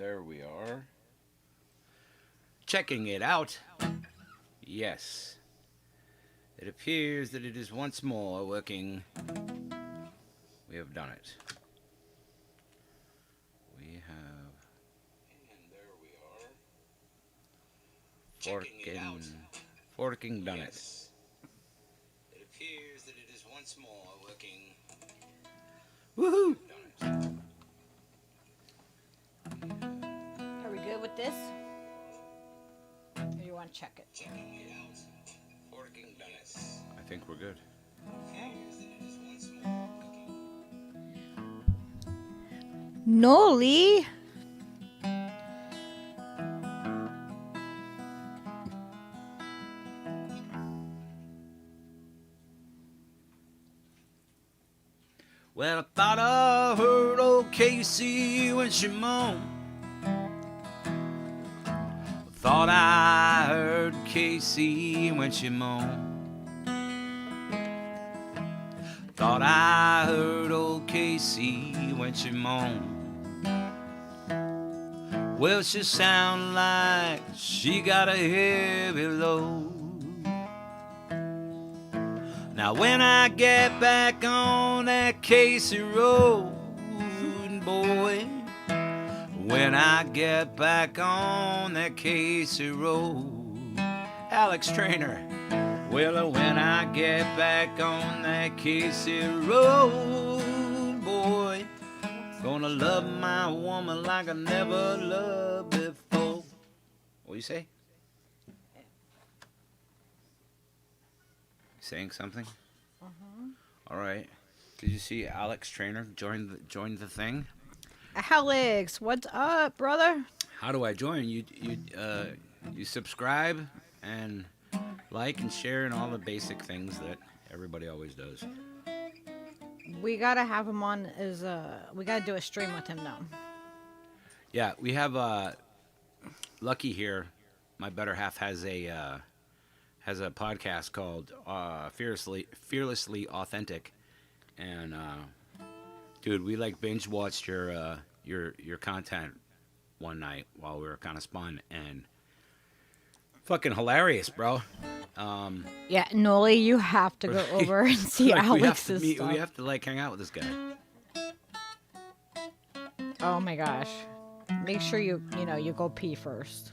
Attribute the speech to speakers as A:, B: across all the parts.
A: there we are. Checking it out. Yes. It appears that it is once more working. We have done it. We have. And there we are. Forking done it. It appears that it is once more working. Woohoo!
B: Are we good with this? Or do you want to check it?
A: Checking it out. Forking done it. I think we're good.
B: Okay.
C: Noli.
A: Well, I thought I heard old Casey when she moaned. Thought I heard Casey when she moaned. Thought I heard old Casey when she moaned. Well, she sounded like she got a heavy load. Now when I get back on that Casey road, boy, when I get back on that Casey road, ALEX TRAYNOR. Well, when I get back on that Casey road, boy, gonna love my woman like I never loved before. What you say? Saying something? All right. Did you see ALEX TRAYNOR join the thing?
C: Alex, what's up, brother?
A: How do I join? You subscribe and like and share and all the basic things that everybody always does.
C: We gotta have him on as we gotta do a stream with him now.
A: Yeah, we have Lucky here. My better half has a podcast called Fearlessly Authentic, and dude, we like binge watched your content one night while we were kind of spun, and fucking hilarious, bro.
C: Yeah, Noli, you have to go over and see
A: like,
C: Alex's stuff.
A: We have to like hang out with this guy.
C: Oh my gosh. Make sure you go pee first.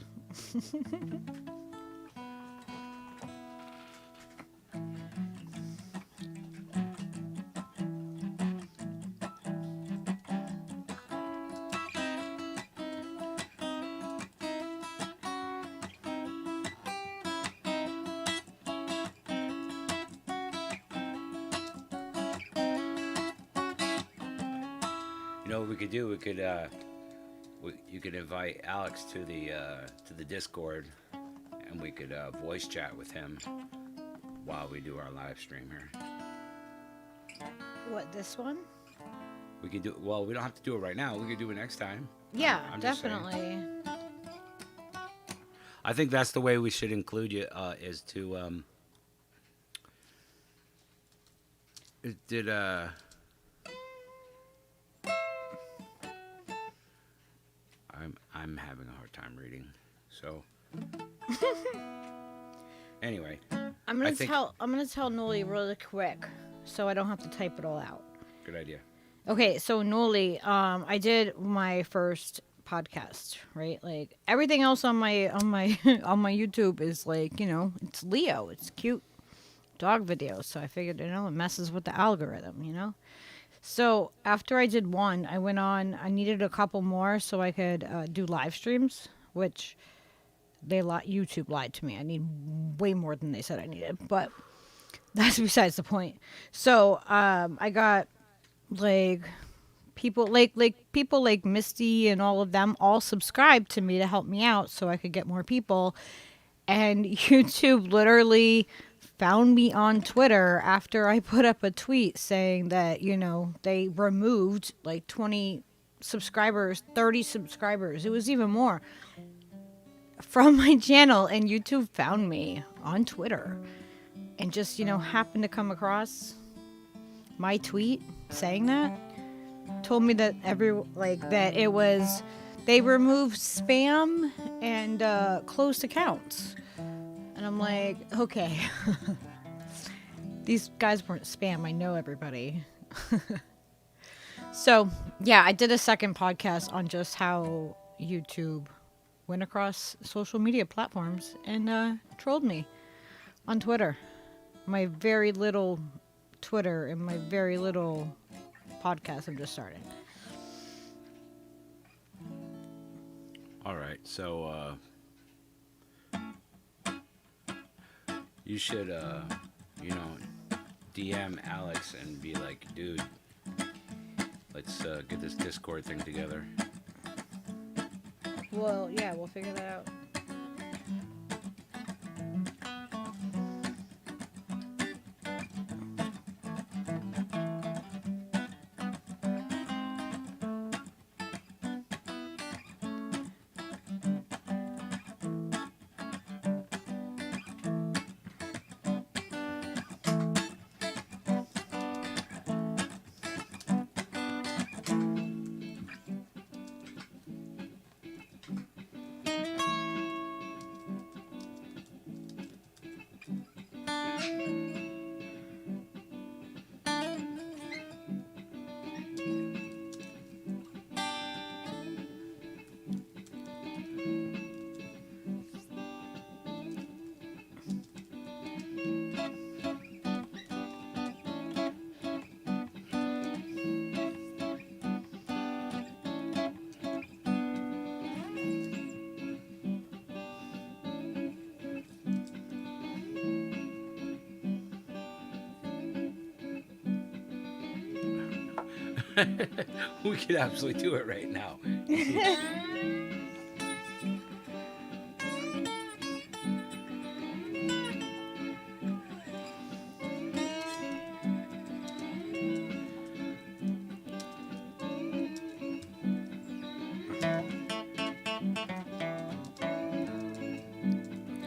A: You know what we could do? You could invite Alex to the Discord, and we could voice chat with him while we do our live stream here.
C: What, this one?
A: We could do. Well, we don't have to do it right now. We could do it next time.
C: Yeah,
A: I'm just saying.
C: definitely.
A: I think that's the way we should include you. Is to did I'm having a hard time reading. So anyway,
C: I'm gonna tell Noli really quick so I don't have to type it all out.
A: good idea.
C: Okay, so Noli, I did my first podcast, right? Like everything else on my on my YouTube is like, it's Leo, it's cute dog videos. So I figured, it messes with the algorithm, So after I did one, I went on. I needed a couple more so I could do live streams, which YouTube lied to me. I need way more than they said I needed, but that's besides the point. So I got like people like Misty and all of them all subscribed to me to help me out so I could get more people. And YouTube literally found me on Twitter after I put up a tweet saying that, they removed like 20 subscribers, 30 subscribers. It was even more from my channel, and YouTube found me on Twitter and just, happened to come across my tweet saying that. Told me that that it was they remove spam and closed accounts. And I'm like, okay. These guys weren't spam. I know everybody. So, yeah, I did a second podcast on just how YouTube went across social media platforms and trolled me on Twitter. My very little Twitter and my very little podcast I'm just starting.
A: All right, so you should, DM Alex and be like, dude, let's get this Discord thing together.
C: Well, yeah, we'll figure that out.
A: We could absolutely do it right now.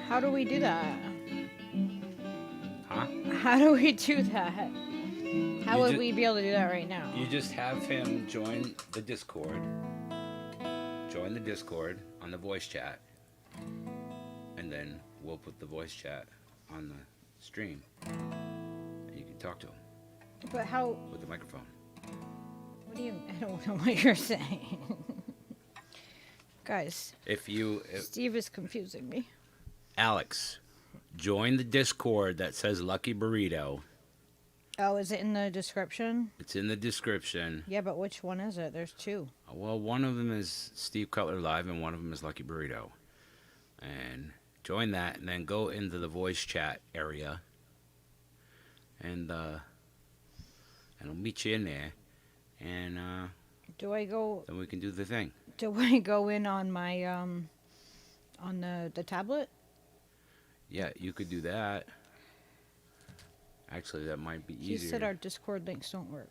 C: How do we do that?
A: Huh?
C: How do we do that? How
A: You
C: would
A: ju-
C: we be able to do that right now?
A: You just have him join the Discord. Join the Discord on the voice chat. And then we'll put the voice chat on the stream. And you can talk to him
C: But how?
A: with the microphone.
C: What do you? I don't know what you're saying. Guys,
A: If
C: Steve is confusing me.
A: Alex, join the Discord that says Lucky Burrito.
C: Oh, is it in the description?
A: It's in the description.
C: Yeah, but which one is it? There's two.
A: Well, one of them is Steve Cutler Live and one of them is Lucky Burrito. And join that and then go into the voice chat area. And I'll meet you in there. And
C: Do I go?
A: then we can do the thing.
C: Do I go in on my on the tablet?
A: Yeah, you could do that. Actually, that might be
C: He
A: easier.
C: said our Discord links don't work.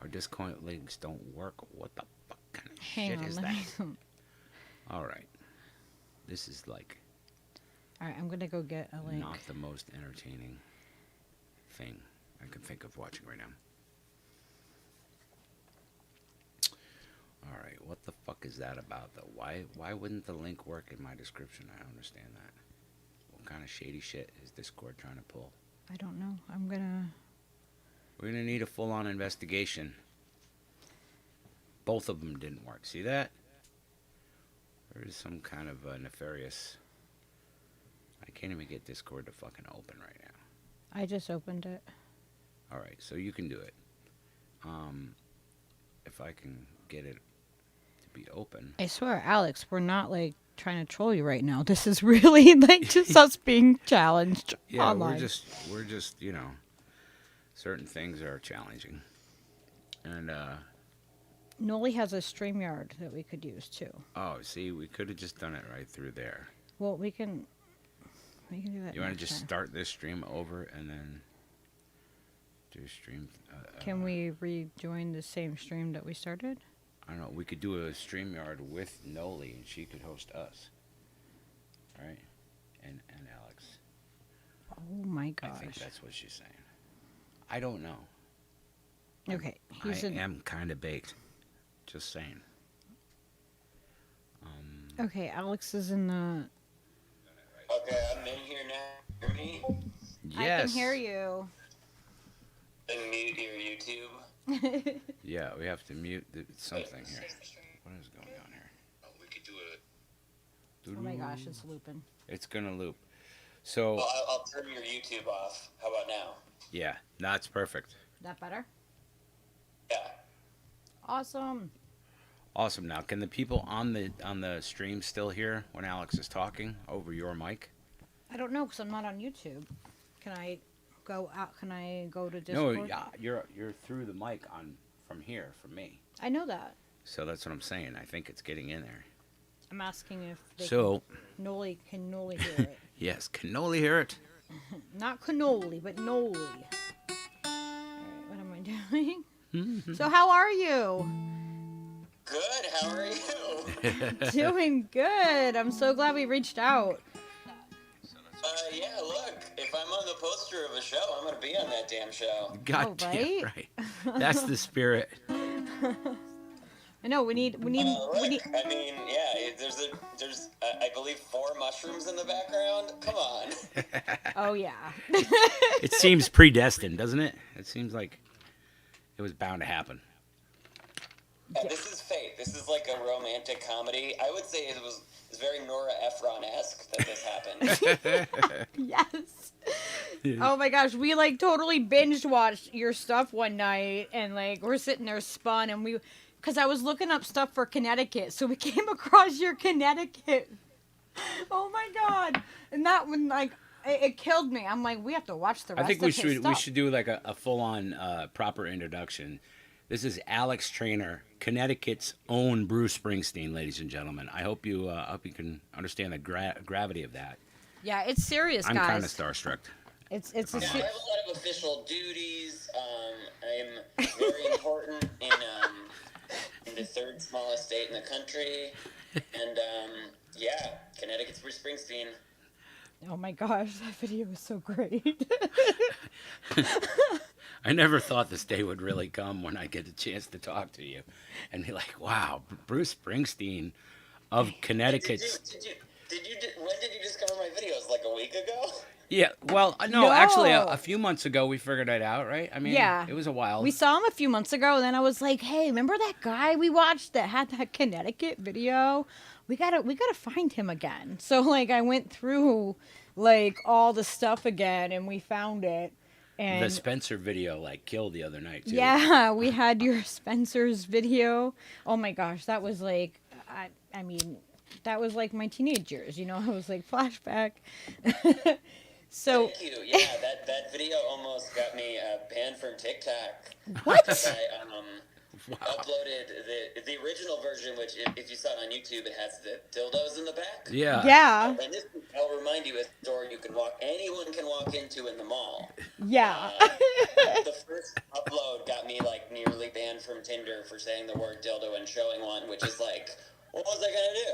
A: Our Discord links don't work. What the fuck kind of
C: Hang
A: shit
C: on,
A: is
C: let
A: that?
C: me.
A: All right. This is like
C: All right, I'm gonna go get a link.
A: not the most entertaining thing I can think of watching right now. All right, what the fuck is that about though? Why wouldn't the link work in my description? I don't understand that. What kind of shady shit is Discord trying to pull?
C: I don't know. I'm gonna.
A: We're gonna need a full-on investigation. Both of them didn't work. See that? There is some kind of nefarious. I can't even get Discord to fucking open right now.
C: I just opened it.
A: All right, so you can do it. If I can get it to be open.
C: I swear, Alex, we're not like trying to troll you right now. This is really like just us being challenged
A: Yeah,
C: online.
A: we're just certain things are challenging, and
C: Noli has a StreamYard that we could use too.
A: oh, see, we could have just done it right through there.
C: Well, we can do that.
A: You want to
C: next
A: just
C: time.
A: start this stream over and then do a stream?
C: Can we rejoin the same stream that we started?
A: I don't know. We could do a StreamYard with Noli, and she could host us. Right? And Alex.
C: Oh my
A: I think
C: gosh.
A: that's what she's saying. I don't know.
C: Okay,
A: I am kind of baked. Just saying.
C: Okay, Alex is in the.
D: Okay, I'm in here now. Hear me?
A: Yes.
C: I can hear you.
D: Then mute your YouTube.
A: Yeah, we have to mute something here. What is going on here?
D: Oh, we could do it.
C: Oh my gosh, it's looping.
A: It's gonna loop. So
D: Well, I'll turn your YouTube off. How about now?
A: yeah, that's perfect.
C: That better?
D: Yeah.
C: Awesome.
A: Awesome. Now, can the people on the stream still hear when Alex is talking over your mic?
C: I don't know because I'm not on YouTube. Can I go out? Can I go to
A: No,
C: Discord?
A: yeah, you're through the mic on from here from me.
C: I know that.
A: So that's what I'm saying. I think it's getting in there.
C: I'm asking if they
A: So
C: can Noli hear it.
A: yes, can Noli hear it?
C: Not cannoli, but Noli. Alright, what am I doing? So how are you?
D: Good. How are you?
C: Doing good. I'm so glad we reached out.
D: Yeah. Look, if I'm on the poster of a show, I'm gonna be on that damn show.
A: God
C: Oh,
A: damn right. That's the spirit.
C: I know we need.
D: Look, I mean, yeah. There's I believe 4 mushrooms in the background. Come on.
C: Oh yeah.
A: It seems predestined, doesn't it? It seems like it was bound to happen.
D: Yeah, this is fate. This is like a romantic comedy. I would say it's very Nora Ephron-esque that this happened.
C: Yes. Oh my gosh, we like totally binge watched your stuff one night, and like we're sitting there spun, and because I was looking up stuff for Connecticut, so we came across your Connecticut. Oh my god! And that one, like, it killed me. I'm like, we have to watch the rest.
A: I think
C: of his
A: we
C: stuff.
A: should do like a full-on proper introduction. This is Alex Traynor, Connecticut's own Bruce Springsteen, ladies and gentlemen. I hope you can understand the gravity of that.
C: Yeah, it's serious,
A: I'm
C: guys.
A: kind of starstruck.
C: It's a
D: I have a lot of official duties. I'm very important in the 3rd smallest state in the country, and yeah, Connecticut's Bruce Springsteen.
C: Oh my gosh, that video was so great.
A: I never thought this day would really come when I get a chance to talk to you and be like, wow, Bruce Springsteen of Connecticut's.
D: When did you discover my videos? Like a week ago?
A: Yeah, well, no, actually, a few months ago we figured it out, right? I mean,
C: Yeah.
A: it was a while.
C: We saw him a few months ago, and then I was like, "Hey, remember that guy we watched that had that Connecticut video? We gotta find him again." So like, I went through like all the stuff again, and we found it. And
A: The Spencer video like killed the other night too.
C: yeah, we had your Spencer's video. Oh my gosh, that was like, I mean, that was like my teenage years. You know, I was like flashback. So
D: Thank you. Yeah, that video almost got me banned from TikTok.
C: what?
D: I uploaded the original version, which if you saw it on YouTube, it has the dildos in the back.
A: Yeah.
C: Yeah,
D: And this, I'll remind you, is a store anyone can walk into in the mall.
C: yeah.
D: The first upload got me like nearly banned from Tinder for saying the word dildo and showing one, which is like, what was I gonna do?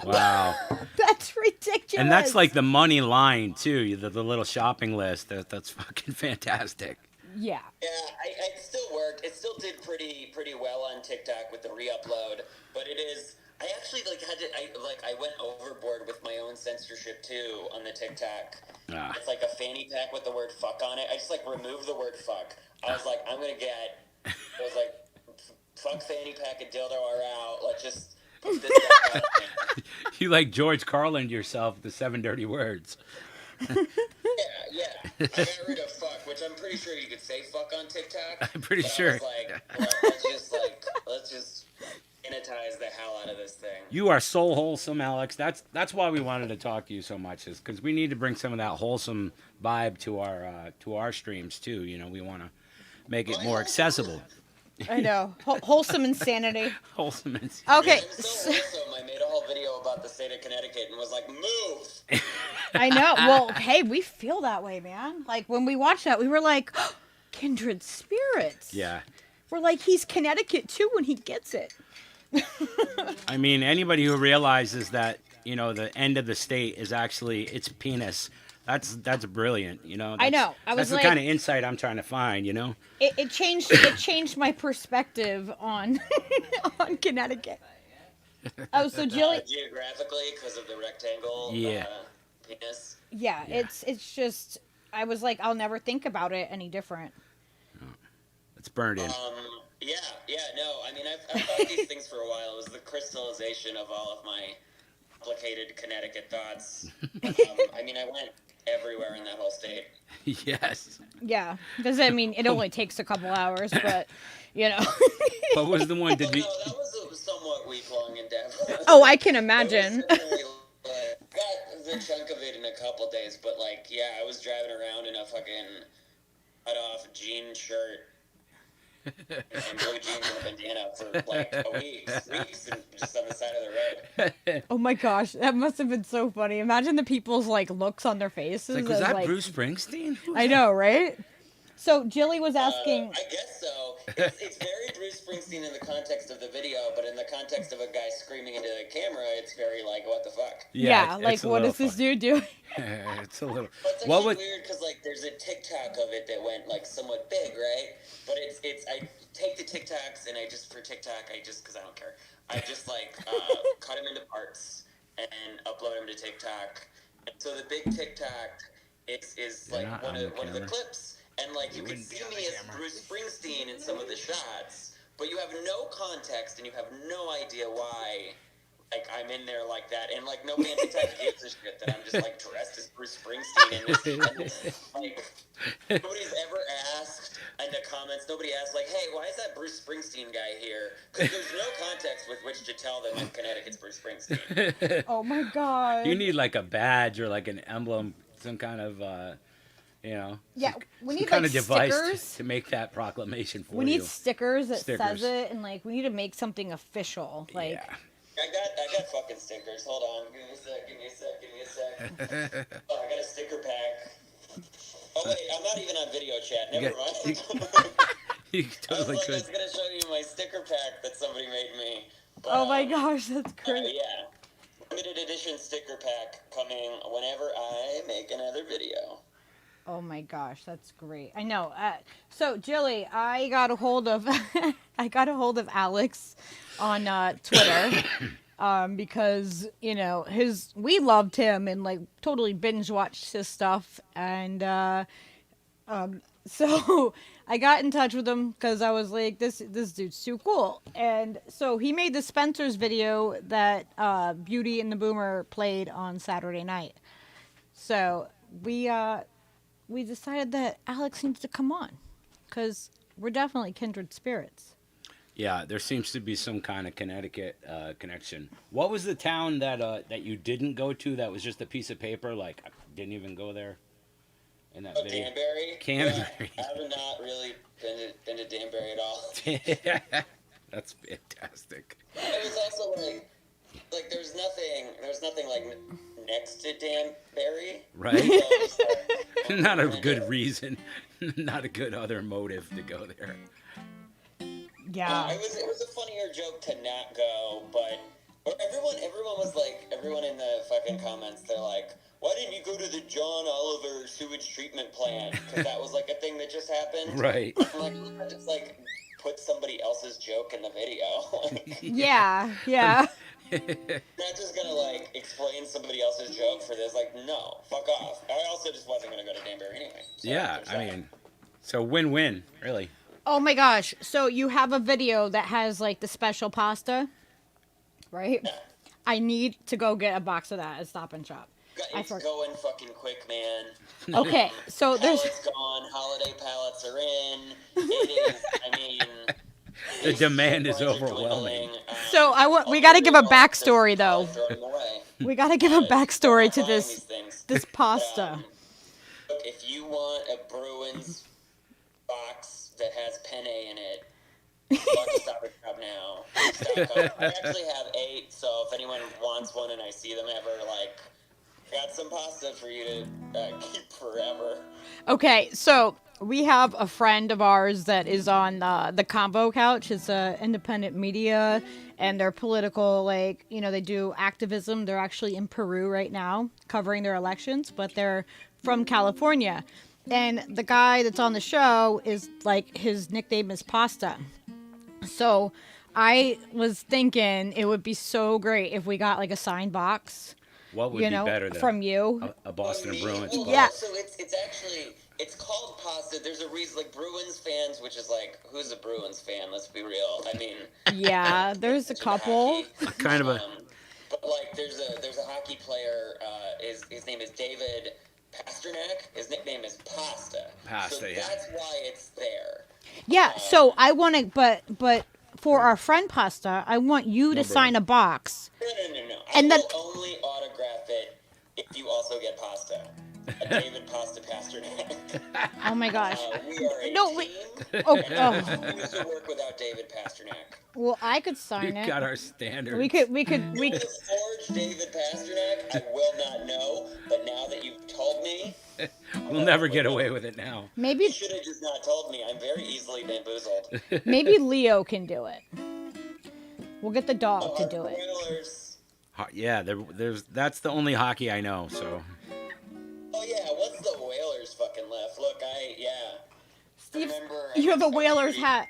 A: Wow.
C: That's ridiculous.
A: And that's like the money line too, the little shopping list. That's fucking fantastic.
C: yeah.
D: Yeah, it still worked. It still did pretty well on TikTok with the re-upload, but it is. I actually I went overboard with my own censorship too on the TikTok.
A: Ah.
D: It's like a fanny pack with the word fuck on it. I just like removed the word fuck. I was like, I'm gonna get. It was like, fuck fanny pack and dildo are out. Let's just put this back out.
A: You like George Carlin yourself, the 7 dirty words.
D: Yeah. I got rid of fuck, which I'm pretty sure you could say fuck on TikTok.
A: I'm pretty
D: but
A: sure.
D: I was like, well, let's just sanitize the hell out of this thing.
A: You are so wholesome, Alex. That's why we wanted to talk to you so much, is because we need to bring some of that wholesome vibe to our streams too. You know, we want to make it more accessible.
C: I know. Wholesome insanity.
A: Wholesome.
C: Okay.
D: I'm so wholesome. I made a whole video about the state of Connecticut and was like, move.
C: I know. Well, hey, we feel that way, man. Like when we watched that, we were like, oh, kindred spirits.
A: Yeah.
C: We're like, he's Connecticut too when he gets it.
A: I mean, anybody who realizes that, you know, the end of the state is actually its penis, that's brilliant, you know.
C: I know. I was
A: that's
C: like,
A: the kind of insight I'm trying to find, you know.
C: It changed my perspective on on Connecticut. Oh, so Jilly.
D: Geographically, because of the rectangle
A: Yeah.
D: penis.
C: Yeah,
A: Yeah.
C: it's just. I was like, I'll never think about it any different.
A: It's burned in.
D: Yeah, no, I mean, I've thought these things for a while. It was the crystallization of all of my complicated Connecticut thoughts. I mean, I went everywhere in that whole state.
A: Yes.
C: Yeah, because I mean, it only takes a couple hours, but you know.
A: What was the one? Did
D: Well,
A: you?
D: no, that was a somewhat week-long endeavor.
C: Oh, I can
D: It
C: imagine.
D: was certainly, got the chunk of it in a couple days, but like, yeah, I was driving around in a fucking cut-off jean shirt and blue jeans and a bandana for like a weeks, and just on the side of the road.
C: Oh my gosh, that must have been so funny. Imagine the people's like looks on their faces.
A: Like, was
C: as,
A: that
C: like,
A: Bruce Springsteen? Who was
C: I
A: that?
C: know, right? So Jilly was asking.
D: I guess so. It's very Bruce Springsteen in the context of the video, but in the context of a guy screaming into the camera, it's very like, what the fuck?
C: Yeah,
A: it's
C: like
A: a
C: what
A: little
C: is this
A: funny.
C: dude doing?
A: It's a little.
D: But it's
A: What
D: actually
A: would?
D: weird because like there's a TikTok of it that went like somewhat big, right? But it's I take the TikToks and I just because I don't care. I just like cut them into parts and upload them to TikTok. And so the big TikTok is
A: They're
D: like
A: not
D: one
A: on
D: of
A: the
D: the clips, and like you can
A: wouldn't be
D: see
A: on
D: me
A: the
D: as
A: camera.
D: Bruce Springsteen in some of the shots, but you have no context and you have no idea why. Like, I'm in there like that, and, like, nobody on TikTok gives a shit that I'm just, like, dressed as Bruce Springsteen, and this, like, nobody's ever asked in the comments, nobody asked, like, hey, why is that Bruce Springsteen guy here? Because there's no context with which to tell them if Connecticut's Bruce Springsteen.
C: Oh my god.
A: You need like a badge or like an emblem, some kind of,
C: Yeah, we need
A: kind
C: like
A: of device
C: stickers.
A: to make that proclamation for
C: We
A: you.
C: need stickers that
A: Stickers.
C: says it, and like we need to make something official. Like,
A: Yeah.
D: I got fucking stickers. Hold on. Give me a sec. Oh, I got a sticker pack. Oh, wait, I'm not even on video chat. Never mind.
A: You
D: I was
A: totally
D: like, I
A: could.
D: was going to show you my sticker pack that somebody made me. But,
C: oh my gosh, that's great.
D: yeah. Limited edition sticker pack coming whenever I make another video.
C: Oh my gosh, that's great. I know. So Jilly, I got a hold of Alex on Twitter because we loved him and like totally binge watched his stuff, and so I got in touch with him because I was like, this dude's too cool, and so he made the Spencer's video that Beauty and the Boomer played on Saturday night. So we decided that Alex needs to come on because we're definitely kindred spirits.
A: Yeah, there seems to be some kind of Connecticut connection. What was the town that you didn't go to that was just a piece of paper? Like, I didn't even go there in that video.
D: Danbury?
A: Canterbury.
D: Yeah, I have not really been to Danbury at all.
A: That's fantastic.
D: It was also like there's nothing like next to Danbury.
A: Right?
D: So it's like,
A: Not a good reason. Not a good other motive to go there.
C: Yeah.
D: It was a funnier joke to not go, but everyone was like, everyone in the fucking comments, they're like, why didn't you go to the John Oliver sewage treatment plant? Because that was like a thing that just happened.
A: Right.
D: I'm like, I just like put somebody else's joke in the video. Like,
C: Yeah.
D: not just gonna like explain somebody else's joke for this. Like, no, fuck off. I also just wasn't gonna go to Danbury anyway. So
A: Yeah,
D: there's
A: I
D: that.
A: mean, so win-win, really.
C: Oh my gosh. So you have a video that has like the special pasta, right?
D: Yeah.
C: I need to go get a box of that at Stop and Shop.
D: It's going fucking quick, man.
C: Okay, so there's
D: Pallets gone. Holiday pallets are in. It is. I mean,
A: The
D: these
A: demand is
D: supplies are
A: overwhelming.
D: dwindling.
C: So we got to give a backstory though.
D: Throw them away.
C: We got to give a backstory to
D: Buying these
C: this
D: things.
C: pasta.
D: Look, if you want a Bruins box that has penne in it, walk to Stop and Shop now. Stop. I actually have 8, so if anyone wants one and I see them ever, like, got some pasta for you to keep forever.
C: Okay, so we have a friend of ours that is on the Combo Couch. It's independent media, and they're political, like, they do activism. They're actually in Peru right now covering their elections, but they're from California. And the guy that's on the show is, like, his nickname is Pasta. So I was thinking it would be so great if we got like a signed box,
A: What would
C: you
A: be
C: know,
A: better than
C: from you.
A: a Boston Bruins
D: Well,
A: box?
C: Yeah.
D: So it's actually it's called pasta. There's a reason, like Bruins fans, which is like, who's a Bruins fan? Let's be real. I mean,
C: Yeah, there's a couple.
D: hockey,
A: Kind of a.
D: but like there's a hockey player. His name is David Pasternak. His nickname is Pasta.
A: Pasta,
D: So
A: yeah.
D: that's why it's there.
C: Yeah, so I want to, but for our friend Pasta, I want you to sign a box.
D: No.
C: And
D: I
C: then-
D: will only autograph it if you also get Pasta. A David Pasta Pasternak.
C: Oh my gosh.
D: We are a
C: No,
D: team.
C: wait. Oh,
D: And I refuse to work without David Pasternak.
C: well, I could
A: We
C: sign it.
A: got our standards.
C: We could.
D: Who forged David Pasternak? I will not know. But now that you've told me,
A: We'll never get away with it now.
D: you
C: Maybe
D: should have just not told me. I'm very easily bamboozled.
C: maybe Leo can do it. We'll get the dog to do it.
D: Whalers.
A: Yeah, there's that's the only hockey I know. So
D: Oh yeah, what's the Whalers fucking left? Look,
C: Steve,
D: remember.
C: you have a Whalers hat.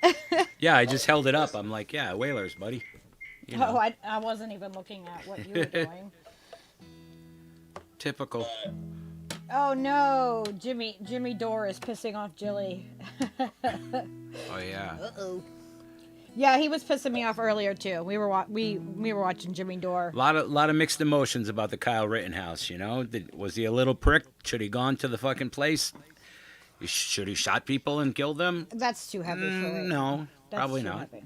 A: yeah, I just held it up. I'm like, yeah, Whalers, buddy. You know,
C: Oh, I wasn't even looking at what you were doing.
A: typical.
C: Oh no, Jimmy Dore is pissing off Jilly.
A: Oh yeah.
C: Uh-oh. Yeah, he was pissing me off earlier too. We were watching Jimmy Dore.
A: A lot of mixed emotions about the Kyle Rittenhouse. You know, was he a little prick? Should he gone to the fucking place? Should he shot people and killed them?
C: That's too heavy for it.
A: No,
C: That's
A: probably
C: too
A: not.
C: heavy.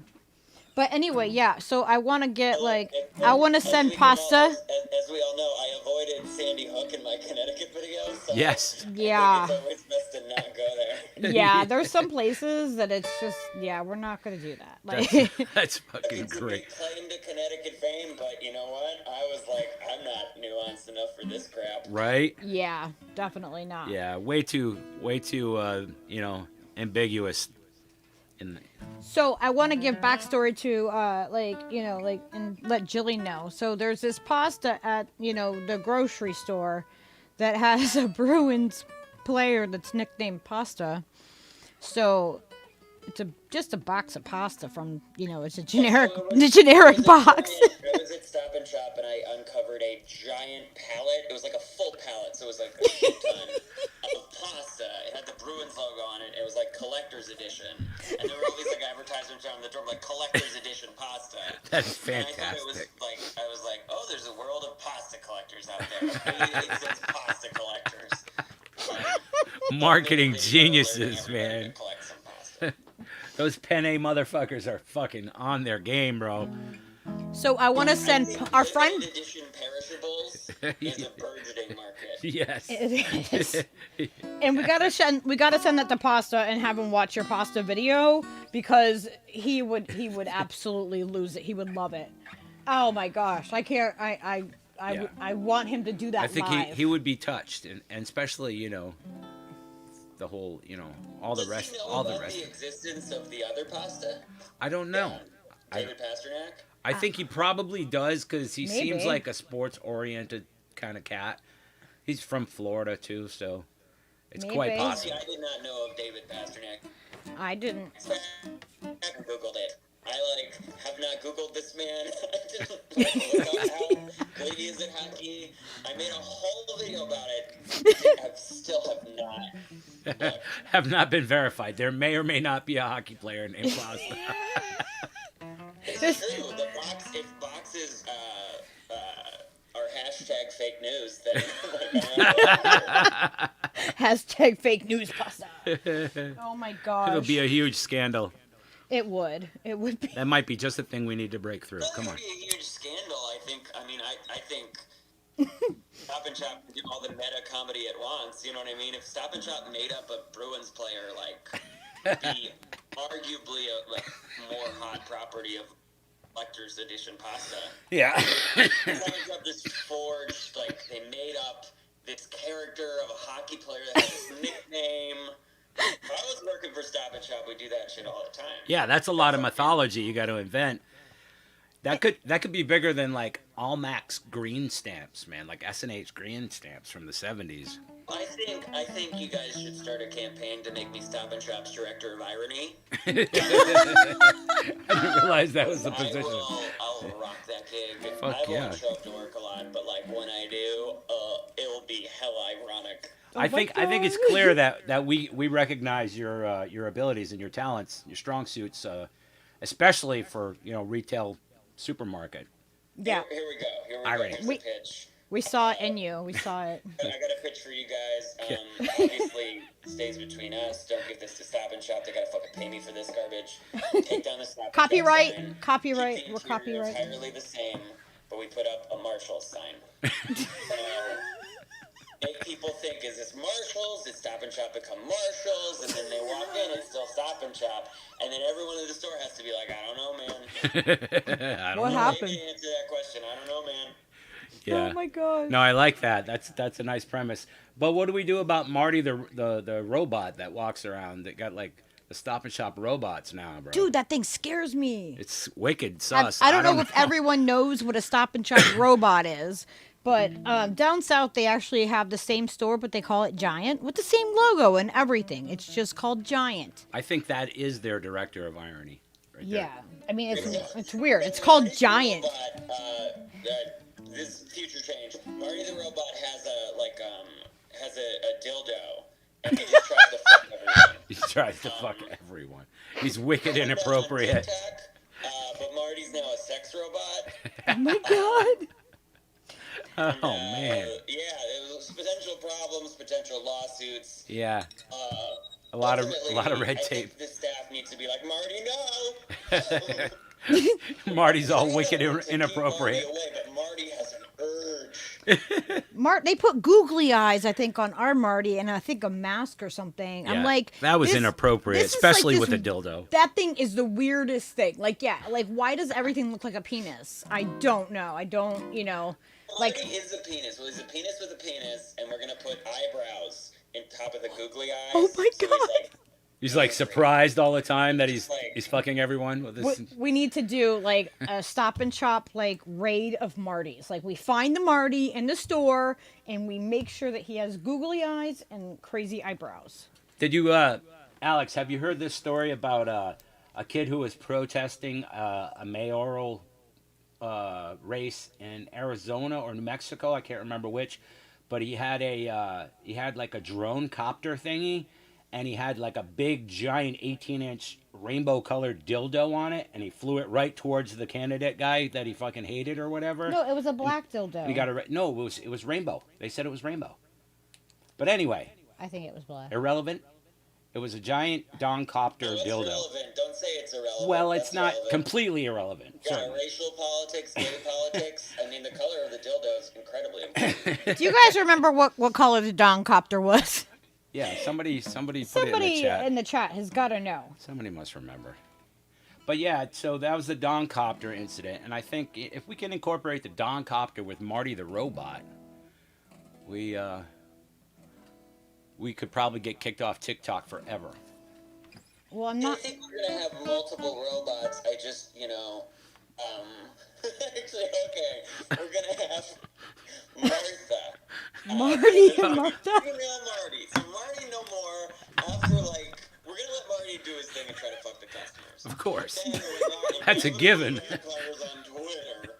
C: But anyway, yeah. So I want to get I want to send pasta.
D: As we all know, I avoided Sandy Hook in my Connecticut videos. So
A: Yes.
C: Yeah.
D: I think it's always best to not go there.
C: Yeah, there's some places that it's just we're not gonna do that. Like
A: That's fucking
D: It's a
A: great.
D: big claim to Connecticut fame, but you know what? I was like, I'm not nuanced enough for this crap.
A: Right?
C: yeah, definitely not.
A: Yeah, way too ambiguous.
C: So I want to give backstory to and let Jilly know. So there's this pasta at the grocery store that has a Bruins player that's nicknamed Pasta. So it's just a box of pasta from it's a generic box.
D: I was at Stop and Shop and I uncovered a giant pallet. It was like a full pallet, so it was like a shit ton of pasta. It had the Bruins logo on it. It was like collector's edition, and there were all these like advertisements on the door like collector's edition pasta.
A: That's
D: And I thought it was
A: fantastic.
D: like I was like, oh, there's a world of pasta collectors out there. It exists pasta collectors.
A: Marketing
D: Maybe
A: geniuses,
D: everybody
A: man.
D: can collect some pasta.
A: Those Penne motherfuckers are fucking on their game, bro.
C: So I want to send our friend.
D: Limited edition perishables is a burgeoning market.
A: Yes.
C: It is. And we gotta send that to Pasta and have him watch your Pasta video because he would absolutely lose it. He would love it. Oh my gosh, I can't. I want him to do that.
A: I think
C: live.
A: he would be touched, and especially the whole all the
D: Does
A: rest
D: he know
A: all the
D: about
A: rest.
D: the existence of the other pasta?
A: I don't know.
D: David Pasternak?
A: I think he probably does because he seems
C: Maybe.
A: like a sports-oriented kind of cat. He's from Florida too, so it's quite
C: Maybe.
D: See,
A: possible.
D: I did not know of David Pasternak.
C: I didn't.
D: In fact, I Googled it. I have not Googled this man. I didn't look up how good he is at hockey. I made a whole video about it. I still have not.
A: Have not been verified. There may or may not be a hockey player named Pasta.
D: It's true. If boxes are hashtag fake news, then
C: Hashtag fake news Pasta. Oh my gosh.
A: It'll be a huge scandal.
C: It would. It would be.
A: That might be just a thing we need to break through.
D: That
A: Come
D: would
A: on.
D: be a huge scandal. I think Stop and Shop can do all the meta comedy at once. You know what I mean? If Stop and Shop made up a Bruins player, the arguably a more hot property of collector's edition pasta.
A: Yeah.
D: Stop and Shop just forged, they made up this character of a hockey player that has this nickname. If I was working for Stop and Shop, we'd do that shit all the time.
A: Yeah, that's a lot of mythology you got to invent. That could be bigger than Almax green stamps, man, like S&H green stamps from the 70s.
D: I think you guys should start a campaign to make me Stop and Shop's director of irony.
A: I didn't realize that was the position.
D: I'll rock that gig.
A: Fuck
D: I
A: yeah.
D: won't show up to work a lot, but like when I do, it will be hella ironic.
A: I think it's clear that we recognize your abilities and your talents, your strong suits, especially for retail supermarket.
C: Yeah.
D: Here we go.
A: Irony.
D: Here's the pitch.
C: We saw it in you. We saw it.
D: I got a pitch for you guys. Obviously, stays between us. Don't give this to Stop and Shop. They gotta fucking pay me for this garbage. Take down the Stop and Shop
C: Copyright.
D: sign.
C: Copyright.
D: Keep the
C: We're
D: interior
C: copyright.
D: entirely the same, but we put up a Marshall sign. Make people think, is this Marshalls? Did Stop and Shop become Marshalls? And then they walk in, it's still Stop and Shop. And then everyone in the store has to be like, I don't know, man.
A: I don't
C: What
A: know.
C: happened?
D: Maybe answer that question. I don't know, man.
A: Yeah.
C: Oh my god.
A: No, I like that. That's a nice premise. But what do we do about Marty the robot that walks around that got like the Stop and Shop robots now, bro?
C: Dude, that thing scares me.
A: It's wicked sus.
C: I don't know if everyone knows what a Stop and Shop robot is, but down south they actually have the same store, but they call it Giant with the same logo and everything. It's just called Giant.
A: I think that is their director of irony. Right there.
C: Yeah, I mean it's weird. It's called Giant.
D: This future change. Marty the robot has a dildo, and he just tries to fuck everyone.
A: He tries to fuck everyone. He's wicked inappropriate.
D: TikTok, but Marty's now a sex robot.
C: Oh my god.
A: Oh man.
D: Yeah, there was potential problems, potential lawsuits.
A: Yeah. A lot of red
D: I
A: tape.
D: think the staff needs to be like, Marty, no.
A: Marty's all wicked
D: To keep
A: inappropriate.
D: Marty away, but Marty has an urge.
C: They put googly eyes, I think, on our Marty, and I think a mask or something.
A: Yeah,
C: I'm like,
A: that was inappropriate,
C: this is
A: especially
C: like
A: with
C: this-
A: a dildo.
C: That thing is the weirdest thing. Like, yeah, like why does everything look like a penis? I don't know. I don't, like.
D: Marty is a penis. Well, he's a penis with a penis, and we're gonna put eyebrows in top of the googly eyes.
C: Oh my
D: so
C: God.
A: He's like surprised all the time that he's
D: Like-
A: fucking everyone with this.
C: We need to do like a Stop and Shop like raid of Martys. Like we find the Marty in the store and we make sure that he has googly eyes and crazy eyebrows.
A: Did you, Alex? Have you heard this story about a kid who was protesting a mayoral race in Arizona or New Mexico? I can't remember which, but he had like a drone copter thingy. And he had like a big, giant 18-inch rainbow-colored dildo on it, and he flew it right towards the candidate guy that he fucking hated or whatever.
C: No, it was a black dildo.
A: He got no, it was rainbow. They said it was rainbow. But anyway,
C: I think it was black.
A: irrelevant. It was a giant Doncopter
D: No, it's
A: dildo.
D: relevant. Don't say it's irrelevant.
A: Well, it's
D: That's
A: not
D: relevant.
A: completely irrelevant.
D: Yeah,
A: certainly.
D: racial politics, gay politics. I mean, the color of the dildo is incredibly important.
C: Do you guys remember what color the Doncopter was?
A: Yeah, somebody put it in the
C: Somebody
A: chat.
C: in the chat has got to know.
A: Somebody must remember. But yeah, so that was the Doncopter incident, and I think if we can incorporate the Doncopter with Marty the robot, we could probably get kicked off TikTok forever.
C: Well, I'm
D: I
C: not.
D: think we're gonna have multiple robots. I just, actually, okay, we're gonna have Martha.
C: Marty and Martha.
D: Female Marty. So Marty no more. After we're gonna let Marty do his thing and try to fuck the customers.
A: Of course.
D: Then with Marty,
A: That's a given.
D: vampires on Twitter.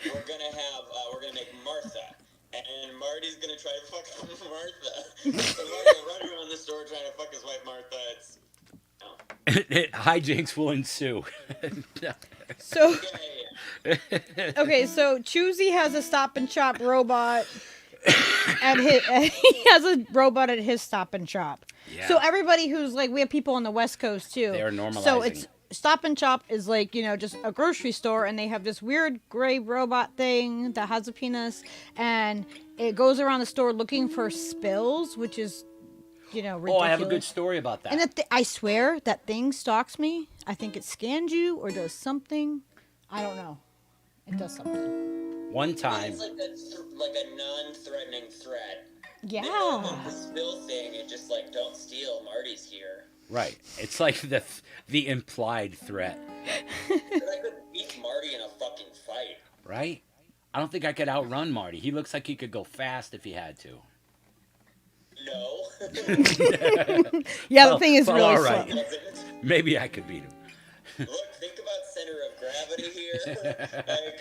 D: We're gonna make Martha, and Marty's gonna try to fuck Martha. So Marty will run around the store trying to fuck his wife Martha. It's
A: Hijinks will ensue.
C: So,
D: yeah.
C: okay, so Choosy has a Stop and Shop robot. He has a robot at his Stop and Shop.
A: Yeah.
C: So everybody who's like, we have people on the West Coast too.
A: They are
C: So
A: normalizing.
C: it's Stop and Shop is like, just a grocery store, and they have this weird gray robot thing that has a penis, and it goes around the store looking for spills, which is, ridiculous.
A: Oh, I have a good story about that.
C: And I swear that thing stalks me. I think it scans you or does something. I don't know. It does something.
A: One time,
D: It's like a non-threatening threat.
C: Yeah.
D: The spill thing, and just don't steal. Marty's here.
A: right? It's like the implied threat,
D: But I could beat Marty in a fucking fight.
A: right? I don't think I could outrun Marty. He looks like he could go fast if he had to.
D: No.
C: Yeah, the thing is really
A: all
C: slow.
A: right. Maybe I could beat him.
D: Look, think about center of gravity here. Like,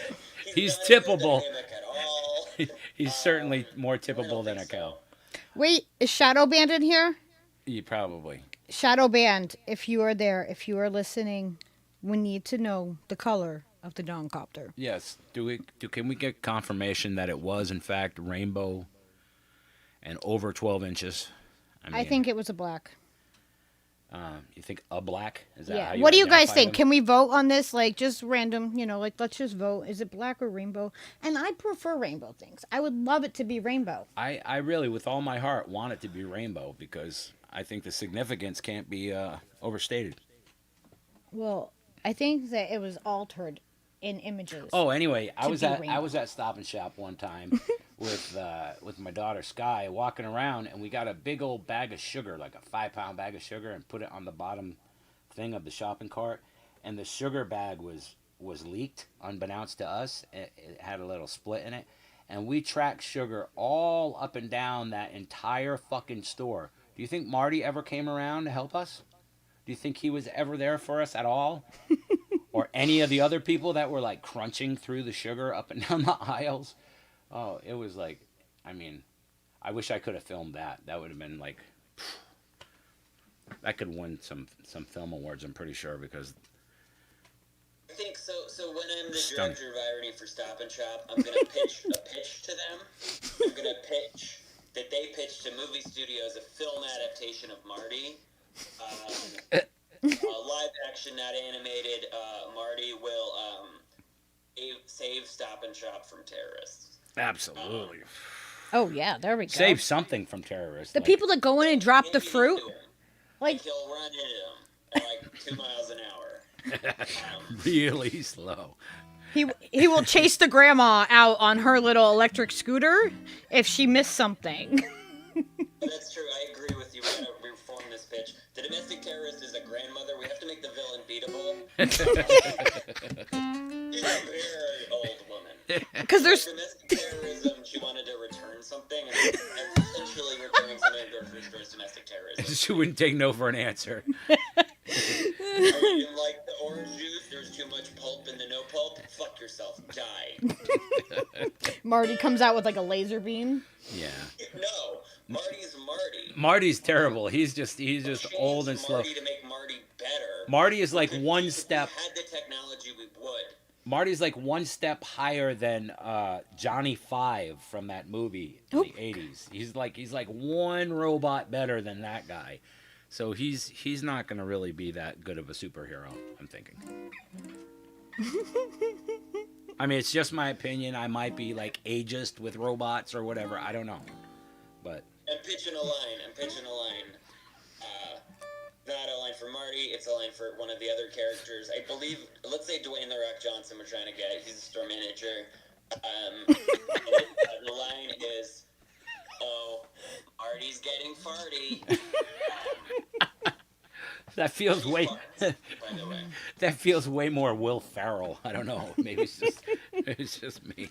A: He's
D: not in the
A: tippable.
D: dynamic at all.
A: He's certainly more
D: I don't
A: tippable than a
D: think
A: cow.
D: so.
C: Wait, is Shadow Band in here?
A: You probably.
C: Shadow Band, if you are there, if you are listening, we need to know the color of the Dongcopter.
A: Yes. Can we get confirmation that it was in fact rainbow and over 12 inches?
C: I think it was a black.
A: You think a black? Is that how
C: Yeah.
A: you
C: What do you guys
A: identify
C: think?
A: them?
C: Can we vote on this? Like, just random, like, let's just vote. Is it black or rainbow? And I prefer rainbow things. I would love it to be rainbow.
A: I really, with all my heart, want it to be rainbow because I think the significance can't be overstated.
C: Well, I think that it was altered in images.
A: Oh, anyway, I
C: To
A: was
C: be
A: at
C: rainbow.
A: Stop and Shop one time with my daughter Sky, walking around, and we got a big old bag of sugar, like a 5-pound bag of sugar, and put it on the bottom thing of the shopping cart, and the sugar bag was leaked, unbeknownst to us. It had a little split in it, and we tracked sugar all up and down that entire fucking store. Do you think Marty ever came around to help us? Do you think he was ever there for us at all? Or any of the other people that were like crunching through the sugar up and down the aisles? Oh, it was like, I mean, I wish I could have filmed that. That would have been like, that could win some film awards, I'm pretty sure, because
D: I think so. So when I'm the
A: Stunning.
D: director of irony for Stop and Shop, I'm gonna pitch a pitch to them. I'm gonna pitch that they pitch to movie studios a film adaptation of Marty. Live action, not animated. Marty will save Stop and Shop from terrorists.
A: absolutely.
C: Oh, yeah, there we go.
A: Save something from terrorists.
C: The
A: like-
C: people that go in and drop the
D: Maybe
C: fruit.
D: into him.
C: Like,
D: He'll run into them at like 2 miles an hour.
A: really slow.
C: he will chase the grandma out on her little electric scooter if she missed something.
D: That's true. I agree with you. We gotta reform this pitch. The domestic terrorist is a grandmother. We have to make the villain beatable. She's a very old woman.
C: Because there's
D: Domestic terrorism, she wanted to return something, and essentially returning something to the grocery store is domestic terrorism.
A: She wouldn't take no for an answer.
D: I didn't like the orange juice. There's too much pulp in the no pulp. Fuck yourself. Die.
C: Marty comes out with like a laser beam.
A: Yeah.
D: No. Marty's Marty.
A: Marty's terrible. He's just
D: Change
A: old and slow.
D: Marty to make Marty better.
A: Marty is like
D: If
A: one
D: we
A: step.
D: had the technology, we would.
A: Marty's like one step higher than Johnny Five from that movie in the 80s. He's like one robot better than that guy. So he's not gonna really be that good of a superhero, I'm thinking. I mean, it's just my opinion. I might be like ageist with robots or whatever. I don't know. But
D: I'm pitching a line. Not a line for Marty. It's a line for one of the other characters. I believe, let's say Dwayne "The Rock" Johnson we're trying to get. He's a store manager. The line is, "Oh, Marty's getting farty."
A: that feels way
D: By the way.
A: that feels way more Will Ferrell. I don't know. Maybe it's just me.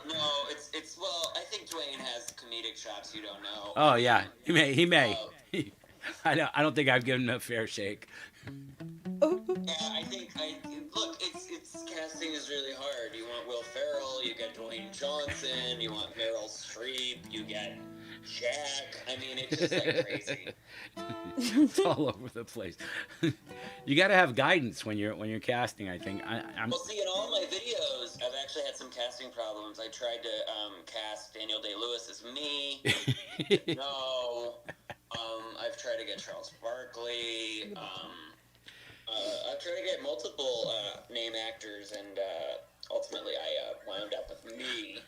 D: No, it's well, I think Dwayne has comedic chops you don't know.
A: Oh yeah, he may. I don't think I've given him a fair shake.
D: Yeah, look, it's casting is really hard. You want Will Ferrell, you get Dwayne Johnson, you want Meryl Streep, you get Jack. I mean, it's just like crazy.
A: It's all over the place. You got to have guidance when you're casting. I think I'm.
D: Well, see, in all my videos, I've actually had some casting problems. I tried to cast Daniel Day-Lewis as me. No. I've tried to get Charles Barkley. I've tried to get multiple name actors, and ultimately I wound up with me.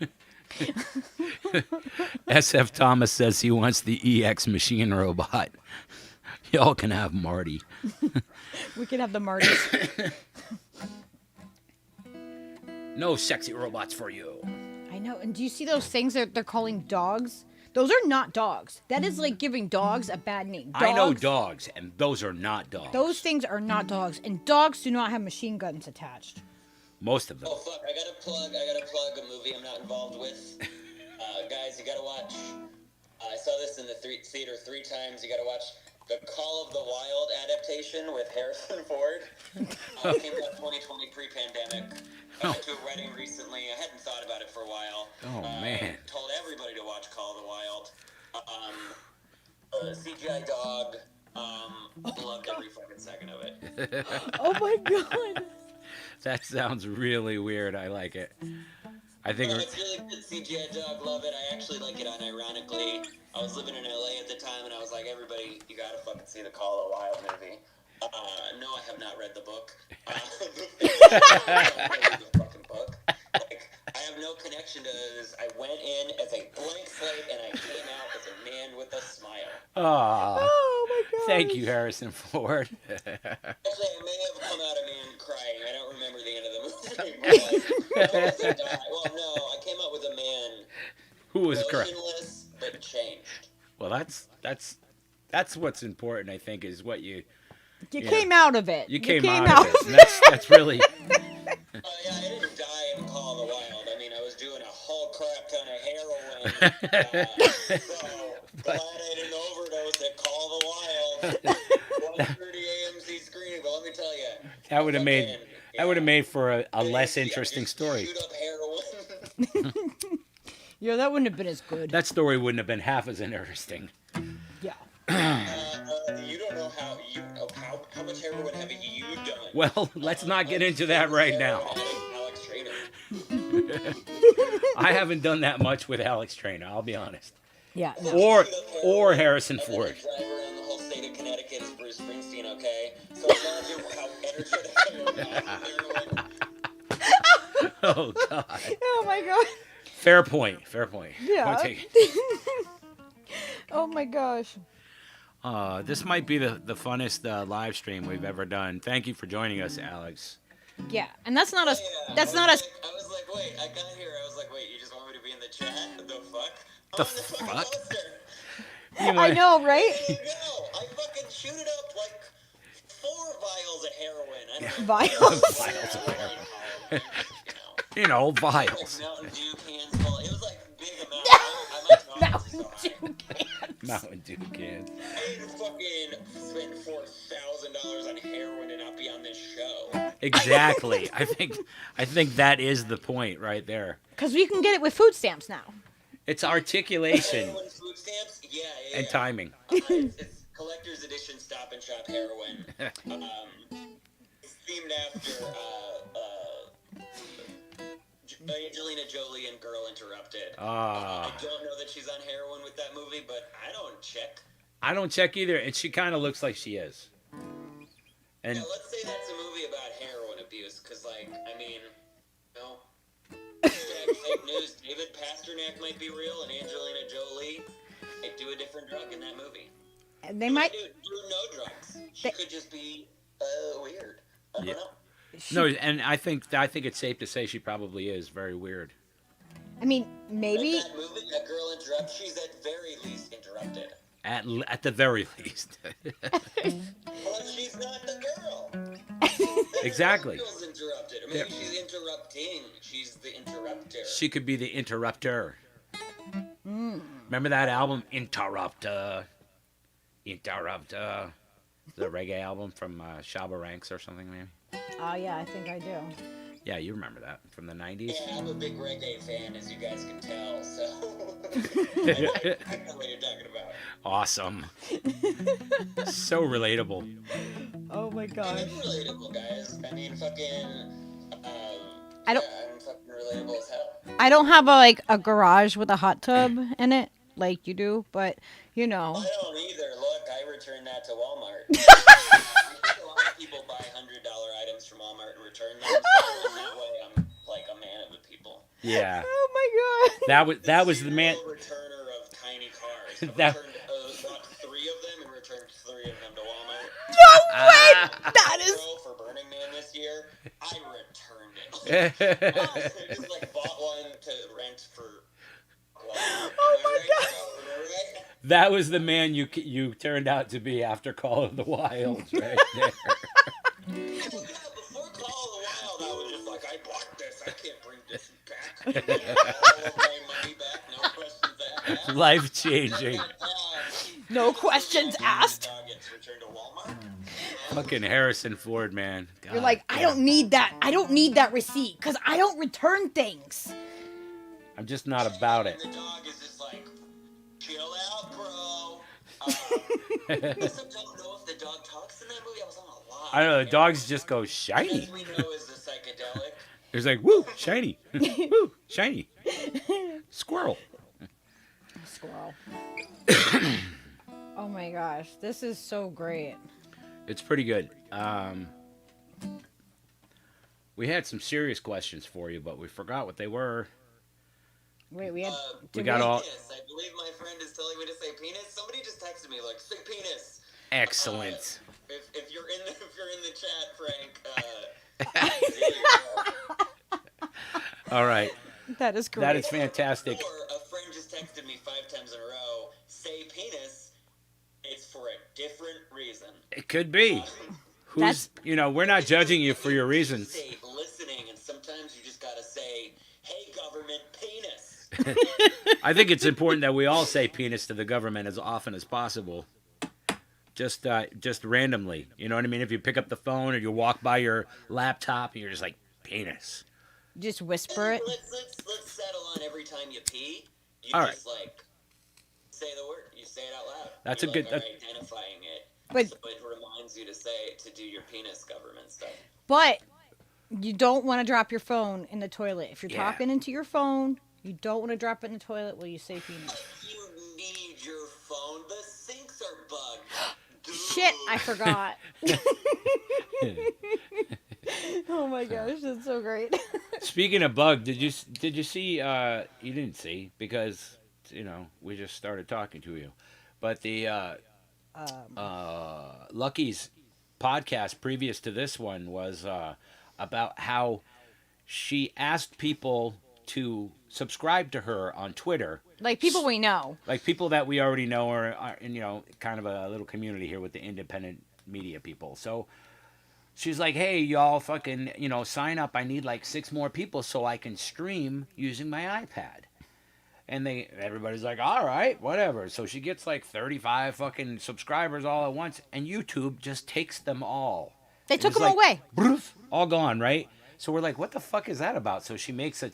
A: SF Thomas says he wants the EX machine robot. Y'all can have Marty.
C: We could have the Martys.
A: No sexy robots for you.
C: I know. And do you see those things that they're calling dogs? Those are not dogs. That is like giving dogs a bad name.
A: I know dogs, and those are not dogs.
C: Those things are not dogs, and dogs do not have machine guns attached.
A: Most of them.
D: Oh fuck! I gotta plug a movie I'm not involved with. Guys, you gotta watch I saw this in the theater 3 times. You got to watch the Call of the Wild adaptation with Harrison Ford. Came out 2020 pre-pandemic. I went to a wedding recently. I hadn't thought about it for a while.
A: Oh, man.
D: Told everybody to watch Call of the Wild. CGI dog. Loved every fucking second of it.
C: Oh my god.
A: That sounds really weird. I like it. I think
D: It's really good CGI dog. Love it. I actually like it unironically. I was living in LA at the time, and I was like, everybody, you gotta fucking see the Call of the Wild movie. No, I have not read the book. I don't read the fucking book. Like, I have no connection to this. I went in as a blank slate, and I came out as a man with a smile.
C: Oh my god.
A: Thank you, Harrison Ford.
D: Actually, I may have come out a man crying. I don't remember the end of the movie. But, I wasn't dying. Well, no, I came out with a man
A: Who was correct?
D: motionless but changed.
A: Well, that's what's important. I think is what you
C: came out of it.
A: you came out of it. And that's really.
D: Yeah, I didn't die in Call of the Wild. I mean, I was doing a whole crap ton of heroin. So glad I didn't overdose at Call of the Wild. 1:30 AMC screening, but let me tell you,
A: That would have made for a less interesting
D: just
A: story.
D: Shoot up heroin.
C: Yeah, that wouldn't have been as good.
A: That story wouldn't have been half as interesting.
C: Yeah.
D: You don't know how much heroin have you done?
A: Well, let's not get into that right now.
D: Alex Traynor.
A: I haven't done that much with ALEX TRAYNOR, I'll be honest.
C: Yeah. No.
A: Or Harrison Ford.
D: Drive around the whole state of Connecticut is Bruce Springsteen, okay? So imagine how energetic I am.
A: Oh God.
C: Oh my god.
A: Fair point.
C: Yeah.
A: Point taken.
C: Oh my gosh.
A: This might be the funnest live stream we've ever done. Thank you for joining us, Alex.
C: Yeah, and that's not us.
D: Yeah,
C: That's
D: I
C: not
D: was
C: us.
D: like- I was like, wait, I got here. I was like, wait, you just want me to be in the chat? The fuck?
A: The
D: I'm in fucking
A: fuck?
D: poster.
C: I know, right?
D: There you go. I fucking shoot it up like 4 vials of heroin. I don't know.
C: Vials.
A: Vials of heroin.
D: You know.
A: You know,
D: Like
A: vials.
D: Mountain Dew cans full. It was like big amount. I might not so high.
A: Mountain Dew cans.
D: I need to fucking spend $4,000 on heroin and not be on this show.
A: Exactly. I think that is the point right there.
C: Because we can get it with food stamps now.
A: It's articulation
D: Heroin food stamps? Yeah.
A: and timing.
D: It's collector's edition Stop and Shop heroin. It's themed after Angelina Jolie and Girl Interrupted. I don't know that she's on heroin with that movie, but I don't check.
A: I don't check either, and she kind of looks like she is. And
D: Yeah, let's say that's a movie about heroin abuse, because, like, I mean, no. Fake news. David Pasternak might be real, and Angelina Jolie might do a different drug in that movie.
C: They might.
D: Do no drugs. She could just be weird. I don't know.
A: no, and I think it's safe to say she probably is very weird.
C: I mean, maybe.
D: That movie, that Girl Interrupted, she's at very least interrupted.
A: At the very least.
D: But she's not the girl.
A: Exactly.
D: The girl's interrupted. Or maybe she's interrupting. She's the interrupter.
A: She could be the interrupter. Remember that album, Interrupter? Interrupter. The reggae album from Shabba Ranks or something, maybe?
C: Oh yeah, I think I do.
A: Yeah, you remember that from the 90s?
D: Yeah, I'm a big reggae fan, as you guys can tell, so I know what you're talking about.
A: Awesome. So relatable.
C: Oh my
D: I'm
C: gosh.
D: relatable, guys. I mean, fucking,
C: I don't-
D: yeah, I'm fucking relatable as hell.
C: I don't have a garage with a hot tub in it like you do, but you know.
D: I don't either. Look, I returned that to Walmart. I think a lot of people buy $100 items from Walmart and return them, so in that way I'm like a man of the people.
A: Yeah.
C: Oh my god.
A: That was the man.
D: Returner of tiny cars. I
A: That-
D: returned, bought 3 of them and returned 3 of them to Walmart.
C: No way. That is.
D: For Burning Man this year, I returned it. I just like bought one to rent for.
C: Oh my
D: God!
A: That was the man you turned out to be after Call of the Wilds, right there.
D: Yeah, before Call of the Wild, I was just like, I bought this. I can't bring this back. All of my money back. No questions
A: Life changing.
C: No questions asked.
D: Dog gets returned to Walmart.
A: Fucking Harrison Ford, man. God
C: You're like, I
A: damn.
C: don't need that. I don't need that receipt because I don't return things.
A: I'm just not about it.
D: And the dog is just like, chill out, bro. I also don't know if the dog talks in that movie. I was on a lot.
A: I know, the dogs just go shiny.
D: As we know is the psychedelic.
A: It's like, woo, shiny. Woo, shiny. Squirrel.
C: Squirrel. Oh my gosh, this is so great.
A: It's pretty good. We had some serious questions for you, but we forgot what they were.
C: Wait, we had.
A: We got all...
D: Penis. I believe my friend is telling me to say penis. Somebody just texted me like, say penis.
A: Excellent.
D: If you're in the chat, Frank.
A: All right.
C: That is great.
A: That is fantastic.
D: Or a friend just texted me 5 times in a row, say penis. It's for a different reason.
A: It could be.
C: That's-
A: We're not judging you for your reasons.
D: Say listening, and sometimes you just gotta say, hey, government, penis.
A: I think it's important that we all say penis to the government as often as possible. Just randomly. You know what I mean? If you pick up the phone or you walk by your laptop and you're just like, penis.
C: Just whisper it.
D: Let's settle on every time you pee. You
A: All
D: just say the word. You say it out loud.
A: That's
D: You're
A: a good-
D: All right, identifying it.
C: But-
D: so it reminds you to do your penis government stuff.
C: But you don't want to drop your phone in the toilet. If you're
A: Yeah.
C: talking into your phone, you don't want to drop it in the toilet while you say penis.
D: You need your phone. The sinks are bugged. Dude.
C: Shit, I forgot. Oh my gosh, that's so great.
A: Speaking of bug, did you see? You didn't see because we just started talking to you, but the Lucky's podcast previous to this one was about how she asked people to subscribe to her on Twitter.
C: Like people we know.
A: Like people that we already know are in, kind of a little community here with the independent media people. So she's like, hey, y'all fucking, sign up. I need like 6 more people so I can stream using my iPad. And everybody's like, all right, whatever. So she gets like 35 fucking subscribers all at once. And YouTube just takes them all.
C: They
A: And
C: took
A: it's
C: them away.
A: Broof, all gone, right? So we're like, what the fuck is that about? So she makes a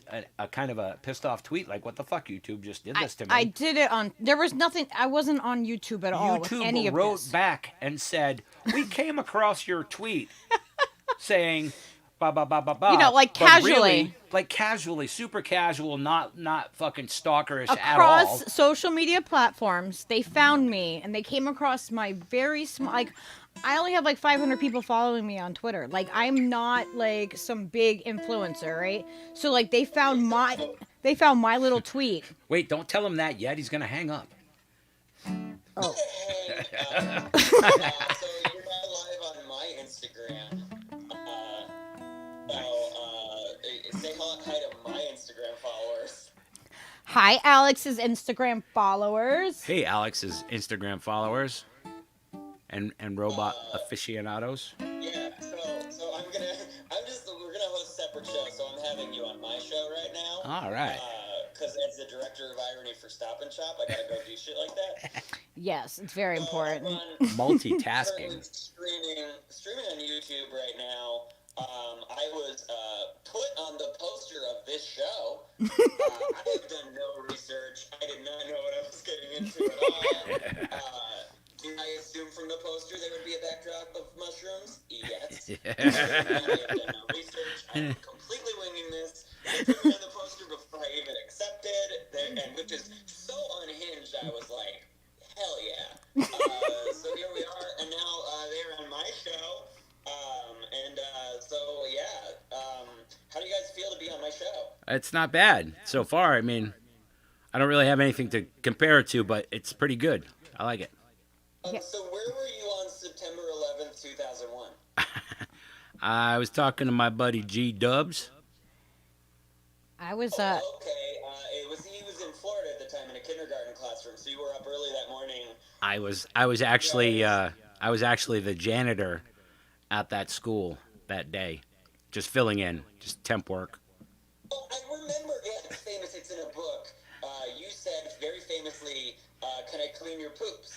A: kind of a pissed off tweet like, what the fuck, YouTube just did this to me.
C: I did it on. There was nothing. I wasn't on YouTube at all with any
A: YouTube
C: of
A: wrote
C: this.
A: back and said, we came across your tweet saying, ba ba ba ba ba.
C: Like
A: but
C: casually.
A: really, like casually, super casual, not fucking stalkerish at all.
C: Across social media platforms, they found me and they came across my very small. Like, I only have like 500 people following me on Twitter. Like, I'm not like some big influencer, right? So like they found my little tweet.
A: Wait, don't tell him that yet. He's gonna hang up.
C: Oh.
D: Hey, so you're now live on my Instagram. Say hi to my Instagram followers.
C: Hi, Alex's Instagram followers.
A: Hey, Alex's Instagram followers and robot aficionados.
D: Yeah, so we're gonna host separate shows. So I'm having you on my show right now.
A: All right.
D: Because as the director of irony for Stop and Shop, I gotta go do shit like that.
C: Yes, it's very important.
A: Multitasking.
D: Streaming on YouTube right now. I was put on the poster of this show. I have done no research. I did not know what I was getting into at all. Did I assume from the poster there would be a backdrop of mushrooms? Yes. I have done no research. I'm completely winging this. They put me on the poster before I even accepted, and which is so unhinged. I was like, hell yeah. So here we are, and now they're on my show. How do you guys feel to be on my show?
A: It's not bad so far. I mean, I don't really have anything to compare it to, but it's pretty good. I like it.
D: So where were you on September 11th, 2001?
A: I was talking to my buddy G Dubs.
C: I was
D: Okay. He was in Florida at the time in a kindergarten classroom, so you were up early that morning.
A: I was actually the janitor at that school that day, just filling in, just temp work.
D: Oh, I remember. Yeah, it's famous. It's in a book. You said very famously can I clean your poops?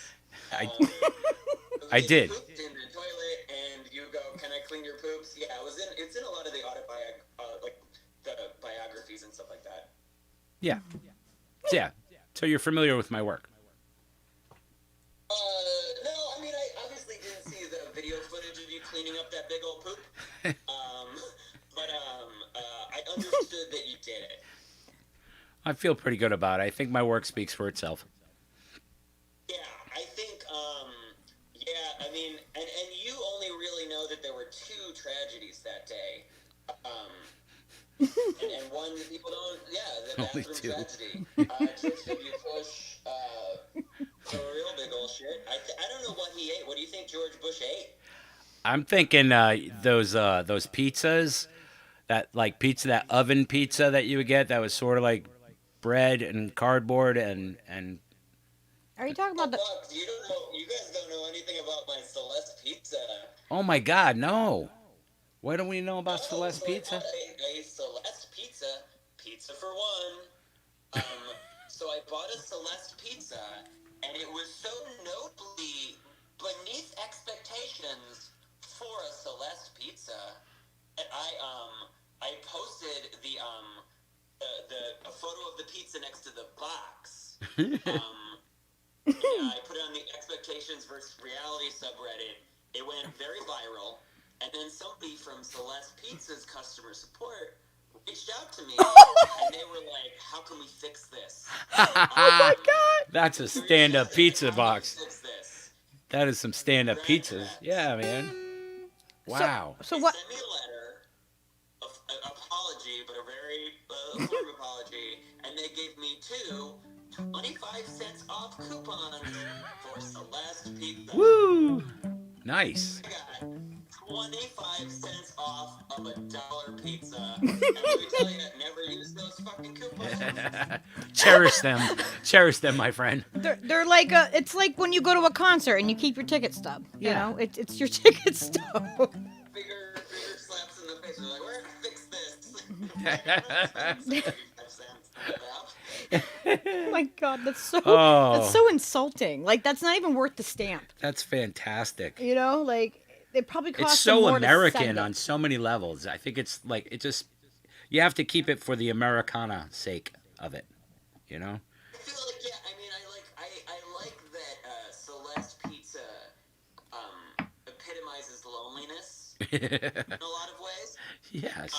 A: I did.
D: You pooped in the toilet, and you go, can I clean your poops? Yeah, it's in a lot of the the biographies and stuff like that.
A: Yeah. Yeah. So you're familiar with my work.
D: No, I mean, I obviously didn't see the video footage of you cleaning up that big old poop. I understood that you did it.
A: I feel pretty good about it. I think my work speaks for itself.
D: Yeah, I think, yeah, I mean, and you only really know that there were 2 tragedies that day. And one that people don't, the
A: Only
D: bathroom
A: 2.
D: tragedy. George W. Bush, for real big old shit. I don't know what he ate. What do you think George Bush ate?
A: I'm thinking those pizzas, that oven pizza that you would get that was sort of like bread and cardboard and
C: Are you talking about the?
D: Fuck, you guys don't know anything about my Celeste pizza.
A: oh my God, no! Why don't we know about Celeste
D: So
A: pizza?
D: I bought a Celeste pizza for one. So I bought a Celeste pizza, and it was so notably beneath expectations for a Celeste pizza. And I posted a photo of the pizza next to the box. I put it on the expectations versus reality subreddit. It went very viral, and then somebody from Celeste Pizza's customer support reached out to me, and they were like, "How can we fix this?"
C: Oh my God!
A: That's a stand-up pizza box.
D: Fix this.
A: That is some stand-up pizzas. Yeah, man. Wow.
C: So
D: They
C: what?
D: sent me a letter of an apology, but a very form apology, and they gave me 2 25-cent off coupons for Celeste Pizza.
A: Woo! Nice.
D: I got 25 cents off of $1 pizza. And let me tell you, never use those fucking coupons.
A: Cherish them, my friend.
C: They're like it's like when you go to a concert and you keep your ticket stub. You know, it's your ticket stub.
D: Bigger slaps in the face. They're like, we're gonna fix this. 25 cents.
C: Oh my God, that's so insulting. Like that's not even worth the stamp.
A: That's fantastic.
C: You know, like it probably costs.
A: It's
C: them
A: so
C: more to
A: American
C: send it.
A: on so many levels. I think it's like you have to keep it for the Americana sake of it. You know.
D: I feel like, yeah, I mean, I like that Celeste Pizza epitomizes loneliness in a lot of ways.
A: Yes.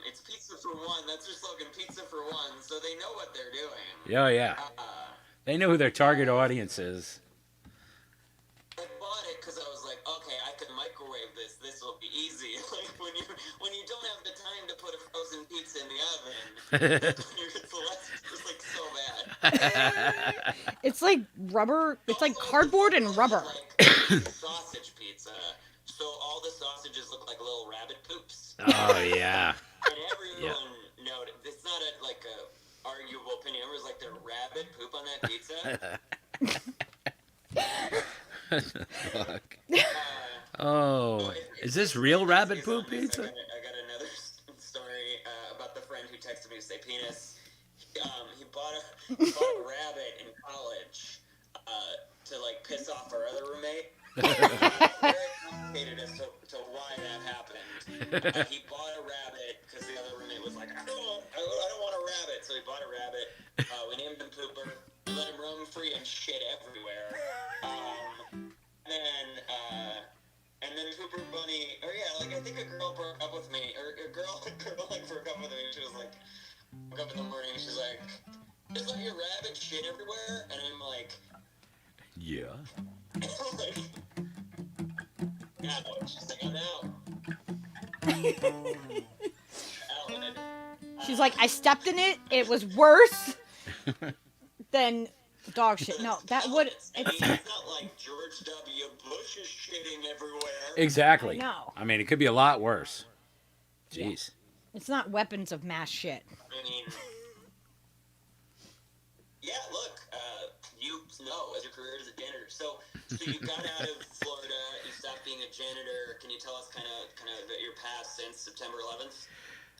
D: It's pizza for one. That's their slogan, pizza for one. So they know what they're doing.
A: Oh yeah. They know who their target audience is.
D: I bought it because I was like, okay, I can microwave this. This will be easy. Like when you don't have the time to put a frozen pizza in the oven, it's just like so bad.
C: It's like rubber. It's like cardboard and rubber.
D: Like sausage pizza. So all the sausages look like little rabbit poops.
A: Oh yeah.
D: And everyone noted. It's not a arguable opinion. Everyone's like, there's rabbit poop on that pizza.
A: Fuck. Oh, is this real rabbit poop pizza?
D: I got another story about the friend who texted me to say penis. He bought a rabbit in college to like piss off our other roommate. Very complicated as to why that happened. He bought a rabbit because the other roommate was like, I don't want a rabbit. So he bought a rabbit. We named him Pooper. We let him roam free and shit everywhere. And then Pooper Bunny, I think a girl broke up with me, or a girl like broke up with me. She was like, woke up in the morning and she's like, just let your rabbit shit everywhere. And I'm like,
A: Yeah.
D: like, no. She's like, I'm out.
C: She's like, I stepped in it. It was worse than dog shit. No, that would.
D: It's not like George W. Bush is shitting everywhere.
A: Exactly.
C: No.
A: I mean, it could be a lot worse. Jeez.
C: It's not weapons of mass shit.
D: I mean, yeah, look, you know, as your career as a janitor. So you got out of Florida, you stopped being a janitor. Can you tell us kind of your past since September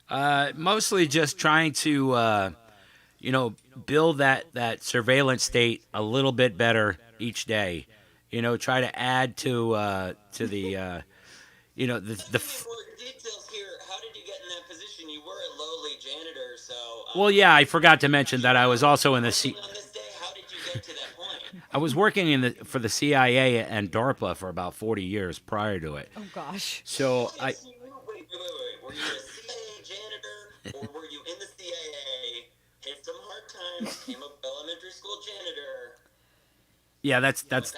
D: 11th?
A: Mostly just trying to, you know, build that surveillance state a little bit better each day. You know, try to add to the you know, the
D: More details here. How did you get in that position? You were a lowly janitor, so.
A: well, yeah, I forgot to mention that I was also in the
D: On this day, how did you get to that point?
A: I was working for the CIA and DARPA for about 40 years prior to it.
C: Oh gosh.
A: So
D: Wait. Were you a CIA janitor, or were you in the CIA? Hit some hard times, became an elementary school janitor.
A: yeah, that's
D: Back, or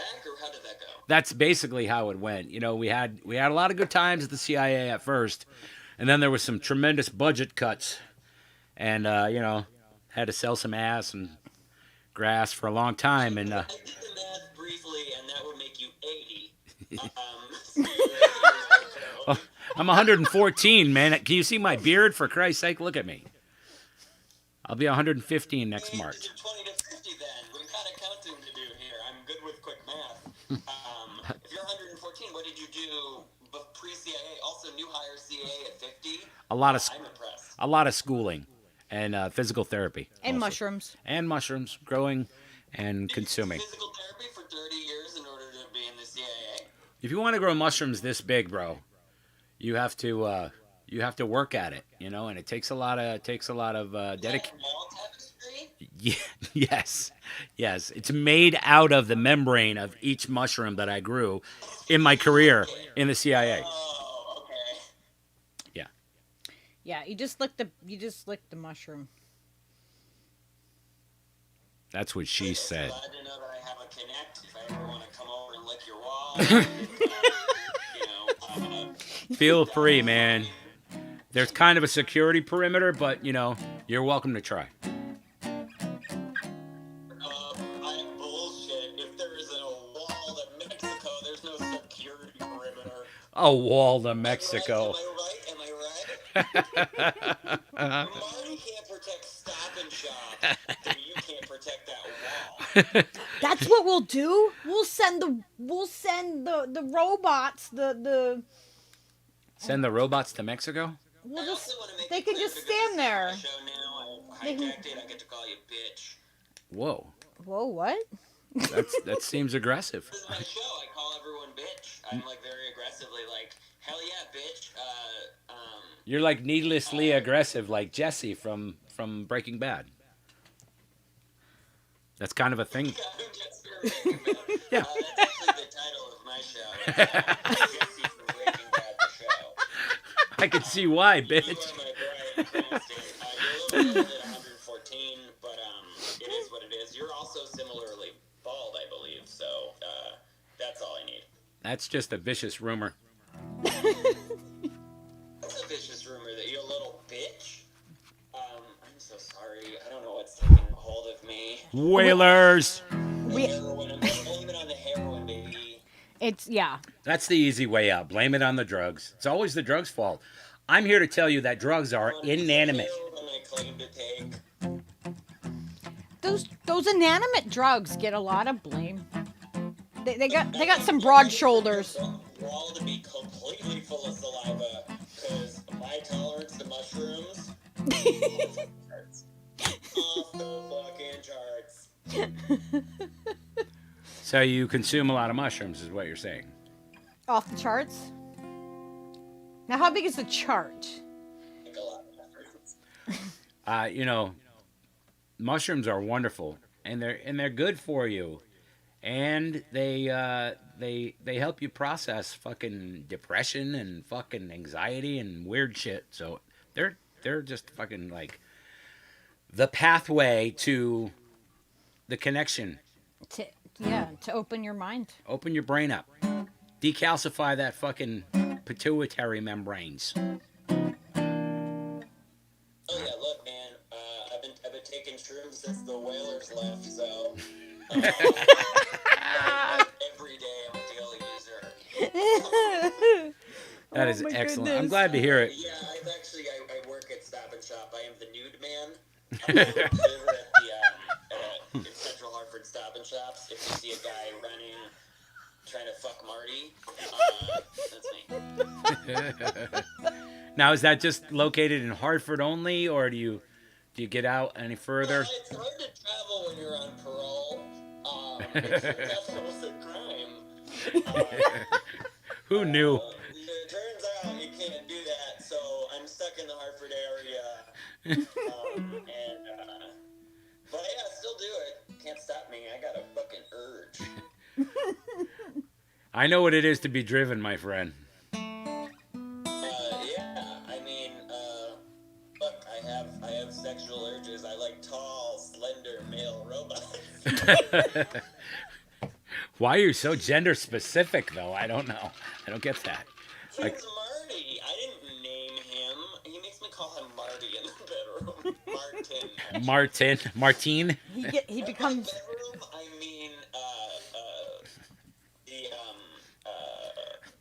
D: how did that go?
A: that's basically how it went. You know, we had a lot of good times at the CIA at first, and then there was some tremendous budget cuts, and you know, had to sell some ass and grass for a long time, and
D: I did the math briefly, and that would make you 80.
A: oh, I'm 114, man. Can you see my beard? For Christ's sake, look at me. I'll be 115 next March.
D: 20 to 50 then. We've got accounting to do here. I'm good with quick math. If you're 114, what did you do pre-CIA? Also new hire CA at 50? I'm impressed.
A: A lot of schooling and physical therapy.
C: And
A: also.
C: mushrooms.
A: And mushrooms, growing and consuming.
D: Physical therapy for 30 years in order to be in the CIA?
A: If you want to grow mushrooms this big, bro, you have to work at it, you know, and it takes a lot of dedication.
D: Wall tapestry?
A: Yeah, yes. It's made out of the membrane of each mushroom that I grew in my career in the CIA.
D: Oh, okay.
A: Yeah.
C: Yeah, you just lick the mushroom.
A: That's what she said.
D: Glad to know that I have a connect if I ever want to come over and lick your wall.
A: Feel free, man. There's kind of a security perimeter, but, you know, you're welcome to try.
D: I'm bullshit. If there isn't a wall to Mexico, there's no security perimeter.
A: A wall to Mexico.
D: Am I right? Marty can't protect Stop and Shop, so you can't protect that wall.
C: That's what we'll do. We'll send the robots, the
A: Send the robots to Mexico?
C: we'll
D: I
C: just
D: also want to make
C: they
D: it
C: can
D: clear
C: just
D: because
C: stand
D: this is
C: there.
D: my show now. I
C: They can-
D: hijacked it. I get to call you bitch.
A: Whoa.
C: Whoa, what?
A: That seems aggressive.
D: This is my show. I call everyone bitch. I'm like very aggressively like, hell yeah, bitch.
A: You're like needlessly aggressive, like Jesse from Breaking Bad. That's kind of a thing. Yeah.
D: That's actually the title of my show. Jesse from Breaking Bad, the show.
A: I can see why,
D: You
A: bitch.
D: are my Bryan Cranston. You're a little bit at 114, but it is what it is. You're also similarly bald, I believe. So that's all I need.
A: That's just a vicious rumor.
D: That's a vicious rumor that you're a little bitch. I'm so sorry. I don't know what's taking hold of me.
A: Whalers.
C: We-
D: Heroin. I'm gonna blame it on the heroin, baby.
C: Yeah.
A: That's the easy way out. Blame it on the drugs. It's always the drugs' fault. I'm here to tell you that drugs are inanimate.
D: I claim to take.
C: Those inanimate drugs get a lot of blame. They got some broad shoulders.
D: Wall to be completely full of saliva because my tolerance to mushrooms off the fucking charts.
A: So you consume a lot of mushrooms, is what you're saying.
C: Off the charts. Now, how big is the chart?
D: Like a lot of mushrooms.
A: You know, mushrooms are wonderful, and they're good for you, and they help you process fucking depression and fucking anxiety and weird shit. So they're just fucking like the pathway to the connection.
C: To open your mind.
A: Open your brain up. Decalcify that fucking pituitary membranes.
D: Oh yeah, look, man. I've been taking shrooms since the whalers left, so every day I'm a daily user.
A: That is
C: my
A: excellent.
C: goodness.
A: I'm glad to hear it.
D: Yeah, I work at Stop and Shop. I am the nude man. I'm the observer at Central Hartford Stop and Shops. If you see a guy running, trying to fuck Marty, that's me.
A: Now, is that just located in Hartford only, or do Do you get out any further?
D: Well, it's hard to travel when you're on parole. That was a crime.
A: Who knew?
D: It turns out you can't do that, so I'm stuck in the Hartford area. But yeah, still do it. Can't stop me. I got a fucking urge.
A: I know what it is to be driven, my friend.
D: Yeah, I mean, look, I have sexual urges. I like tall, slender male robots.
A: Why are you so gender specific, though? I don't know. I don't get that.
D: He's Marty. I didn't name him. He makes me call him Marty in the bedroom.
A: Martine.
C: He becomes.
D: Bedroom, I mean,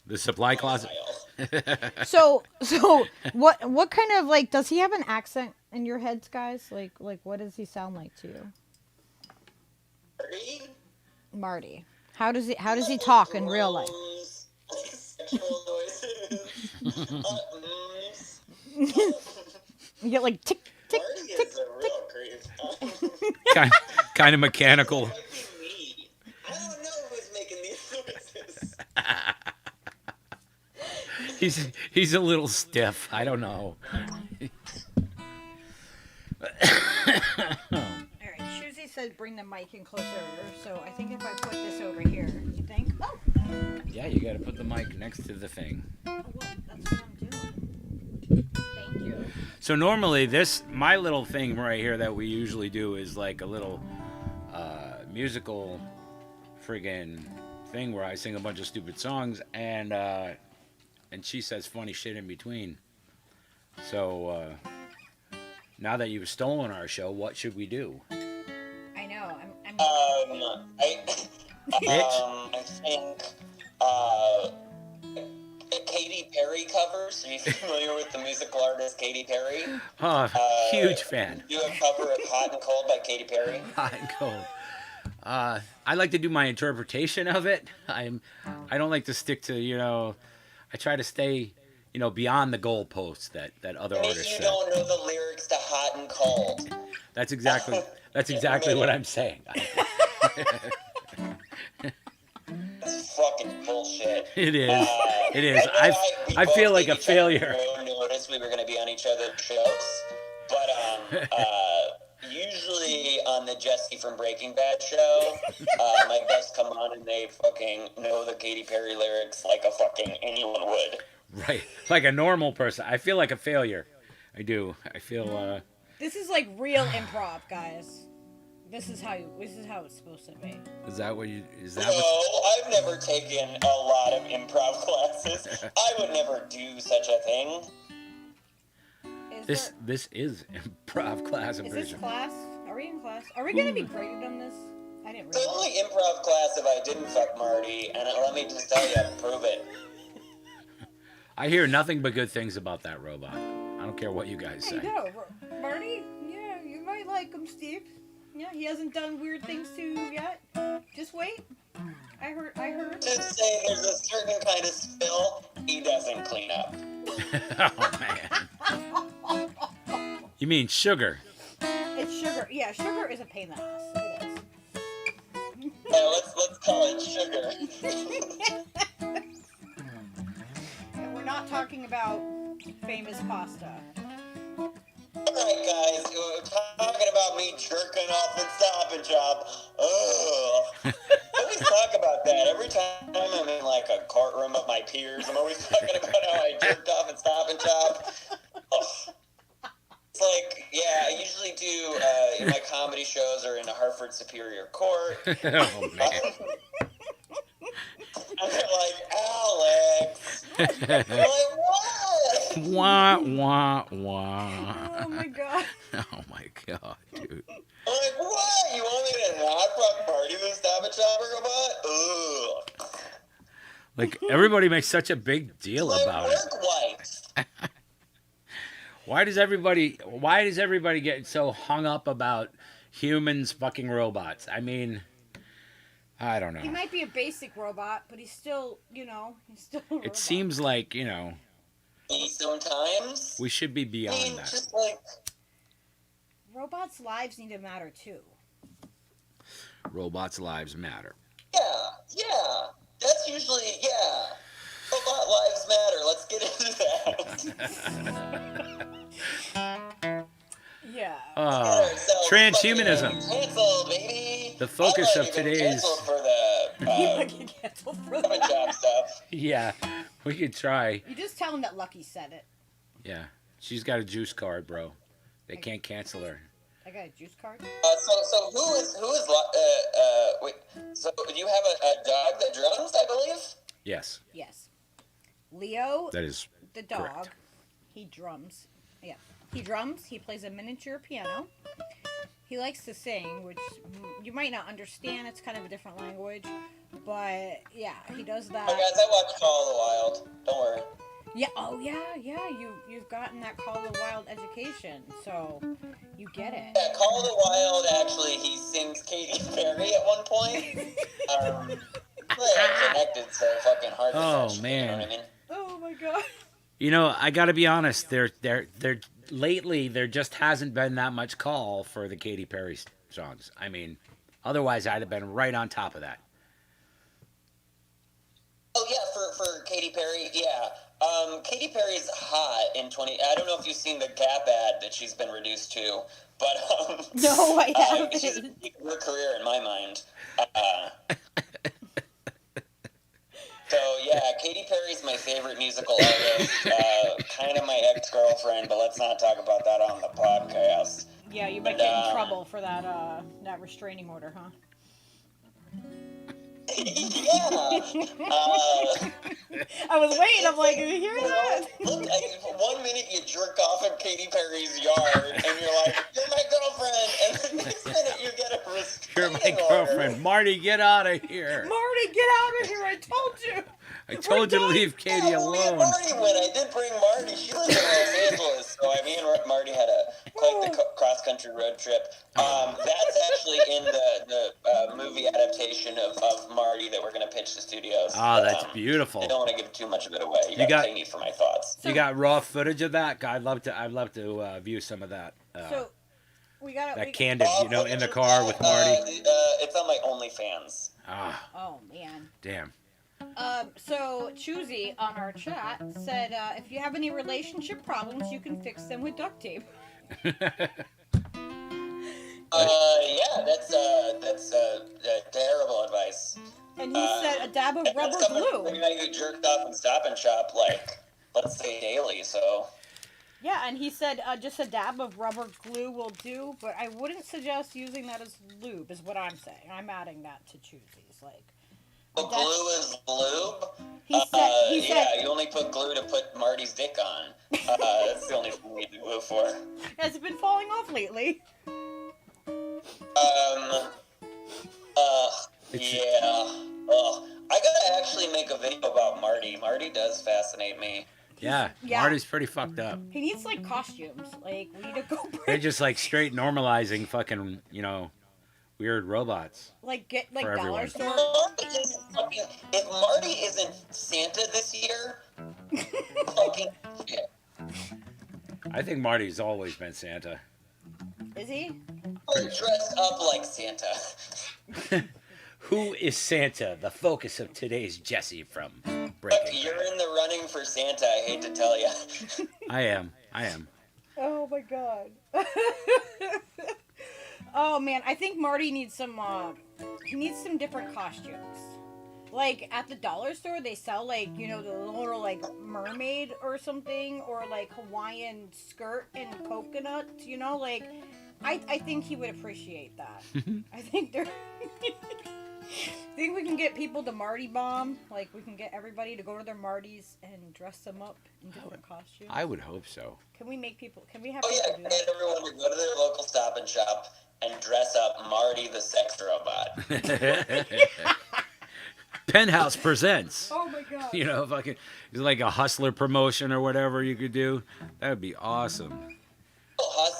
A: The supply closet.
C: So what kind of like does he have an accent in your heads, guys? Like what does he sound like to you? Marty. How does he talk in real life?
D: Sexual noises.
C: You get like tick tick
D: Marty
C: tick
D: is a real creep.
A: kind of mechanical.
D: Me. I don't know who's making these noises.
A: He's a little stiff. I don't know.
C: All right, Shuzi said bring the mic in closer, so I think if I put this over here, you think? Oh.
A: Yeah, you got to put the mic next to the thing.
C: Oh, well, that's what I'm doing. Thank you.
A: So normally my little thing right here that we usually do is like a little musical friggin' thing where I sing a bunch of stupid songs and she says funny shit in between. So now that you've stolen our show, what should we do?
C: I know.
D: I think Katy Perry covers. Are you familiar with the musical artist Katy Perry?
A: Oh, huge fan.
D: Do a cover of Hot and Cold by Katy Perry?
A: Hot and Cold. I like to do my interpretation of it. I don't like to stick to, I try to stay, beyond the goalposts that other artists
D: Maybe you
A: set.
D: don't know the lyrics to Hot and Cold.
A: That's exactly what I'm saying.
D: That's fucking bullshit.
A: It is. It is.
D: We
A: I
D: both
A: feel like
D: gave
A: a
D: each other
A: failure.
D: no notice we were going to be on each other's shows, but usually on the Jesse from Breaking Bad show, my guests come on and they fucking know the Katy Perry lyrics like a fucking anyone would.
A: Right. Like a normal person. I feel like a failure. I do. I feel
B: This is like real improv, guys. This is how it's supposed to be.
A: Is that what?
D: I've never taken a lot of improv classes. I would never do such a thing.
A: This is improv class
B: Is this
A: version.
B: class? Are we in class? Are we gonna be graded on this? I didn't
D: It's
B: realize.
D: only improv class if I didn't fuck Marty, and let me just tell you, prove it.
A: I hear nothing but good things about that robot. I don't care what you guys
B: There you
A: say.
B: go, Marty. Yeah, you might like him, Steve. Yeah, he hasn't done weird things to you yet. Just wait. I heard.
D: Just say there's a certain kind of spill he doesn't clean up.
A: Oh man. You mean sugar?
B: It's sugar. Yeah, sugar is a pain in the ass. It is.
D: Yeah, let's call it sugar.
B: And we're not talking about famous pasta.
D: Alright guys, talking about me jerking off in Stop and Shop. Ugh. I always talk about that. Every time I'm in like a courtroom of my peers, I'm always talking about how I jerked off in Stop and Shop. Ugh. It's like, yeah, I usually do my comedy shows are in a Hartford Superior Court.
A: Oh man.
D: And they're like, Alex. I'm like, what?
A: Wah wah wah.
B: Oh my god.
A: Oh my god, dude.
D: I'm like, what? You want me to not fuck Marty the Stop and Shop robot? Ugh.
A: Like everybody makes such a big deal
D: My
A: about it.
D: work wife.
A: Why does everybody get so hung up about humans fucking robots? I mean, I don't know.
B: He might be a basic robot, but he's still, he's still a robot.
A: It seems like,
D: Sometimes.
A: we should be
D: I mean,
A: beyond that.
D: just like,
B: robots' lives need to matter too.
A: Robots' lives matter.
D: Yeah. That's usually, yeah. Robot lives matter. Let's get into that.
B: Yeah.
A: Transhumanism.
D: Canceled, baby.
A: The focus
D: I'm
A: of
D: not even
A: today's.
D: canceled for the
B: You might get canceled for
D: government
B: that.
D: job stuff.
A: Yeah, we could try.
B: You just tell him that Lucky said it.
A: Yeah, she's got a juice card, bro. They can't cancel her.
B: I got a juice card.
D: So who is wait? So you have a dog that drums, I believe.
A: Yes,
B: Yes. Leo,
A: that is
B: the dog,
A: correct.
B: he drums. Yeah. He drums. He plays a miniature piano. He likes to sing, which you might not understand. It's kind of a different language. But, yeah, he does that.
D: Oh, guys, I watch Call of the Wild. Don't worry.
B: Yeah, oh, yeah. You've gotten that Call of the Wild education, so you get it.
D: Yeah, Call of the Wild, actually, he sings Katy Perry at one point. I'm connected so fucking hard to
A: Oh,
D: touch,
A: man.
D: You know what I mean?
B: Oh, my God.
A: You know, I got to be honest. Lately there just hasn't been that much call for the Katy Perry songs. I mean, otherwise I'd have been right on top of that.
D: Oh, yeah, for Katy Perry, yeah. Katy Perry's hot in 20... I don't know if you've seen the Gap ad that she's been reduced to, but...
B: No, I haven't.
D: She's at the peak of her career, in my mind. So, yeah, Katy Perry's my favorite musical artist. Kind of my ex-girlfriend, but let's not talk about that on the podcast.
B: Yeah, you might get in trouble for that restraining order, huh?
D: Yeah.
B: I was waiting. I'm like, did you hear that?
D: Look, 1 minute you jerk off in Katy Perry's yard, and you're like, "You're my girlfriend," and the next minute you get a
A: You're
D: restraining
A: my
D: order.
A: girlfriend. Marty, get out of here.
B: Marty, get out of here! I told you.
A: I told you to leave Katie
D: Yeah, me and
A: alone.
D: Marty went. I did bring Marty. She lives in Los Angeles, so me and Marty had quite the cross-country road trip. That's actually in the movie adaptation of Marty that we're going to pitch to studios.
A: Oh, that's
D: I
A: beautiful.
D: don't want to give too much of it away. You
A: got-
D: got to pay me for my thoughts.
A: You got raw footage of that? I'd love to view some of that.
B: So we got
A: That candid, in the car with Marty.
D: It's on my OnlyFans.
A: Ah,
B: Oh man.
A: damn.
B: So Choosy on our chat said, if you have any relationship problems, you can fix them with duct tape.
D: Yeah, that's terrible advice.
B: And he said a dab of
D: And
B: rubber
D: that's coming
B: glue.
D: from a guy who jerked off and Stop and Shop, like, let's say daily, so.
B: Yeah, and he said just a dab of rubber glue will do, but I wouldn't suggest using that as lube, is what I'm saying. I'm adding that to Choosy's, like.
D: Well, glue is lube?
B: He said,
D: Yeah, you only put glue to put Marty's dick on. That's the only thing we need the glue for.
B: has it been falling off lately?
D: Yeah. I gotta actually make a video about Marty. Marty does fascinate me.
A: Yeah,
B: Yeah.
A: Marty's pretty fucked up.
B: He needs, like, costumes. Like, we need to go
A: They're
B: bring,
A: just like straight normalizing fucking, weird robots.
B: like, get, like,
A: For
B: dollar
A: everyone.
B: store.
D: If Marty isn't Santa this year, fucking shit.
A: I think Marty's always been Santa.
B: Is he?
D: Dressed up like Santa.
A: Who is Santa? The focus of today's Jesse from
D: But
A: Breaking.
D: you're in the running for Santa, I hate to tell you.
A: I am.
B: Oh my god. Oh man, I think Marty needs some he needs some different costumes. Like at the dollar store they sell like, the little like mermaid or something, or like Hawaiian skirt and coconuts, like I think he would appreciate that. I think I think we can get people to Marty bomb. Like we can get everybody to go to their Martys and dress them up in different costumes.
A: I would hope so.
B: Can we have people
D: Oh
B: do
D: yeah,
B: that?
D: get everyone to go to their local Stop and Shop and dress up Marty the sex robot.
A: Penthouse presents.
B: Oh my god.
A: Fucking it's like a Hustler promotion or whatever you could do. That would be awesome.
D: Oh,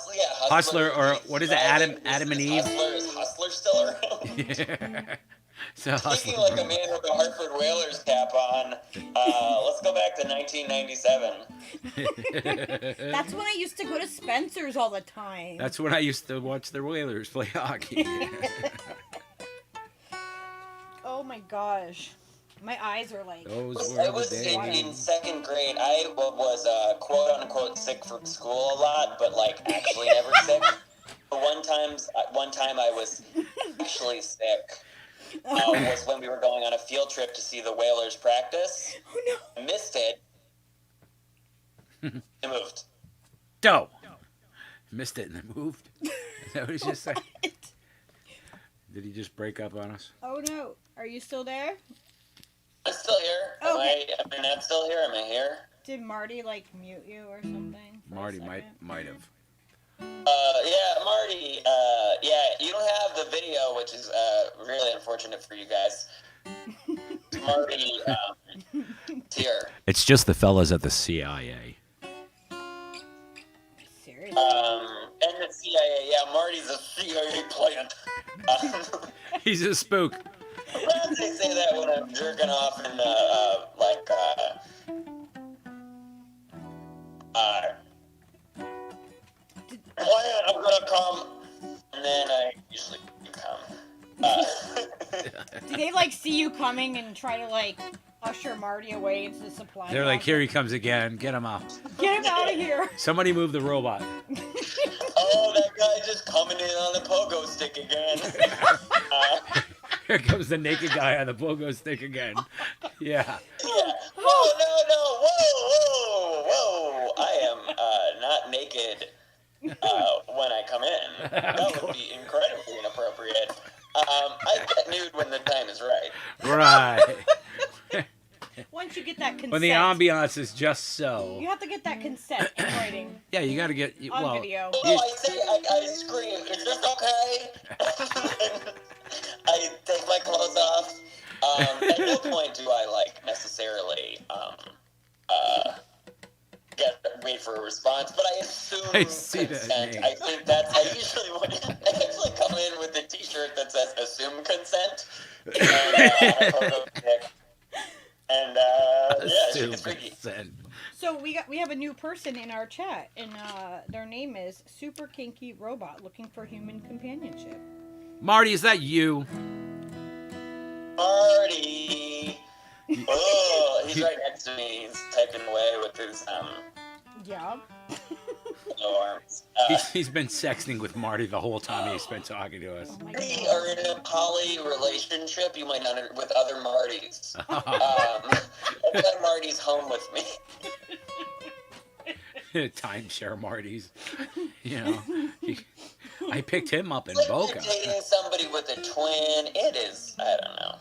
A: Hustler, or what is it, Adam and Eve?
D: Is Hustler still around?
A: Yeah. So
D: Speaking like a man with a Hartford Whalers cap on, let's go back to 1997.
B: That's when I used to go to Spencer's all the time.
A: That's when I used to watch the Whalers play hockey.
B: Oh my gosh. My eyes are like...
A: Those
D: I
A: were
D: was
A: the
D: in
A: days.
D: second grade. I was quote unquote sick from school a lot, but like actually never sick. But one time I was actually sick. Was when we were going on a field trip to see the Whalers practice.
B: Oh no.
D: I missed it. It moved.
A: Doe. Missed it and then moved. Is that what he just said? Did he just break up on us?
B: Oh no. Are you still there?
D: I'm still here.
B: Okay.
D: Am I not still here? Am I here?
B: Did Marty like mute you or something? for a
A: Marty
B: second?
A: might have.
D: Yeah, Marty. Yeah, you don't have the video, which is really unfortunate for you guys. Marty, here.
A: It's just the fellas at the CIA.
B: Seriously?
D: And the CIA. Yeah, Marty's a CIA plant.
A: He's a spook.
D: Sometimes they say that when I'm jerking off in plan, I'm gonna come, and then I usually come.
B: Do they like see you coming and try to like usher Marty away into the supply?
A: They're like,
B: closet?
A: here he comes again. Get him out.
B: Get him out of here!
A: Somebody move the robot.
D: Oh, that guy just coming in on the pogo stick again.
A: Here comes the naked guy on the pogo stick again. Yeah.
D: Yeah. Oh, no. Whoa. I am not naked when I come in. That would be incredibly inappropriate. I get nude when the time is right.
A: Right.
B: Once you get that consent,
A: When the ambiance is just so.
B: you have to get that consent in writing
A: Yeah, you got to get.
B: on
A: Well,
B: video.
D: Oh, I say, I scream, is this okay? I take my clothes off. At no point do I, necessarily, wait for a response, but I assume
A: I see that
D: consent.
A: name.
D: I think I actually come in with a t-shirt that says assume consent. And,
A: assume
D: it's freaky.
A: consent.
B: So we have a new person in our chat, and their name is Super Kinky Robot, looking for human companionship.
A: Marty, is that you?
D: Marty! Oh, he's right next to me. He's typing away with his,
B: Yeah.
D: no arms.
A: He's been sexting with Marty the whole time he's been talking to us.
B: Oh my
D: We
B: God.
D: are in a poly relationship, you might not, with other Martys. I've got Marty's home with me.
A: Timeshare Marty's. You know, I picked him up in
D: It's like
A: Boca.
D: you're dating somebody with a twin. It is, I don't know.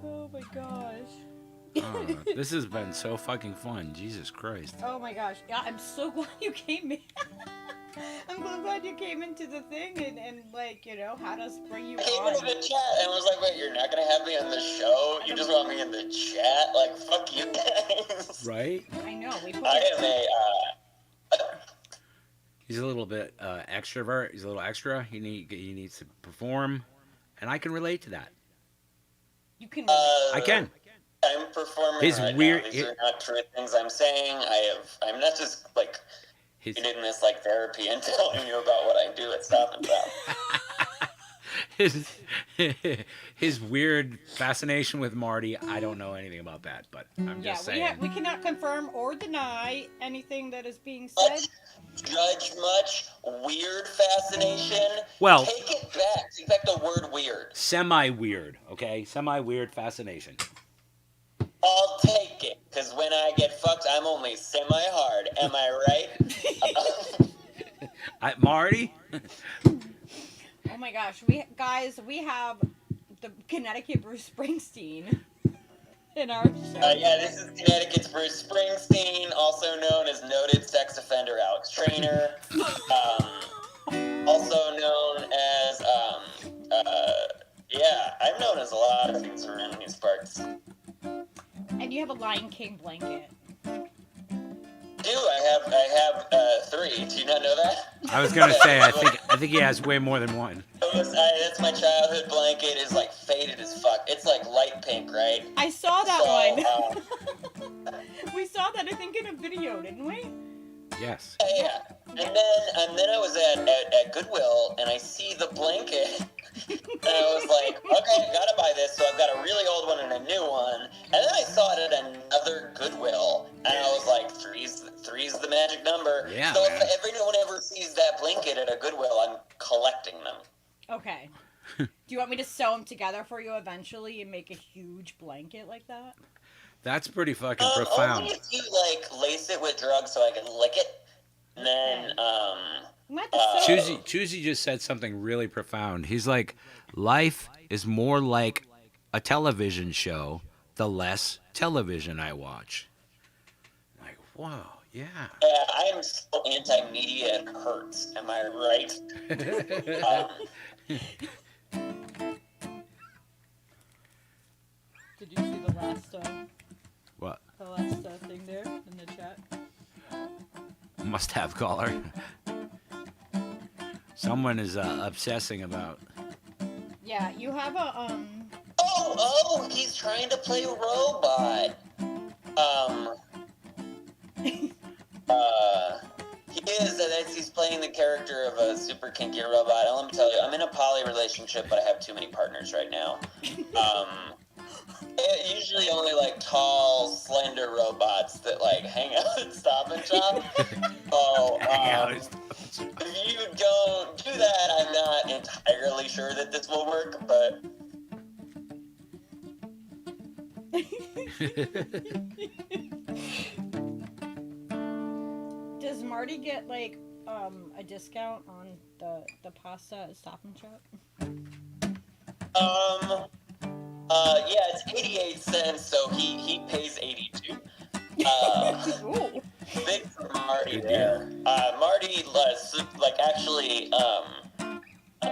B: Oh my gosh.
A: This has been so fucking fun. Jesus Christ.
B: Oh my gosh. Yeah, I'm so glad you came in. I'm so glad you came into the thing and had us bring you
D: I came
B: on.
D: into the chat and was like, wait, you're not going to have me on the show? You just want me in the chat? Like, fuck you guys.
A: Right?
B: I know. We put
D: I
B: it-
D: am
A: He's a little bit extrovert. He's a little extra. He needs to perform, and I can relate to that.
B: You can.
A: I can.
D: I'm performing
A: His
D: right
A: weird-
D: now. These are not true things I'm saying. I'm not just,
A: His
D: in this, therapy and telling you about what I do at Stop and Shop.
A: his weird fascination with Marty. I don't know anything about that, but I'm
B: Yeah,
A: just saying.
B: we cannot confirm or deny anything that is being said.
D: Judge much weird fascination.
A: Well-
D: take it back. Take back the word weird.
A: Semi-weird, okay? Semi-weird fascination.
D: I'll take it, because when I get fucked, I'm only semi-hard. Am I right?
A: Marty?
B: Oh my gosh, we have the Connecticut Bruce Springsteen in our show.
D: Yeah, this is Connecticut's Bruce Springsteen, also known as noted sex offender ALEX TRAYNOR, also known as, I'm known as a lot of things around these parts.
B: And you have a Lion King blanket.
D: I have 3. Do you not know that?
A: I was gonna say, I think he has way more than one.
D: That's my childhood blanket. Is right?
B: I saw that
D: So,
B: one. We saw that, I think, in a video, didn't we?
A: Yes.
D: yeah. And then I was at Goodwill, and I see the blanket, and I was like, okay, I gotta buy this. So I've got a really old one and a new one. And then I saw it at another Goodwill, and I was like, three's the magic number.
A: Yeah,
D: So
A: man.
D: if everyone ever sees that blanket at a Goodwill, I'm collecting them.
B: Okay. Do you want me to sew them together for you eventually and make a huge blanket like that?
A: That's pretty fucking profound.
D: Only if you like lace it with drugs so I can lick it. And then
B: I'm at the sew.
A: Choosy just said something really profound. He's like, life is more like a television show, the less television I watch. Like, whoa, yeah.
D: Yeah, I'm so anti-media, it hurts. Am I right?
B: Did you see the last
A: What?
B: thing there in the chat?
A: Must have caller. Someone is obsessing about.
B: Yeah, you have a
D: Oh, he's trying to play a robot. He is, and he's playing the character of a super kinky robot. And let me tell you, I'm in a poly relationship, but I have too many partners right now. Usually only like tall, slender robots that like hang out at Stop and Shop. So, if you don't do that, I'm not entirely sure that this will work, but...
B: Does Marty get like a discount on the pasta at Stop and Shop?
D: Yeah, it's 88 cents, so he pays 82.
B: Ooh.
D: Big for Marty there. Marty, actually,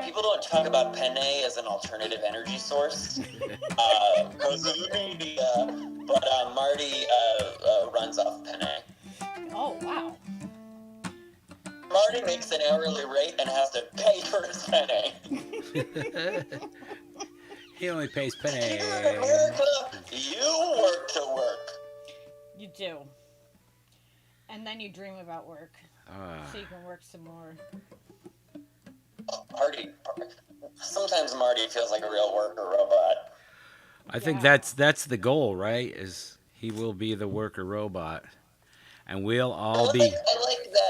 D: people don't talk about penne as an alternative energy source because of the media, but Marty runs off penne.
B: Oh, wow.
D: Marty makes an hourly rate and has to pay for his penne.
A: He only pays penny.
D: Here in America, you work to work.
B: You do. And then you dream about work. So you can work some more.
D: Marty. Sometimes Marty feels like a real worker robot.
A: I think
B: Yeah.
A: that's the goal, right? Is he will be the worker robot, and we'll all be.
D: I like that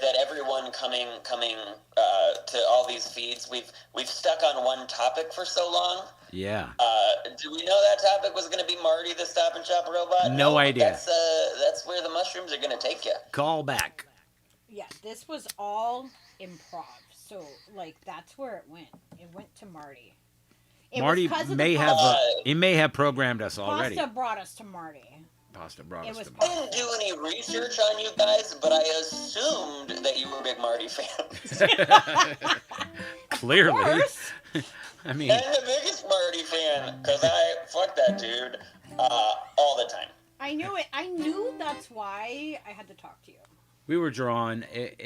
D: that everyone coming to all these feeds. We've stuck on one topic for so long.
A: Yeah.
D: Do we know that topic was going to be Marty the Stop and Shop robot?
A: No idea.
D: That's where the mushrooms are going to take you.
A: Call back.
B: Yeah, this was all improv. So, like, that's where it went. It went to Marty. It
A: Marty
B: was 'cause of
A: may
B: the
A: have
B: pasta.
A: he may have programmed us already.
B: Pasta brought us to Marty.
A: Pasta brought
B: It
A: us
B: was
A: to
D: I
A: Marty.
D: didn't do any research on you guys, but I assumed that you were big Marty fans.
A: Clearly.
B: Worse.
A: I mean,
D: I'm the biggest Marty fan, because I fuck that dude all the time.
B: I knew it. I knew that's why I had to talk to you.
A: we were drawn. It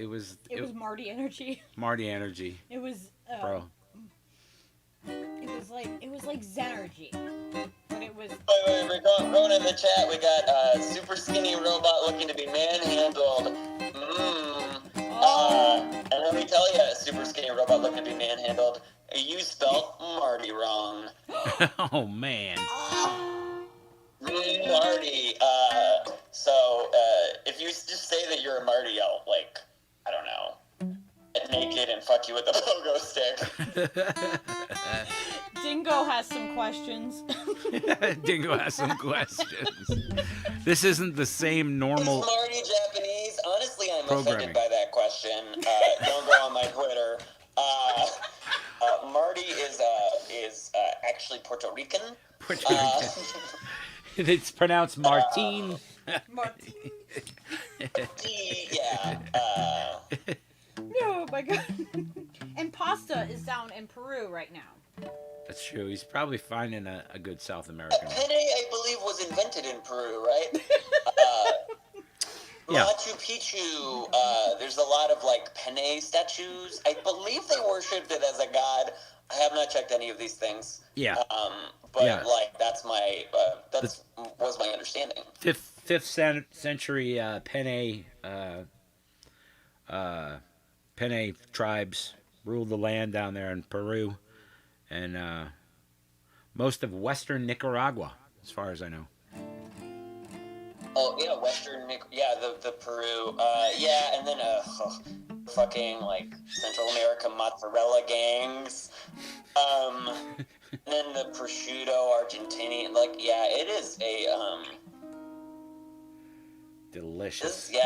A: was
B: It was Marty energy.
A: Marty energy,
B: It was
A: bro.
B: It was like Zenergy. But it was
D: Wait, we're going in the chat. We got super skinny robot looking to be manhandled. And let me tell you, super skinny robot looking to be manhandled. You spelled Marty wrong.
A: Oh man.
D: Marty. So if you just say that you're a Marty, I'll I don't know, get naked and fuck you with a pogo stick.
B: Dingo has some questions.
A: Dingo has some questions. This isn't the same normal.
D: Is Marty Japanese? Honestly, I'm
A: Programming.
D: offended by that question. Don't go on my Twitter. Marty is actually Puerto Rican.
A: Puerto Rican. It's pronounced Martine.
B: Marty.
D: Yeah.
B: Oh my god. And pasta is down in Peru right now.
A: That's true. He's probably finding a good South American one.
D: Penne, I believe, was invented in Peru, right?
A: Yeah.
D: Machu Picchu, there's a lot of penne statues. I believe they worshipped it as a god. I have not checked any of these things.
A: Yeah.
D: But
A: Yeah.
D: like was my understanding.
A: Fifth century Penne tribes ruled the land down there in Peru and most of western Nicaragua, as far as I know.
D: Oh yeah, the Peru, and then fucking like Central America mozzarella gangs, and then the prosciutto Argentinian, like it is a
A: Delicious. There's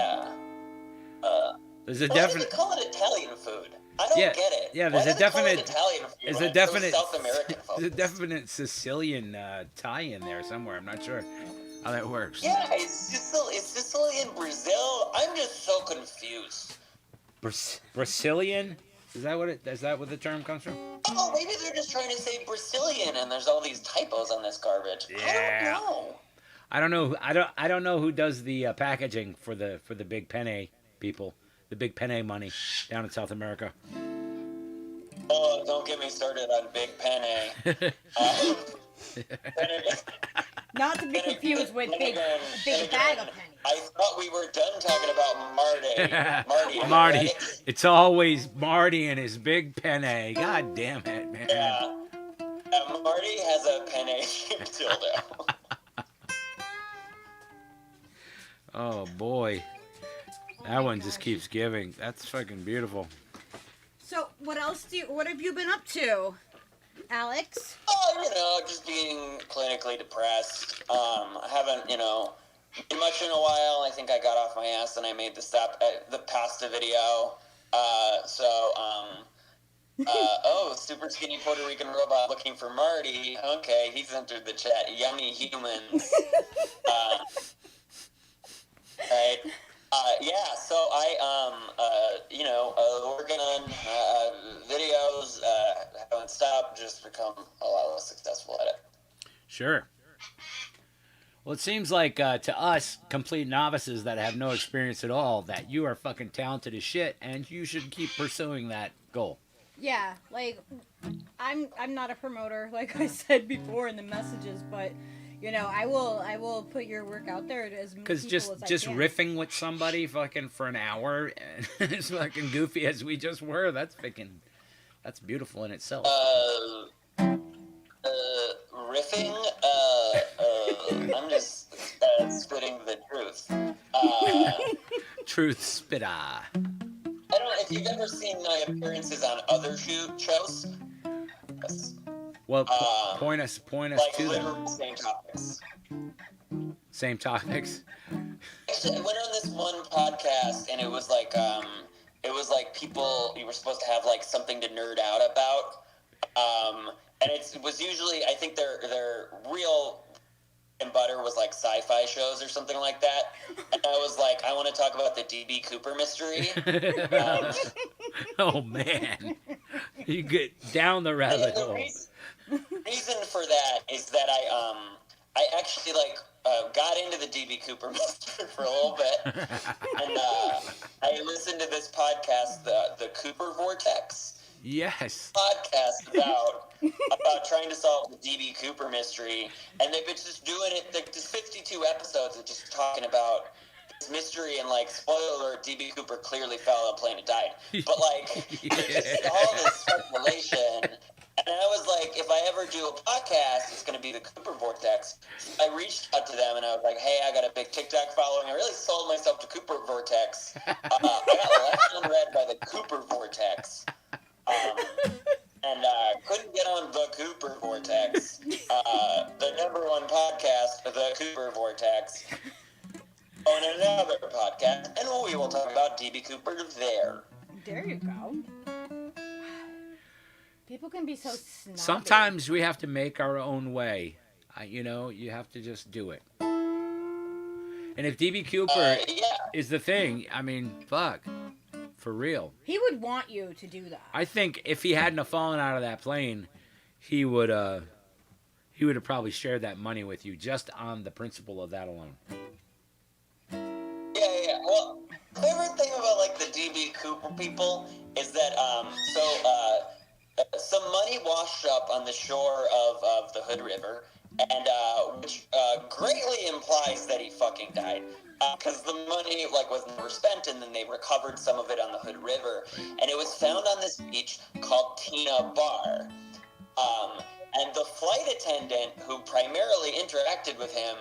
A: a
D: why
A: definite.
D: do they call it Italian food? I don't get it.
A: Yeah,
D: Why
A: there's a
D: do they call it
A: definite.
D: Italian food
A: There's
D: when
A: a
D: it's so
A: definite.
D: South American
A: There's a
D: focused?
A: definite Sicilian tie in there somewhere. I'm not sure how that works.
D: Yeah, it's Sicilian Brazil. I'm just so confused.
A: Brazilian? Is that what the term comes from?
D: Oh, maybe they're just trying to say Brazilian, and there's all these typos on this garbage.
A: Yeah.
D: I don't know.
A: I don't know who does the packaging for the big penne people, the big penne money down in South America.
D: Oh, don't get me started on Big Penne.
B: Not to be confused with big bag of pennies.
D: I thought we were done talking about Marty.
A: Marty.
D: Right?
A: It's always Marty and his big penne. God damn it, man.
D: Yeah. Marty has a penne dildo.
A: Oh boy. That one just keeps giving. That's fucking beautiful.
B: So, what have you been up to, Alex?
D: Oh, just being clinically depressed. I haven't, been much in a while. I think I got off my ass and I made the pasta video. Super skinny Puerto Rican robot looking for Marty. Okay, he's entered the chat. Yummy humans. Right. So I, working on videos, haven't stopped, just become a lot less successful at it.
A: Sure. Well, it seems like to us, complete novices that have no experience at all, that you are fucking talented as shit, and you should keep pursuing that goal.
B: Yeah, like, I'm not a promoter, like I said before in the messages, but... I will put your work out there as many people as I can.
A: Because just riffing with somebody fucking for an hour, as fucking goofy as we just were, that's beautiful in itself.
D: Riffing, I'm just spitting the truth.
A: Truth spitter.
D: I don't know if you've ever seen my appearances on other shows. Yes.
A: Well, point us
D: like
A: to them.
D: literally same topics.
A: Same topics.
D: Actually, I went on this one podcast, and it was like people, you were supposed to have like something to nerd out about, and it was usually, I think their real and butter was like sci-fi shows or something like that, and I was like, I want to talk about the D.B. Cooper mystery.
A: Oh man, you get down the rabbit hole.
D: Reason for that is that I actually got into the D.B. Cooper mystery for a little bit, and I listened to this podcast, the Cooper Vortex.
A: Yes.
D: Podcast about trying to solve the D.B. Cooper mystery, and they've been just doing it. There's 52 episodes of just talking about this mystery, and spoiler alert, D.B. Cooper clearly fell on a plane and died. But just all this speculation. And I was like, if I ever do a podcast, it's going to be the Cooper Vortex. I reached out to them, and I was like, hey, I got a big TikTok following. I really sold myself to Cooper Vortex. I got left unread by the Cooper Vortex. And couldn't get on the Cooper Vortex. The #1 podcast, the Cooper Vortex. On another podcast, and we will talk about D.B. Cooper there.
B: There you go. People can be so snobby.
A: Sometimes we have to make our own way. You have to just do it. And if D.B. Cooper is the thing, I mean, fuck. For real.
B: He would want you to do that.
A: I think if he hadn't have fallen out of that plane, he would have probably shared that money with you just on the principle of that alone.
D: Yeah. Well, favorite thing about the D.B. Cooper people is that some money washed up on the shore of the Hood River, and which greatly implies that he fucking died. Because the money was never spent, and then they recovered some of it on the Hood River, and it was found on this beach called Tina Bar. And the flight attendant who primarily interacted with him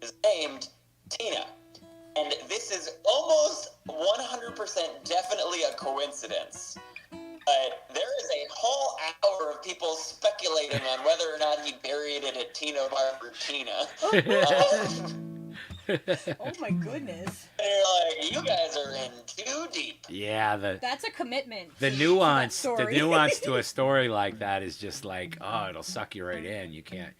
D: is named Tina. And this is almost 100% definitely a coincidence. But there is a whole hour of people speculating on whether or not he buried it at Tina Bar for Tina.
B: Oh my goodness.
D: They're like, you guys are in too deep.
A: Yeah,
B: That's a commitment.
A: the
B: to
A: nuance,
B: that
A: the
B: story.
A: nuance to a story like that is just like, oh, it'll suck you right in. You can't.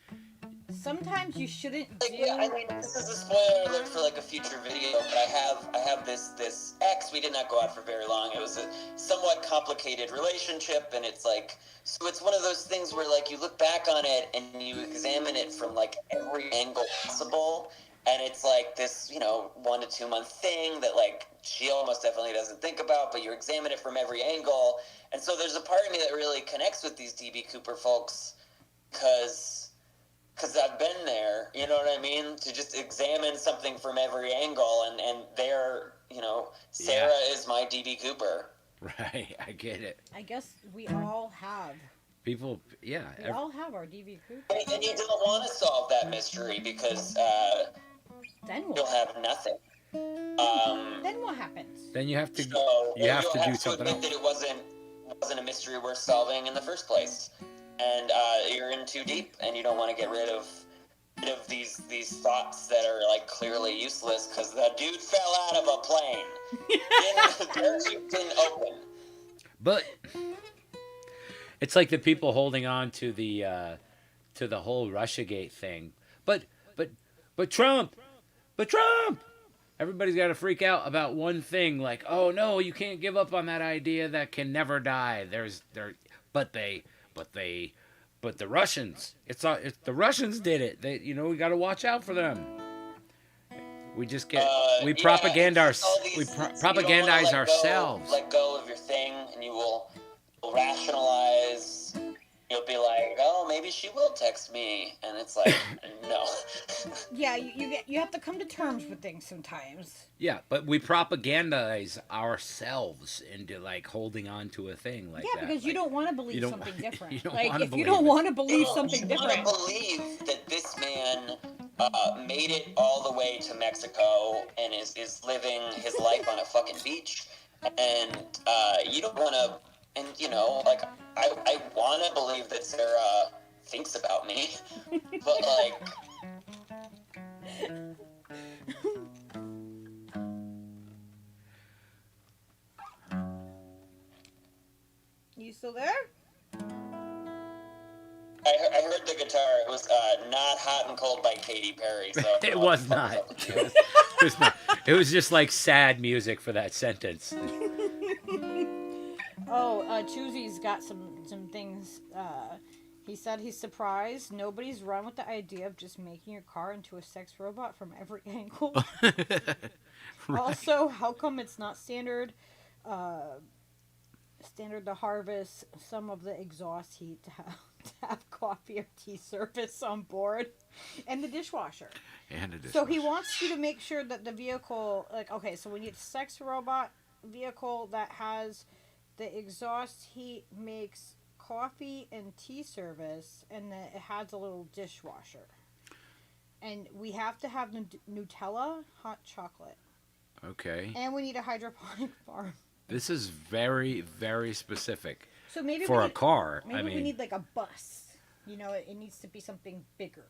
B: Sometimes you shouldn't do.
D: Yeah, I mean, this is a spoiler alert for a future video, but I have this ex. We did not go out for very long. It was a somewhat complicated relationship, and it's so it's one of those things where you look back on it and you examine it from every angle possible. And it's this, 1 to 2 month thing that she almost definitely doesn't think about, but you examine it from every angle. And so there's a part of me that really connects with these DB Cooper folks because I've been there, you know what I mean? To just examine something from every angle. And they're, Sarah is my DB Cooper.
A: Right, I get it.
B: I guess we all have.
A: People, yeah.
B: We all have our DB Cooper.
D: And you don't want to solve that mystery because
B: Then
D: you'll
B: what?
D: have nothing.
B: Then what happens?
A: Then you have to,
D: So
A: you have
D: you'll
A: to do something
D: admit
A: else.
D: that it wasn't a mystery worth solving in the first place, and you're in too deep, and you don't want to get rid of these thoughts that are clearly useless because the dude fell out of a plane. The parachute didn't open.
A: But it's like the people holding on to the whole Russiagate thing. But Trump. Everybody's got to freak out about one thing, oh no, you can't give up on that idea that can never die. But the Russians, it's the Russians did it. We got to watch out for them. We just get we propagandize ourselves.
D: Let go of your thing, and you will rationalize. You'll be like, oh, maybe she will text me, and it's no.
B: Yeah, you have to come to terms with things sometimes.
A: Yeah, but we propagandize ourselves into holding on to a thing like that.
B: Yeah, because you don't want to believe
A: don't-
B: something different.
A: you don't
B: If
A: wanna
B: you
A: believe
B: don't
A: it.
B: want to believe something
D: You
B: different.
D: want to believe that this man made it all the way to Mexico and is living his life on a fucking beach, and you don't want to. And, I want to believe that Sarah thinks about me, but,
B: You still there?
D: I heard the guitar. It was Not Hot and Cold by Katy Perry. So
A: It was not. It was not. It was just sad music for that sentence.
B: Oh, Choozy's got some things. He said he's surprised nobody's run with the idea of just making your car into a sex robot from every angle. Also, how come it's not standard to harvest some of the exhaust heat to have coffee or tea service on board and the dishwasher. So he wants you to make sure that the vehicle, so we need a sex robot vehicle that has the exhaust heat makes coffee and tea service, and that it has a little dishwasher. And we have to have Nutella hot chocolate.
A: Okay.
B: And we need a hydroponic farm.
A: This is very, very specific.
B: So maybe
A: for a car.
B: Maybe we need a bus. It needs to be something bigger.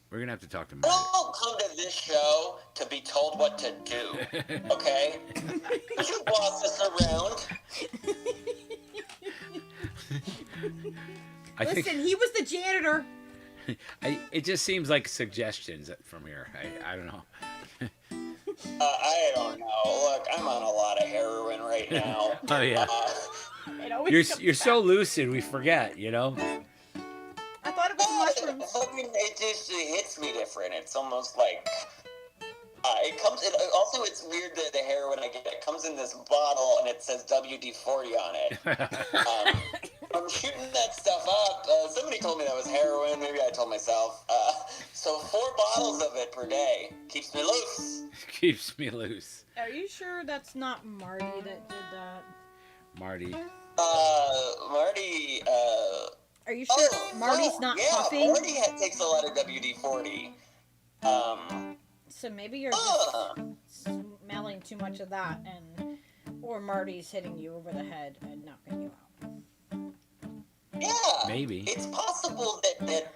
A: We're gonna have to talk to
D: I
A: Marty.
D: don't come to this show to be told what to do, okay? You boss us around.
B: Listen, he was the janitor.
A: It just seems like suggestions from here. I don't know.
D: I don't know. Look, I'm on a lot of heroin right now.
A: Oh yeah. You're so lucid, we forget.
B: I thought it was mushrooms.
D: I mean, it just hits me different. It's almost like it comes. Also, it's weird that the heroin I get, it comes in this bottle and it says WD-40 on it. I'm shooting that stuff up. Somebody told me that was heroin. Maybe I told myself. So 4 bottles of it per day keeps me loose.
A: Keeps me loose.
C: Are you sure that's not Marty that did that?
A: Marty.
D: Marty.
C: Are you sure Marty's not puffing?
D: Marty takes a lot of WD-40.
C: So maybe you're just smelling too much of that, or Marty's hitting you over the head and knocking you out.
D: Yeah.
A: Maybe.
D: It's possible that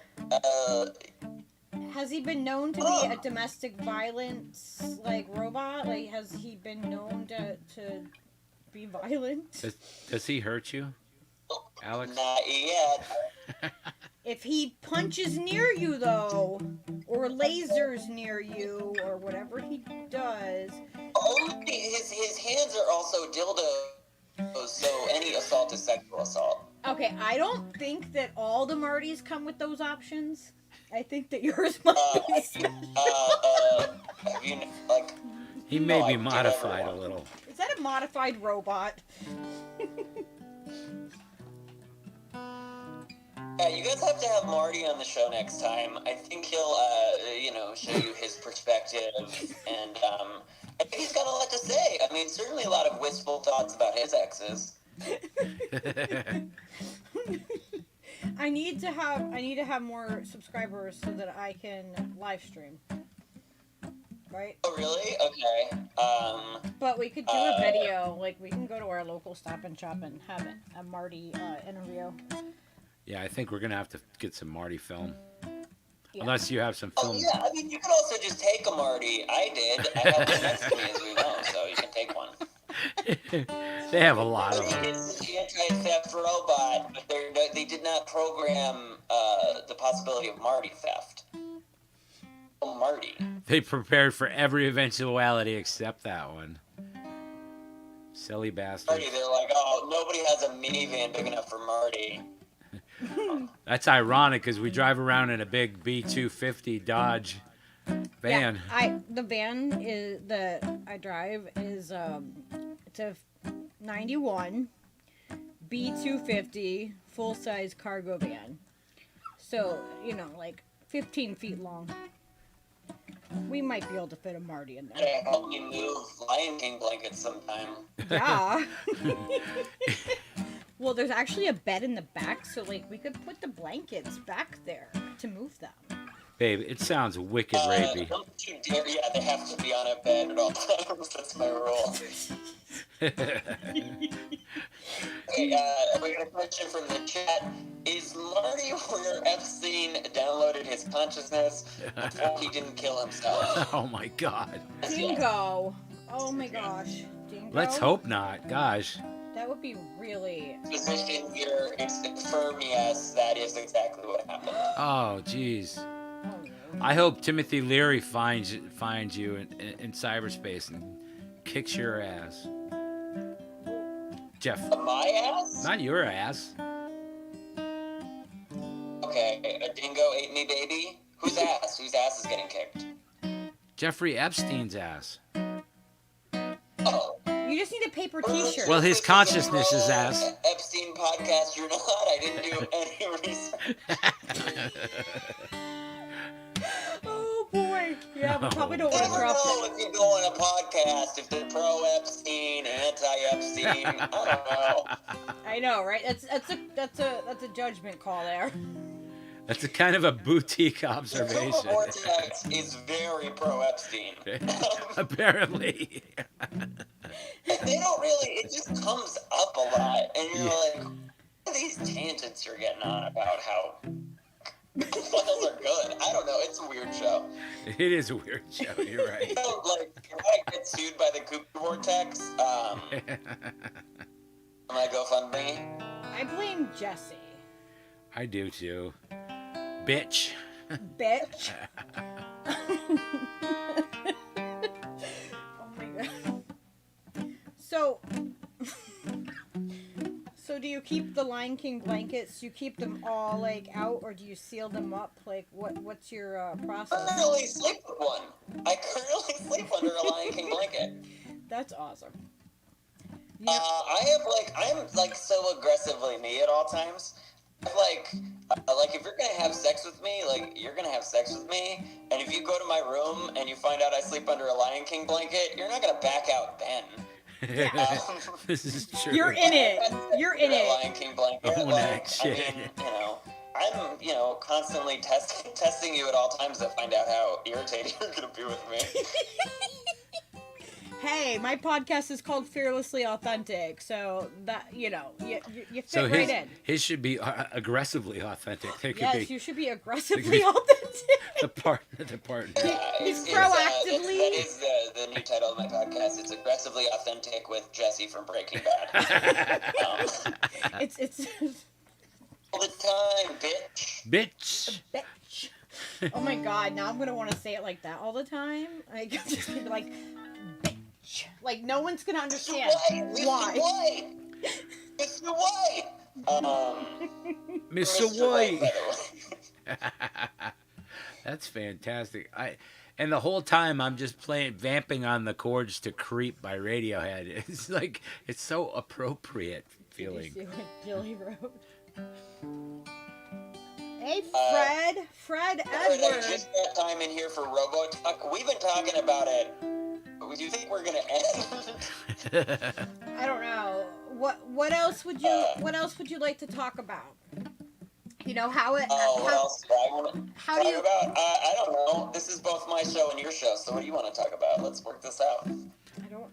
C: Has he been known to be a domestic violence robot? Like, has he been known to be violent?
A: Does he hurt you, Alex?
D: Not yet.
C: If he punches near you, though, or lasers near you, or whatever he does.
D: Only his hands are also dildos, so any assault is sexual assault.
C: Okay, I don't think that all the Martys come with those options. I think that yours might be.
D: Have you,
A: He may be modified a little.
C: Is that a modified robot?
D: Yeah, you guys have to have Marty on the show next time. I think he'll, show you his perspective, and I think he's got a lot to say. I mean, certainly a lot of wistful thoughts about his exes.
C: I need to have more subscribers so that I can live stream. Right?
D: Oh, really? Okay.
C: But we could do a video. Like, we can go to our local Stop and Shop and have a Marty interview.
A: Yeah, I think we're going to have to get some Marty film.
C: Yeah.
A: Unless you have some
D: Oh,
A: film.
D: yeah, I mean, you could also just take a Marty. I did. I have one next to me, as we know, so you can take one.
A: They have a lot of them.
D: It's the anti-theft robot, but they did not program the possibility of Marty theft. Oh, Marty.
A: They prepared for every eventuality except that one. Silly bastards.
D: Marty, they're like, oh, nobody has a minivan big enough for Marty.
A: That's ironic because we drive around in a big B250 Dodge van.
C: Yeah, the van that I drive is it's a 91 B250 full-size cargo van. So, 15 feet long. We might be able to fit a Marty in there.
D: Hey, help me move Lion King blankets sometime.
C: Yeah. Well, there's actually a bed in the back, so we could put the blankets back there to move them.
A: Babe, it sounds wicked rapey.
D: Don't you dare. Yeah, they have to be on a bed at all times. That's my rule. Hey, we got a question from the chat. Is Marty where Epstein downloaded his consciousness before he didn't kill himself?
A: Oh my God.
C: Dingo. Oh my gosh. Dingo.
A: Let's hope not. Gosh.
C: That would be really...
D: Position here is confirm yes, that is exactly what happened.
A: Oh, jeez.
C: Oh, no.
A: I hope Timothy Leary finds you in cyberspace and kicks your ass. Jeff.
D: My ass?
A: Not your ass.
D: Okay, a dingo ate me, baby. Whose ass? Whose ass is getting kicked?
A: Jeffrey Epstein's ass.
D: Oh.
C: You just need a paper t-shirt.
A: Well, his consciousness is ass.
D: Epstein podcast, you're not. I didn't do any research.
C: Oh boy. Yeah, we probably don't want to
D: Never
C: drop
D: know
C: it.
D: if you go on a podcast if they're pro-Epstein, anti-Epstein. I don't know.
C: I know, right? That's a judgment call there.
A: That's a kind of a boutique
D: The
A: observation.
D: Vortex is very pro-Epstein.
A: Apparently.
D: They don't really, it just comes up a lot, and you're like, what are these tangents you're getting on about how files are good? I don't know, it's a weird show.
A: It is a weird show, you're right.
D: If I get sued by the Cooper Vortex, am I GoFundMe?
C: I blame Jesse.
A: I do too. Bitch.
C: Bitch. Oh my god. So do you keep the Lion King blankets? Do you keep them all out, or do you seal them up? What's your
D: I
C: process?
D: currently sleep with one. I currently sleep under a Lion King blanket.
C: That's awesome.
D: I'm like so aggressively me at all times. Like if you're gonna have sex with me, like you're gonna have sex with me, and if you go to my room and you find out I sleep under a Lion King blanket, you're not gonna back out then.
A: This is true.
C: You're in it. You're in it.
D: Lion King blanket.
A: Oh,
D: like,
A: that shit.
D: I mean, I'm constantly testing you at all times to find out how irritated you're gonna be with me.
B: Hey, my podcast is called Fearlessly Authentic, so that you fit
A: So
B: right in.
A: his should be aggressively authentic. There could
B: Yes,
A: be
B: you should be aggressively authentic.
A: the part.
B: He's proactively.
D: That is the new title of my podcast. It's Aggressively Authentic with Jesse from Breaking Bad.
B: It's
D: All the time, bitch.
A: Bitch.
B: Oh my god! Now I'm gonna want to say it like that all the time. Like just be like, bitch. Like no one's gonna understand why.
D: Mr. White.
A: Mr. White.
D: by the way.
A: That's fantastic. And the whole time I'm just vamping on the chords to "Creep" by Radiohead. It's like it's so appropriate feeling.
B: Did you see what Jilly wrote? Hey, Fred
D: I
B: Edwards.
D: just got time in here for RoboTalk. We've been talking about it. But do you think we're gonna end?
B: I don't know. What else would you like to talk about? You know how it.
D: What else do I want to
B: how
D: talk
B: do you-
D: about? I don't know. This is both my show and your show. So what do you want to talk about? Let's work this out.
B: I don't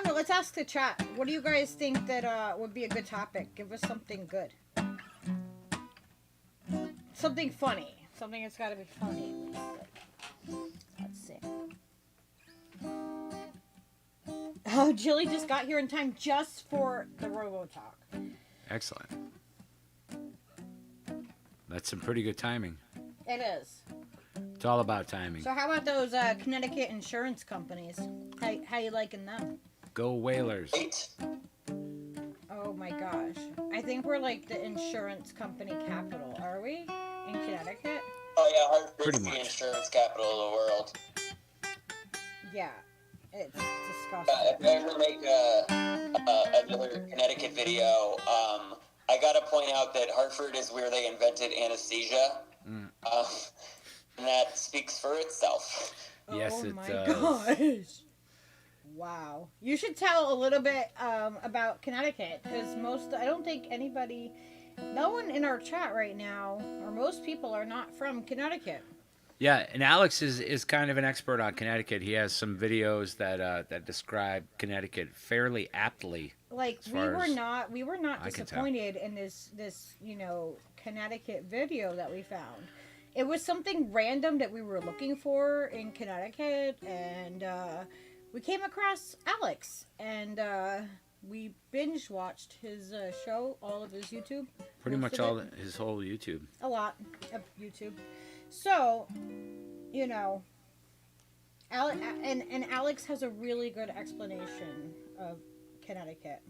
B: know. Let's ask the chat. What do you guys think that would be a good topic? Give us something good. Something funny. Something that's got to be funny. Let's see. Oh, Jilly just got here in time just for the RoboTalk.
A: Excellent. That's some pretty good timing.
B: It is.
A: It's all about timing.
B: So how about those Connecticut insurance companies? How you liking them?
A: Go Whalers.
D: Wait.
B: Oh my gosh. I think we're like the insurance company capital, are we? In Connecticut?
D: Oh yeah, Hartford's
A: Pretty
D: the
A: much.
D: insurance capital of the world.
B: Yeah. It's disgusting.
D: If I ever make another Connecticut video, I gotta point out that Hartford is where they invented anesthesia. And that speaks for itself.
A: Yes,
B: Oh
A: it
B: my
A: does.
B: gosh. Wow. You should tell a little bit about Connecticut, because I don't think anybody, no one in our chat right now, or most people are not from Connecticut.
A: Yeah, and Alex is kind of an expert on Connecticut. He has some videos that describe Connecticut fairly aptly.
B: Like
A: As
B: we
A: far
B: were
A: as
B: not
A: I can tell.
B: disappointed in this Connecticut video that we found. It was something random that we were looking for in Connecticut, and we came across Alex, and we binge watched his show, all of his YouTube.
A: Pretty
B: most
A: much
B: of
A: all
B: it.
A: his whole YouTube.
B: A lot of YouTube. So, Alex has a really good explanation of Connecticut.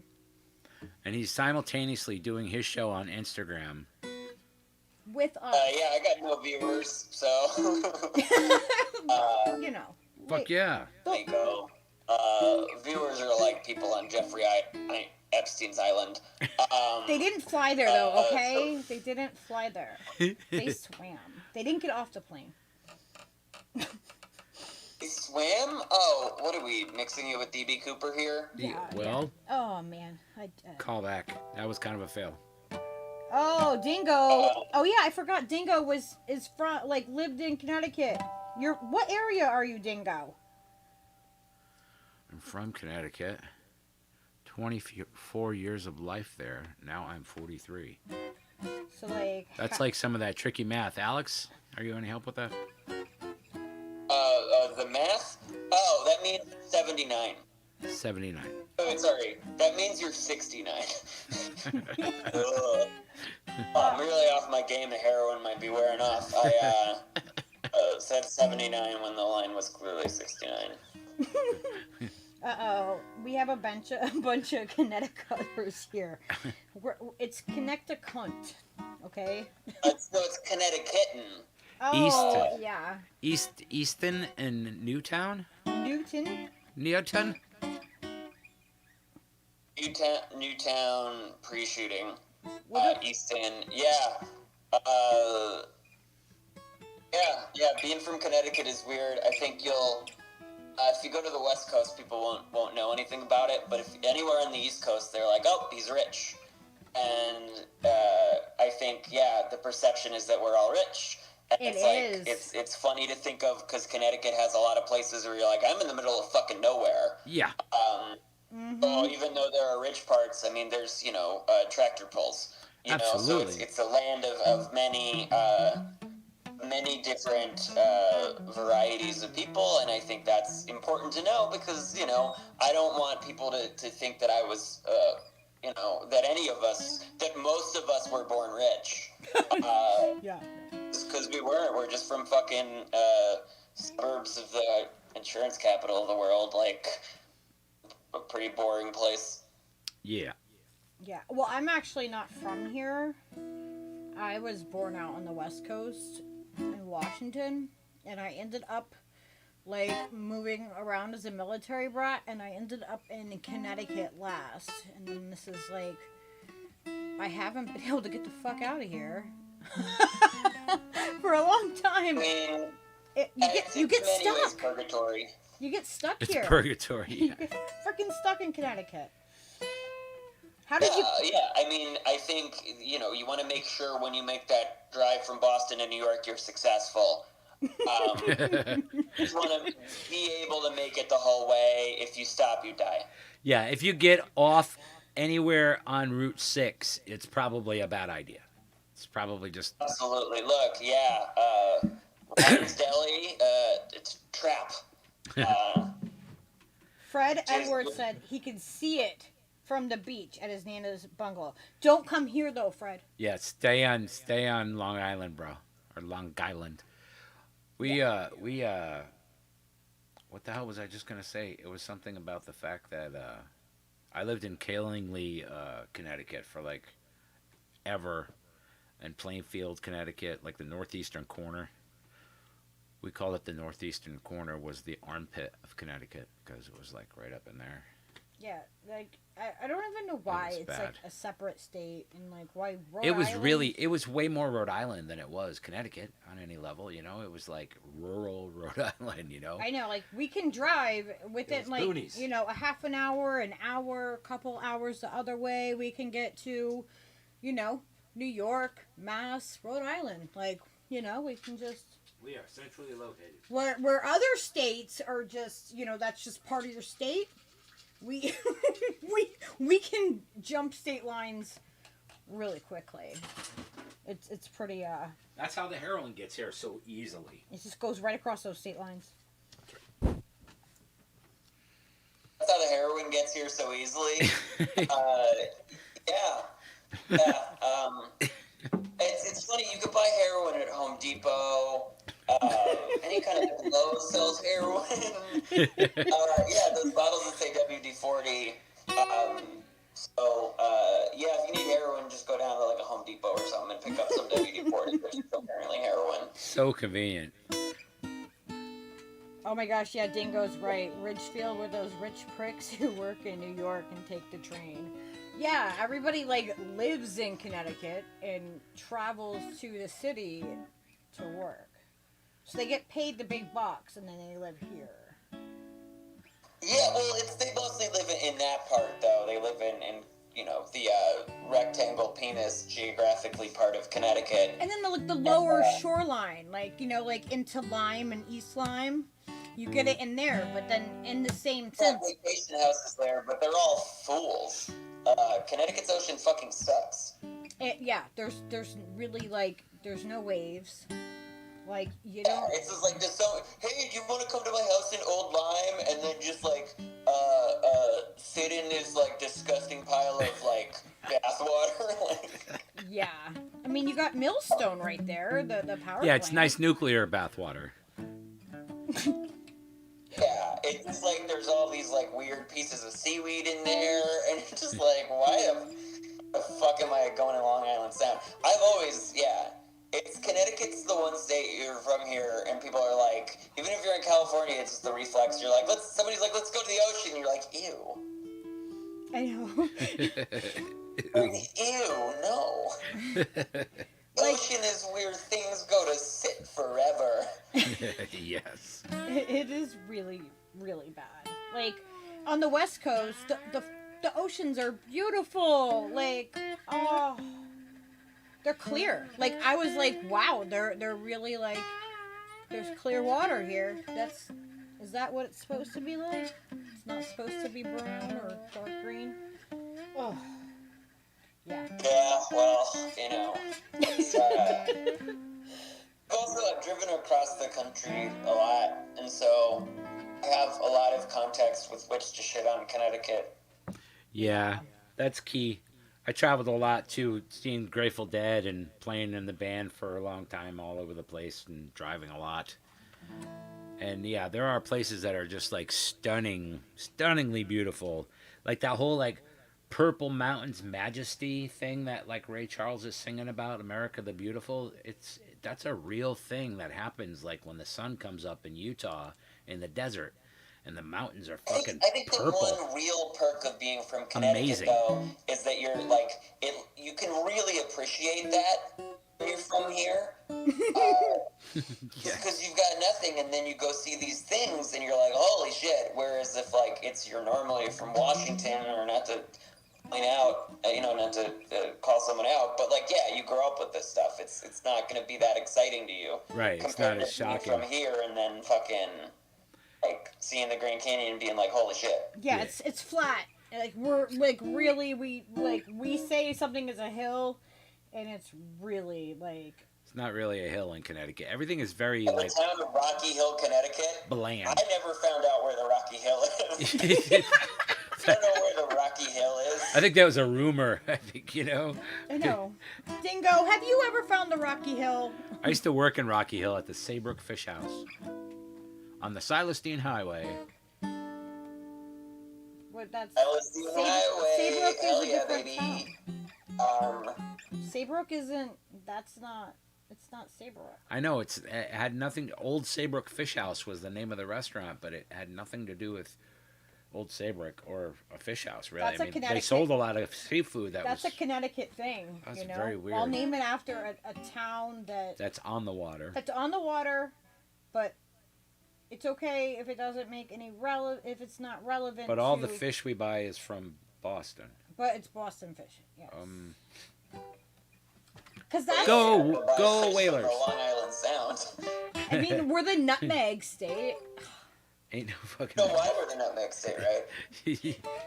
A: And he's simultaneously doing his show on Instagram.
B: With us.
D: Yeah, I got no viewers, so
A: Fuck yeah.
D: there you go. Viewers are like people on Jeffrey Epstein's island.
B: They didn't fly there though, okay? They didn't fly there. They swam. They didn't get off the plane.
D: They swam? Oh, what are we mixing it with DB Cooper here?
A: Well,
B: Oh man.
A: call back. That was kind of a fail.
B: Oh, Dingo. Oh yeah, I forgot. Dingo lived in Connecticut. What area are you, Dingo?
A: I'm from Connecticut. 24 years of life there. Now I'm 43.
B: So like.
A: That's like some of that tricky math. Alex, are you any help with that?
D: The math? Oh, that means 79.
A: 79.
D: Oh, sorry. That means you're 69. Ugh. I'm really off my game. The heroin might be wearing off. I said 79 when the line was clearly 69.
B: Uh-oh. We have a bunch of Connecticuters here. It's Connecticut, okay?
D: So it's Connecticutin.
B: Oh,
A: East.
B: yeah.
A: Easton and Newtown?
B: Newton?
A: Newton?
D: Newtown pre-shooting.
B: What
D: East End. Yeah. Being from Connecticut is weird. I think you'll. If you go to the West Coast, people won't know anything about it. But if anywhere on the East Coast, they're like, "Oh, he's rich," and I think the perception is that we're all rich. And it's funny to think of because Connecticut has a lot of places where you're like, I'm in the middle of fucking nowhere.
A: Yeah.
D: So even though there are rich parts, I mean, there's tractor pulls.
A: Absolutely.
D: So it's a land of many different varieties of people, and I think that's important to know because I don't want people to think that I was that any of us, that most of us were born rich.
B: Yeah.
D: Because we weren't. We're just from fucking suburbs of the insurance capital of the world, like a pretty boring place.
A: Yeah.
B: Yeah. Well, I'm actually not from here. I was born out on the West Coast in Washington, and I ended up moving around as a military brat, and I ended up in Connecticut last. And then this is I haven't been able to get the fuck out of here for a long time.
D: I mean,
B: You get
D: ways
B: stuck.
D: purgatory.
B: You get stuck
A: It's
B: here.
A: purgatory.
B: You
A: Yeah.
B: get freaking stuck in Connecticut. How did you?
D: I mean, I think you want to make sure when you make that drive from Boston to New York, you're successful. You just want to be able to make it the whole way. If you stop, you die.
A: Yeah, if you get off anywhere on Route 6, it's probably a bad idea. It's probably just...
D: Absolutely. Look, Ryan's Deli, it's a trap.
B: Fred Edwards said he could see it from the beach at his Nana's bungalow. Don't come here though, Fred.
A: Yeah, stay on Long Island, bro. Or Long Island. We what the hell was I just gonna say? It was something about the fact that I lived in Killingly, Connecticut for ever, and Plainfield, Connecticut, the northeastern corner. We called it the northeastern corner was the armpit of Connecticut because it was right up in there.
B: Yeah, I don't even know why it's
A: bad.
B: a separate state and why Rhode
A: It was
B: Island?
A: it was way more Rhode Island than it was Connecticut on any level, It was rural Rhode Island,
B: I know, we can drive within
A: boonies.
B: a half an hour, a couple hours the other way. We can get to, New York, Mass, Rhode Island. We can just.
A: We are centrally located.
B: Where other states are just, that's just part of your state. We we can jump state lines really quickly. It's pretty
A: That's how the heroin gets here so easily.
B: it just goes right across those state lines.
D: That's how the heroin gets here so easily. It's funny. You could buy heroin at Home Depot. Any kind of Lowe's sells heroin. Those bottles that say WD-40. If you need heroin, just go down to a Home Depot or something and pick up some WD-40. There's apparently heroin.
A: So convenient.
B: Oh my gosh, yeah, Dingo's right. Ridgefield were those rich pricks who work in New York and take the train. Yeah, everybody lives in Connecticut and travels to the city to work. So they get paid the big bucks and then they live here.
D: Yeah, well, they mostly live in that part, though. They live in the rectangle penis geographically part of Connecticut.
B: And then the lower shoreline, into Lyme and East Lyme, you get it in there, but then in the same sense.
D: Vacation houses there, but they're all fools. Connecticut's ocean fucking sucks.
B: There's really there's no waves. You don't.
D: It's just hey, do you want to come to my house in Old Lyme and then just sit in this disgusting pile of bathwater?
B: Yeah, I mean you got Millstone right there, the power.
A: Yeah, it's
B: plant.
A: nice nuclear bathwater.
D: Yeah, it's there's all these weird pieces of seaweed in there, and it's just why the fuck am I going to Long Island Sound? I've always It's Connecticut's the one state you're from here, and people are even if you're in California, it's just the reflex. You're somebody's let's go to the ocean. You're ew.
B: I know.
D: Ew, no. Ocean is where things go to sit forever.
A: Yes.
B: It is really, really bad. Like, on the West Coast, the oceans are beautiful. Like, oh, they're clear. Like, I was like, wow, they're really like, there's clear water here. Is that what it's supposed to be like? It's not supposed to be brown or dark green. Oh, yeah.
D: Yeah, well, you know, it's, also, I've driven across the country a lot, and so I have a lot of context with which to shit on Connecticut.
A: Yeah, that's key. I traveled a lot too, seeing Grateful Dead and playing in the band for a long time all over the place and driving a lot. And yeah, there are places that are just like stunningly beautiful. Like that whole like Purple Mountains Majesty thing that like Ray Charles is singing about, America the Beautiful. That's a real thing that happens like when the sun comes up in Utah in the desert and the mountains are fucking
D: I think
A: purple.
D: the one real perk of being from Connecticut,
A: Amazing.
D: though, is that you're like, you can really appreciate that when you're from here. Because you've got nothing, and then you go see these things, and you're like, holy shit. Whereas if, like, you're normally from Washington, or not to point out, not to call someone out, but, like, yeah, you grow up with this stuff. It's not going to be that exciting to you.
A: Right, it's not as
D: being
A: shocking.
D: from here, and then fucking, like, seeing the Grand Canyon and being like, holy shit.
B: Yeah, it's flat. Like, we're, like, really, we say something is a hill, and it's really, like...
A: It's not really a hill in Connecticut. Everything is very
D: In
A: like
D: the town of Rocky Hill, Connecticut,
A: bland.
D: I never found out where the Rocky Hill is. I don't know where the Rocky Hill is.
A: I think that was a rumor. I think, you know.
B: I know. Dingo, have you ever found the Rocky Hill?
A: I used to work in Rocky Hill at the Saybrook Fish House on the Silestine Highway.
B: What, that's...
D: Celestine Highway.
B: Saybrook is
D: Hell
B: a
D: yeah,
B: different
D: baby.
B: town. Saybrook isn't... That's not... It's not Saybrook.
A: I know it had nothing. Old Saybrook Fish House was the name of the restaurant, but it had nothing to do with Old Saybrook or a fish house. Really,
B: That's a
A: they
B: Connecticut-
A: sold a lot of seafood.
B: That's a Connecticut thing.
A: That's
B: you know?
A: very weird.
B: I'll name it after a town
A: that's on the water.
B: that's on the water, but it's okay if it doesn't make any if it's not relevant.
A: But all
B: to,
A: the fish we buy is from Boston.
B: But it's Boston fish. Yes. Because that's...
A: Go Whalers!
D: Long Island Sound.
B: I mean, we're the nutmeg state.
A: Ain't no fucking.
D: No, why we're the nutmeg state, right?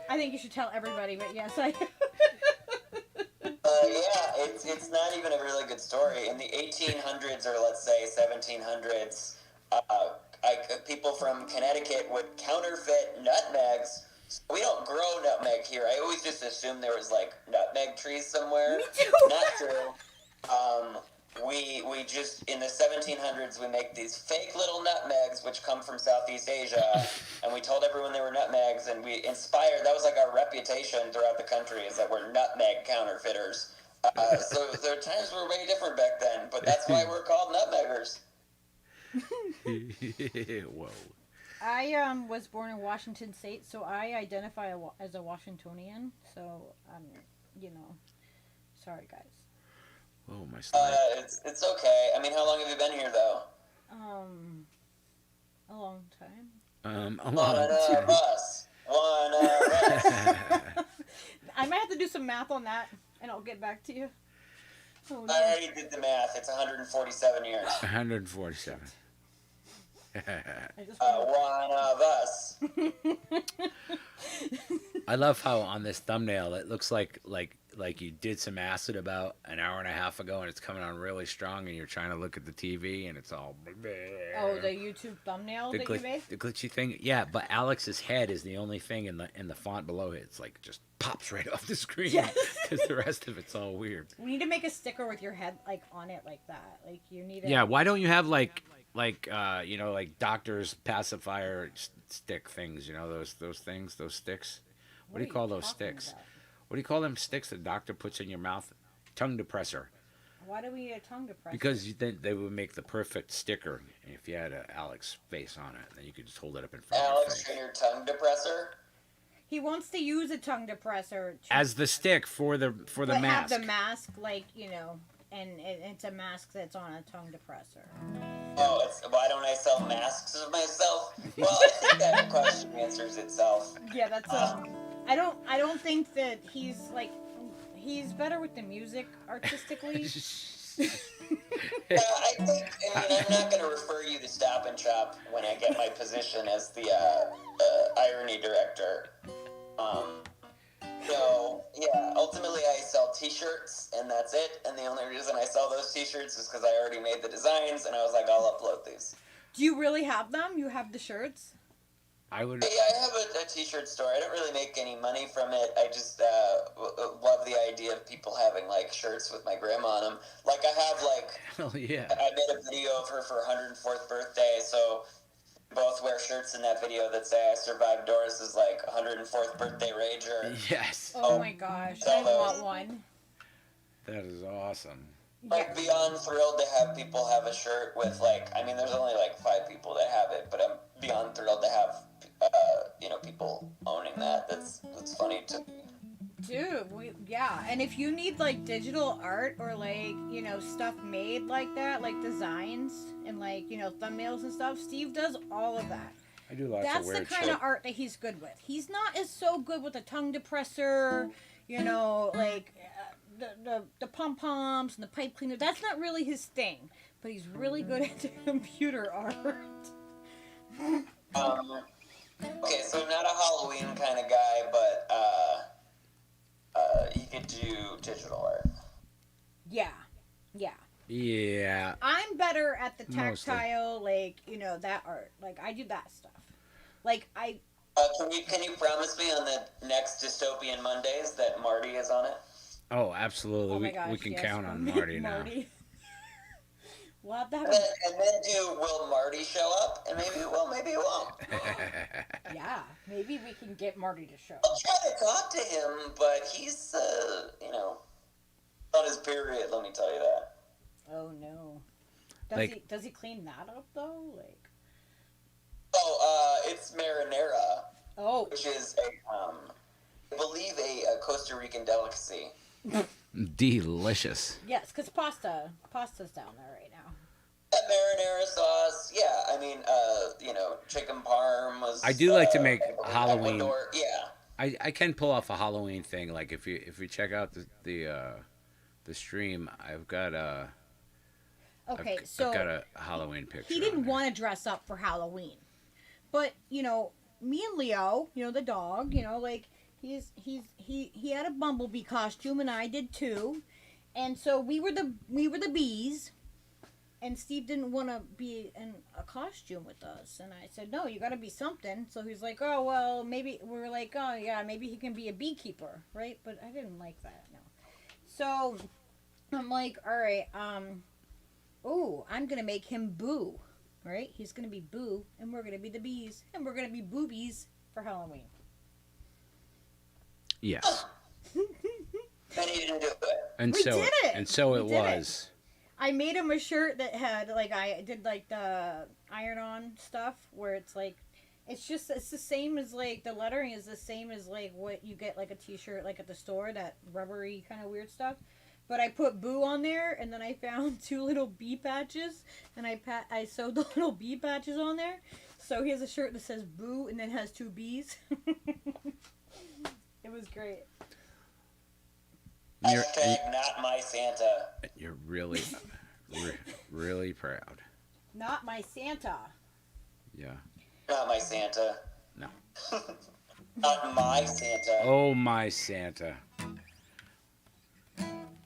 B: I think you should tell everybody, but yes, I...
D: Yeah, it's not even a really good story. In the 1800s, or let's say 1700s, people from Connecticut would counterfeit nutmegs. We don't grow nutmeg here. I always just assumed there was, like, nutmeg trees somewhere.
B: Me too.
D: Not true. We just, in the 1700s, we make these fake little nutmegs, which come from Southeast Asia, and we told everyone they were nutmegs, and we inspired, that was like our reputation throughout the country, is that we're nutmeg counterfeiters. So their times were way different back then, but that's why we're called nutmeggers.
A: Whoa.
B: I was born in Washington State, so I identify as a Washingtonian, so, sorry, guys.
A: Oh, my slide.
D: It's okay. I mean, how long have you been here, though?
B: A long time.
A: A
D: One
A: lot.
D: of us. One of us.
B: I might have to do some math on that, and I'll get back to you. Oh, no.
D: I already did the math. It's 147 years.
A: 147.
B: I just
D: One of us.
A: I love how on this thumbnail it looks like you did some acid about an hour and a half ago and it's coming on really strong and you're trying to look at the TV and it's all...
B: Oh, the YouTube thumbnail that you made?
A: The glitchy thing? Yeah, but Alex's head is the only thing in the font below it. It's like just pops right off the screen.
B: Yes.
A: Because the rest of it's all weird.
B: We need to make a sticker with your head like on it like that. Like you need.
A: Yeah, why don't you have like doctor's pacifier stick things? You know those things, those sticks. What do you call those sticks?
B: About?
A: What do you call them sticks the doctor puts in your mouth? Tongue depressor.
B: Why do we need a tongue depressor?
A: Because then they would make the perfect sticker if you had an Alex face on it. Then you could just hold it up in front of your
D: Alex
A: face.
D: Traynor tongue depressor.
B: He wants to use a tongue depressor
A: as the stick for the
B: but
A: mask.
B: have the mask, like, you know, and it's a mask that's on a tongue depressor.
D: Oh, why don't I sell masks of myself? Well, I think that question answers itself.
B: Yeah, that's I don't think that he's better with the music artistically.
D: Yeah, I think, I mean, I'm not going to refer you to Stop and Shop when I get my position as the irony director. So, yeah, ultimately I sell t-shirts, and that's it. And the only reason I sell those t-shirts is because I already made the designs, and I was like, I'll upload these.
B: Do you really have them? You have the shirts?
A: I would.
D: Yeah, I have a t-shirt store. I don't really make any money from it. I just love the idea of people having, like, shirts with my grandma on them. Like, I have, like...
A: Hell yeah.
D: I made a video of her for her 104th birthday, so we both wear shirts in that video that say I survived Doris's, like, 104th birthday rager.
A: Yes.
B: Oh my gosh, I want one.
A: That is awesome.
D: Like, beyond thrilled to have people have a shirt with, like, I mean, there's only, like, 5 people that have it, but I'm beyond thrilled to have, you know, people owning that. That's funny to me.
B: Dude, yeah, and if you need, like, digital art or, like, you know, stuff made like that, like designs and, like, you know, thumbnails and stuff, Steve does all of that.
A: I do lots
B: That's
A: of weird
B: the kind
A: shit.
B: of art that he's good with. He's not as so good with a tongue depressor, you know, like the pom-poms and the pipe cleaner. That's not really his thing, but he's really good at the computer art.
D: Okay, so not a Halloween kind of guy, but he could do digital art.
B: Yeah.
A: Yeah.
B: I'm better at the
A: Mostly.
B: tactile, like, you know, that art. Like, I do that stuff. Like,
D: Can you promise me on the next Dystopian Mondays that Marty is on it?
A: Oh, absolutely.
B: Oh my gosh,
A: we can
B: yes.
A: count on Marty now.
B: We'll have to have
D: And then will Marty show up? And maybe he will, maybe he won't.
B: yeah, maybe we can get Marty to show.
D: I'll try to talk to him, but he's, you know, on his period, let me tell you that.
B: Oh no. Does he clean that up though? Like.
D: Oh, it's marinara.
B: Oh.
D: Which is I believe a Costa Rican delicacy.
A: Delicious.
B: Yes, because pasta's down there right now.
D: That marinara sauce, yeah. I mean, you know, chicken parm was.
A: I do like to make Halloween.
D: Ecuador, yeah.
A: I can pull off a Halloween thing. Like if you check out the stream, I've got a.
B: Okay,
A: I've got a Halloween picture.
B: He didn't want to dress up for Halloween, but you know, me and Leo, you know, the dog, you know, like he had a bumblebee costume and I did too, and so we were the bees, and Steve didn't want to be in a costume with us, and I said no, you got to be something. So he's like, oh well, maybe we were like, oh yeah, maybe he can be a beekeeper, right? But I didn't like that, no. So I'm like, all right, oh, I'm going to make him Boo, right? He's going to be Boo, and we're going to be the bees, and we're going to be boobies for Halloween.
A: Yes.
D: And he didn't do it.
A: And
B: We
A: so
B: did it.
A: And so
B: We
A: it
B: did
A: was.
B: I made him a shirt that had, like, I did, like, the iron-on stuff, where it's, like, it's the same as, like, the lettering is the same as, like, what you get, like, a t-shirt, like, at the store, that rubbery kind of weird stuff. But I put Boo on there, and then I found 2 little bee patches, and I sewed the little bee patches on there. So he has a shirt that says Boo, and then has 2 bees. It was great.
D: Hashtag not my Santa.
A: You're really, really proud.
B: Not my Santa.
A: Yeah.
D: Not my Santa.
A: No.
D: Not my Santa.
A: Oh my Santa.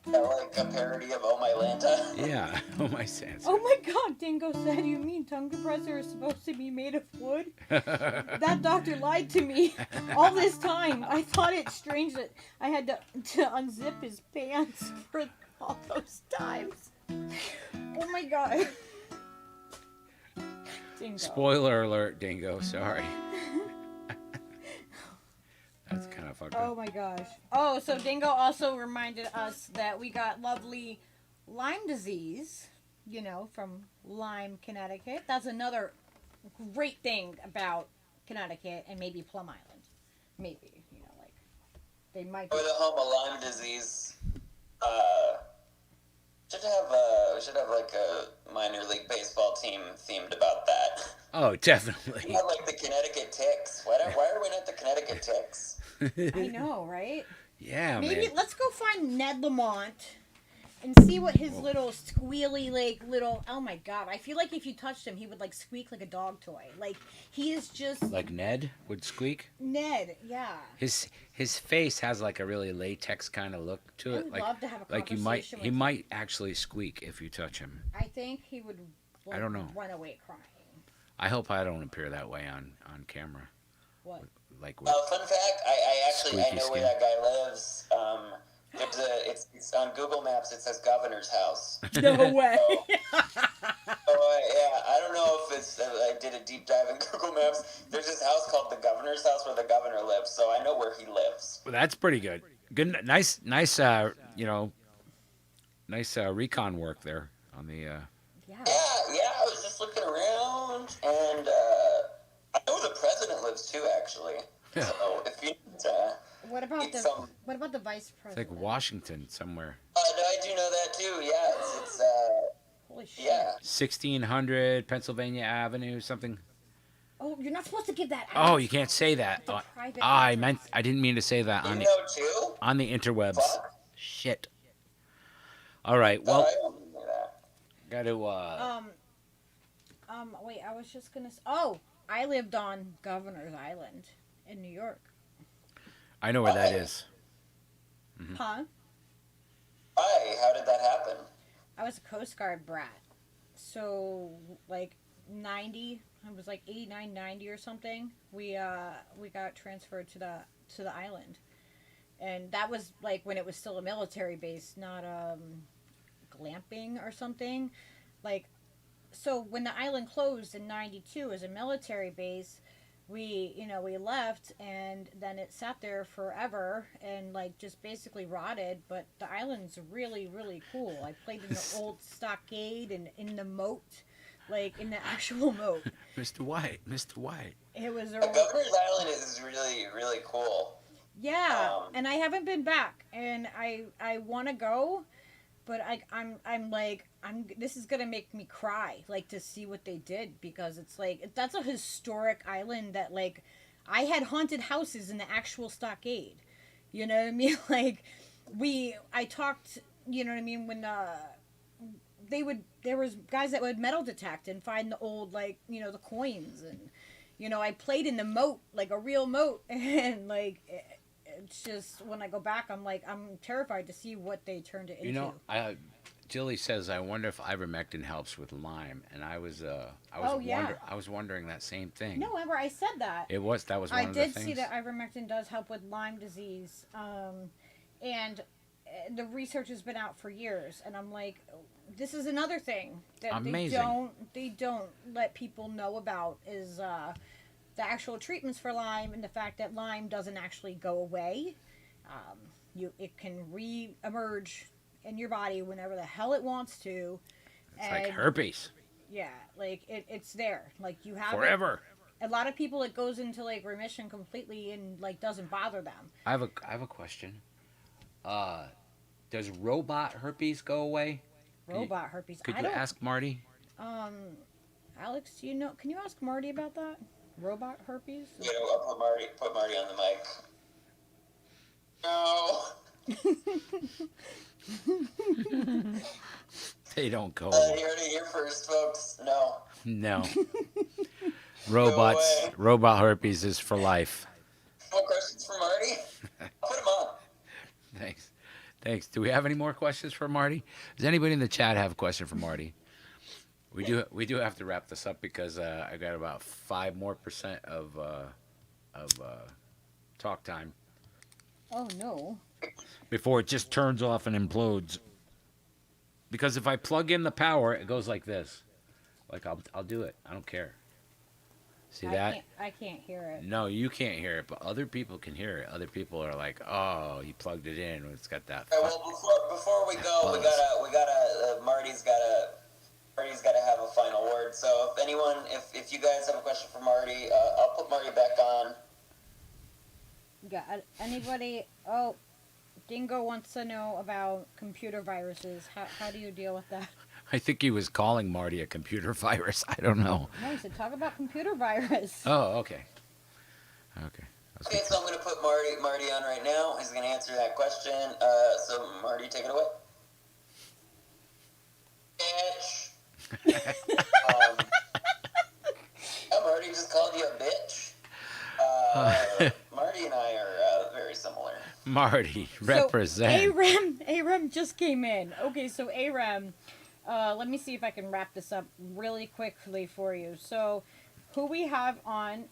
D: Like a parody of Oh My Lanta.
A: Yeah. Oh my Santa.
B: Oh my god, Dingo said, you mean tongue depressor is supposed to be made of wood? That doctor lied to me all this time. I thought it strange that I had to unzip his pants for all those times. Oh my god. Dingo.
A: Spoiler alert, Dingo. Sorry. That's kind of fucked up.
B: Oh my gosh. Oh, so Dingo also reminded us that we got lovely Lyme disease, you know, from Lyme, Connecticut. That's another great thing about Connecticut and maybe Plum Island. Maybe. They might
D: For
B: be.
D: the home of Lyme disease, we should have like a minor league baseball team themed about that.
A: Oh,
D: We
A: definitely.
D: have like the Connecticut Ticks. Why are we not the Connecticut Ticks?
B: I know, right?
A: Yeah,
B: Maybe
A: man.
B: let's go find Ned Lamont and see what his little squealy, like, little. Oh my god! I feel like if you touched him, he would like squeak like a dog toy. Like he is just
A: Like Ned would squeak.
B: Ned. Yeah.
A: His face has like a really latex kind of look to
B: I
A: it.
B: would
A: Like
B: love to have a
A: like
B: conversation
A: he
B: with
A: might actually squeak if you touch him.
B: I think he would. Like,
A: I don't know.
B: Run away crying.
A: I hope I don't appear that way on camera.
B: What?
A: Like with,
D: Fun fact: I
A: Squeaky
D: know where
A: skin.
D: that guy lives. It's on Google Maps. It says Governor's House.
B: No way.
D: Yeah, I don't know if it's. I did a deep dive in Google Maps. There's this house called the Governor's House where the governor lives, so I know where he lives.
A: well, that's pretty good. Good, nice, you know, nice recon work there on the.
B: Yeah.
D: Yeah, I was just looking around, and I know the president lives too, actually. So if you
B: What about
D: It's,
B: the What about the vice
A: It's like
B: president?
A: Washington somewhere.
D: no, I do know that too. Yeah, it's
B: Holy shit.
D: yeah.
A: 1600 Pennsylvania Avenue, something.
B: Oh, you're not supposed to give that.
A: Oh,
B: out.
A: you can't say that.
B: It's a private
A: I
B: address.
A: I didn't mean to say that
D: You
A: on
D: know too?
A: the interwebs.
D: Fuck.
A: Shit. All right. Well,
D: I don't know that.
A: got to.
B: Wait, I was just gonna. Oh, I lived on Governor's Island in New York.
A: I know where that is.
B: Huh?
D: Why? How did that happen?
B: I was a Coast Guard brat. So, like, 90, I was like 89, 90 or something. We got transferred to the island. And that was, like, when it was still a military base, not, glamping or something. Like, so when the island closed in 92 as a military base, we left, and then it sat there forever and like just basically rotted. But the island's really, really cool. I played in the old stockade and in the moat, like in the actual moat.
A: Mr. White.
B: It was a
D: Governor's Island is really, really cool.
B: yeah, and I haven't been back, and I want to go, but I'm like this is gonna make me cry, like, to see what they did, because it's like that's a historic island that, like, I had haunted houses in the actual stockade. You know what I mean? Like, I talked. You know what I mean? When there was guys that would metal detect and find the old, like, the coins, and I played in the moat, like a real moat, and like. It's just when I go back, I'm terrified to see what they turned it into.
A: Jilly says, I wonder if ivermectin helps with Lyme, and I was wondering that same thing.
B: No, remember I said that.
A: That was one
B: I
A: of the
B: did
A: things.
B: see that ivermectin does help with Lyme disease, and the research has been out for years, and I'm like, this is another thing that
A: Amazing.
B: they don't let people know about is the actual treatments for Lyme, and the fact that Lyme doesn't actually go away. It can re-emerge in your body whenever the hell it wants to.
A: It's like herpes.
B: Yeah, like it's there. Like, you have
A: Forever.
B: it. A lot of people, it goes into like remission completely and like doesn't bother them.
A: I have a question. Does robot herpes go away?
B: Robot herpes.
A: Could
B: I
A: you
B: don't.
A: ask Marty?
B: Alex, do you know? Can you ask Marty about that? Robot herpes?
D: I'll put Marty on the mic. No.
A: They don't go
D: You
A: away.
D: heard it here first, folks. No.
A: No.
D: way.
A: Robot herpes is for life.
D: More questions for Marty? Put him on.
A: Thanks. Do we have any more questions for Marty? Does anybody in the chat have a question for Marty? We do have to wrap this up because I got about 5% more of talk time
B: Oh no.
A: before it just turns off and implodes. Because if I plug in the power, it goes like this. Like I'll do it. I don't care. See that?
B: I can't hear it.
A: No, you can't hear it, but other people can hear it. Other people are like, "Oh, you plugged it in. It's got that."
D: Well, before we go, we gotta Marty's gotta have a final word. So if you guys have a question for Marty, I'll put Marty back on.
B: Yeah. Anybody? Oh, Dingo wants to know about computer viruses. How do you deal with that?
A: I think he was calling Marty a computer virus. I don't know.
B: No, he said talk about computer virus.
A: Oh, okay. Okay.
D: Okay, so I'm going to put Marty on right now. He's going to answer that question. So, Marty, take it away. Bitch. Marty just called you a bitch. Marty and I are very similar.
A: Marty, represent.
B: So, Aram just came in. Okay, so Aram, let me see if I can wrap this up really quickly for you. So, who we have on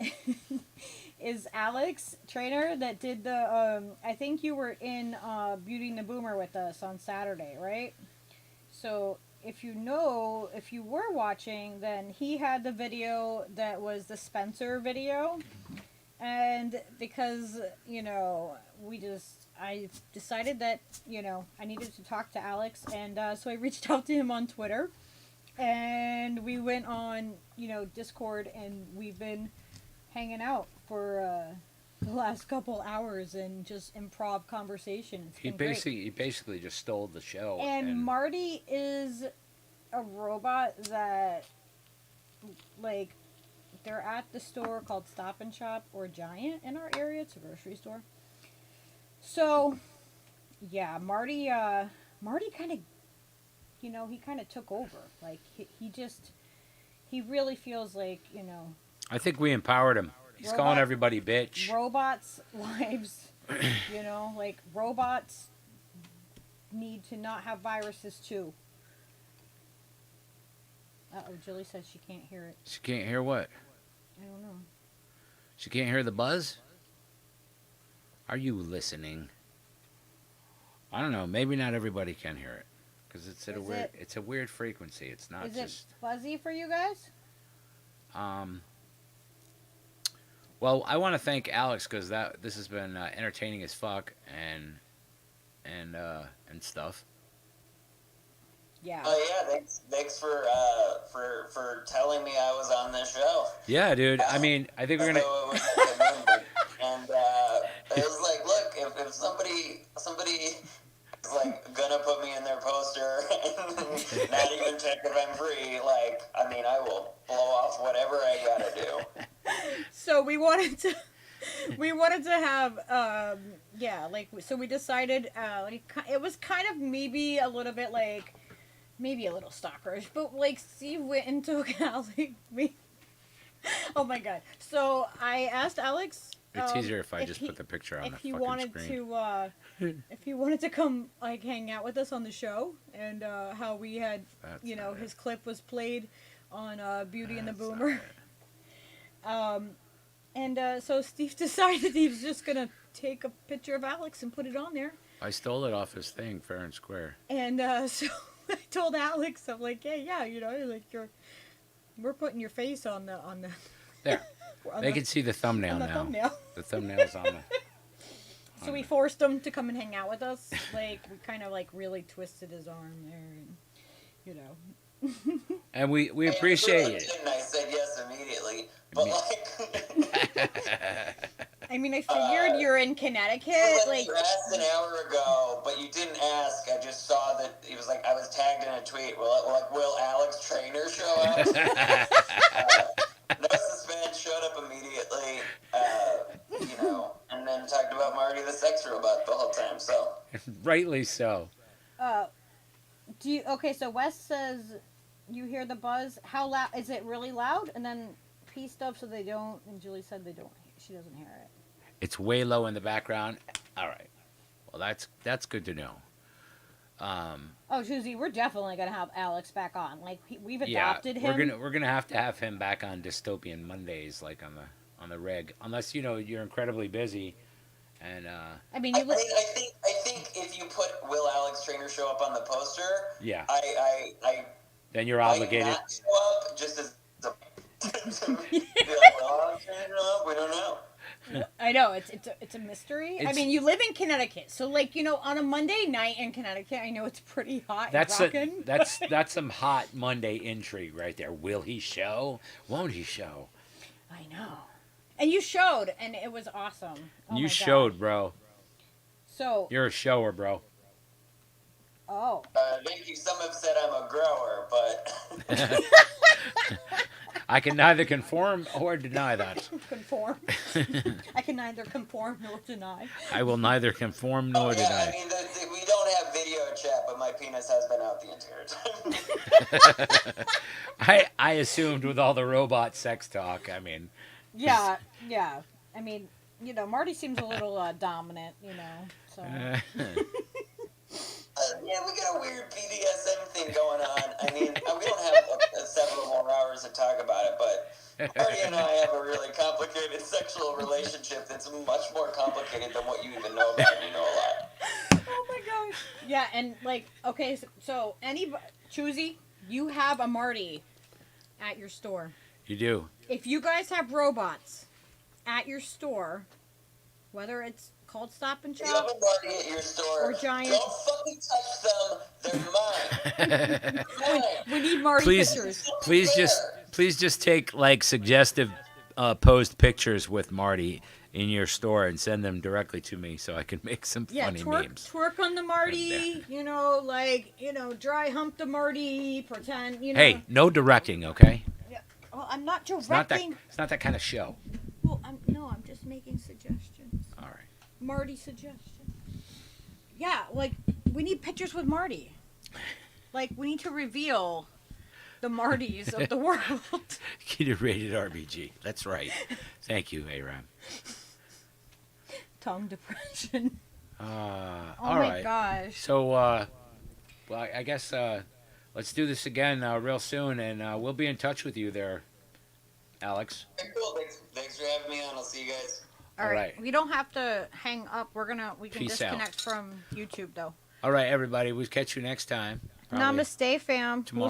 B: is ALEX TRAYNOR that did the, I think you were in Beauty and the Boomer with us on Saturday, right? So, if you were watching, then he had the video that was the Spencer video. And because, I decided that, I needed to talk to Alex. And so I reached out to him on Twitter. And we went on, Discord, and we've been hanging out for the last couple hours and just improv conversation. It's
A: He
B: been great.
A: basically just stole the show.
B: And Marty is a robot that, like, they're at the store called Stop and Shop or Giant in our area. It's a grocery store. So, yeah, Marty kind of, he kind of took over. Like, he really feels like,
A: I think we empowered him. He's calling everybody bitch.
B: robots' lives, like robots need to not have viruses too. Uh-oh, Julie says she can't hear it.
A: She can't hear what?
B: I don't know.
A: She can't hear the buzz? Are you listening? I don't know. Maybe not everybody can hear it. Because it's a weird frequency. It's not
B: Is
A: just...
B: it fuzzy for you guys?
A: Well, I want to thank Alex because this has been entertaining as fuck and stuff.
B: Yeah.
D: Oh yeah, thanks for telling me I was on this show.
A: Yeah, dude. I mean, I think we're gonna.
D: And it was like, look, if somebody is like gonna put me in their poster and not even check if I'm free, like, I mean, I will blow off whatever I gotta do.
B: So we wanted to have so we decided it was kind of maybe a little bit like maybe a little stalkerish, but like Steve went and took Alex. Oh my god! So I asked Alex.
A: It's easier if I just put the picture on the fucking screen.
B: If he wanted to come like hang out with us on the show, and how we had his clip was played on Beauty and the Boomer. So Steve decided he was just gonna take a picture of Alex and put it on there.
A: I stole it off his thing, fair and square.
B: And so I told Alex, I'm like, hey, yeah, like we're putting your face on the
A: There. They can see the thumbnail now.
B: Thumbnail.
A: The thumbnail's on the.
B: So we forced him to come and hang out with us. Like we kind of like really twisted his arm there, and
A: And we appreciate it.
D: And I said yes immediately, but like.
B: I mean, I figured you're in Connecticut.
D: You asked an hour ago, but you didn't ask. I just saw that he was like, I was tagged in a tweet. Will ALEX TRAYNOR show up? No suspense, showed up immediately, and then talked about Marty the sex robot the whole time. So
A: rightly so.
B: So Wes says you hear the buzz. How loud is it? Really loud? And then P stuff so they don't. And Julie said they don't. She doesn't hear it.
A: It's way low in the background. All right. Well, that's good to know.
B: Susie, we're definitely gonna have Alex back on. Like we've adopted him.
A: We're gonna have him back on Dystopian Mondays, like on the reg, unless you're incredibly busy. And
D: I think if you put "Will ALEX TRAYNOR show up" on the poster,
A: yeah,
D: I
A: then you're obligated.
D: Not show up just as a, be like, "Will ALEX TRAYNOR show up?" We don't know.
B: I know it's a mystery. I mean, you live in Connecticut, so like on a Monday night in Connecticut, I know it's pretty hot.
A: That's some hot Monday intrigue right there. Will he show? Won't he show?
B: I know. And you showed, and it was awesome. Oh my
A: You
B: gosh.
A: showed, bro.
B: So,
A: You're a shower, bro.
B: oh.
D: Thank you. Some have said I'm a grower, but
A: I can neither conform or deny that.
B: Conform. I can neither conform nor deny.
A: I will neither conform nor
D: yeah, I
A: deny.
D: mean, we don't have video chat, but my penis has been out the entire time.
A: I assumed with all the robot sex talk, I mean.
B: Yeah, yeah. I mean, Marty seems a little dominant, so.
D: Yeah, we got a weird BDSM thing going on. I mean, we don't have several more hours to talk about it, but Farty and I have a really complicated sexual relationship that's much more complicated than what you even know about. You know a lot.
B: Oh my gosh. Yeah, and okay, so Choosy, you have a Marty at your store.
A: You do.
B: If you guys have robots at your store, whether it's called Stop and
D: You have
B: Shop
D: a Marty at your store.
B: or Giant,
D: Don't fucking touch them. They're mine. Mine.
B: we need Marty pictures.
A: Please just take suggestive posed pictures with Marty in your store and send them directly to me so I can make some funny memes.
B: Twerk on the Marty, dry hump the Marty, pretend,
A: Hey, no directing, okay?
B: Yeah. Well, I'm not
A: It's not
B: directing.
A: that kind of show.
B: Well, I'm just making suggestions.
A: All right.
B: Marty suggestions. Yeah, we need pictures with Marty. We need to reveal the Martys of the world.
A: Get rated RBG. That's right. Thank you, Aram.
B: Tongue depression.
A: Oh
B: Oh my gosh.
A: So, well, I guess let's do this again real soon, and we'll be in touch with you there, Alex.
D: Cool. Thanks for having me on. I'll see you guys.
B: All
A: All
B: right.
A: right.
B: We don't have to hang up. We can
A: Peace out.
B: disconnect from YouTube though.
A: All right, everybody. We'll catch you next time. Probably
C: Namaste, fam.
A: tomorrow.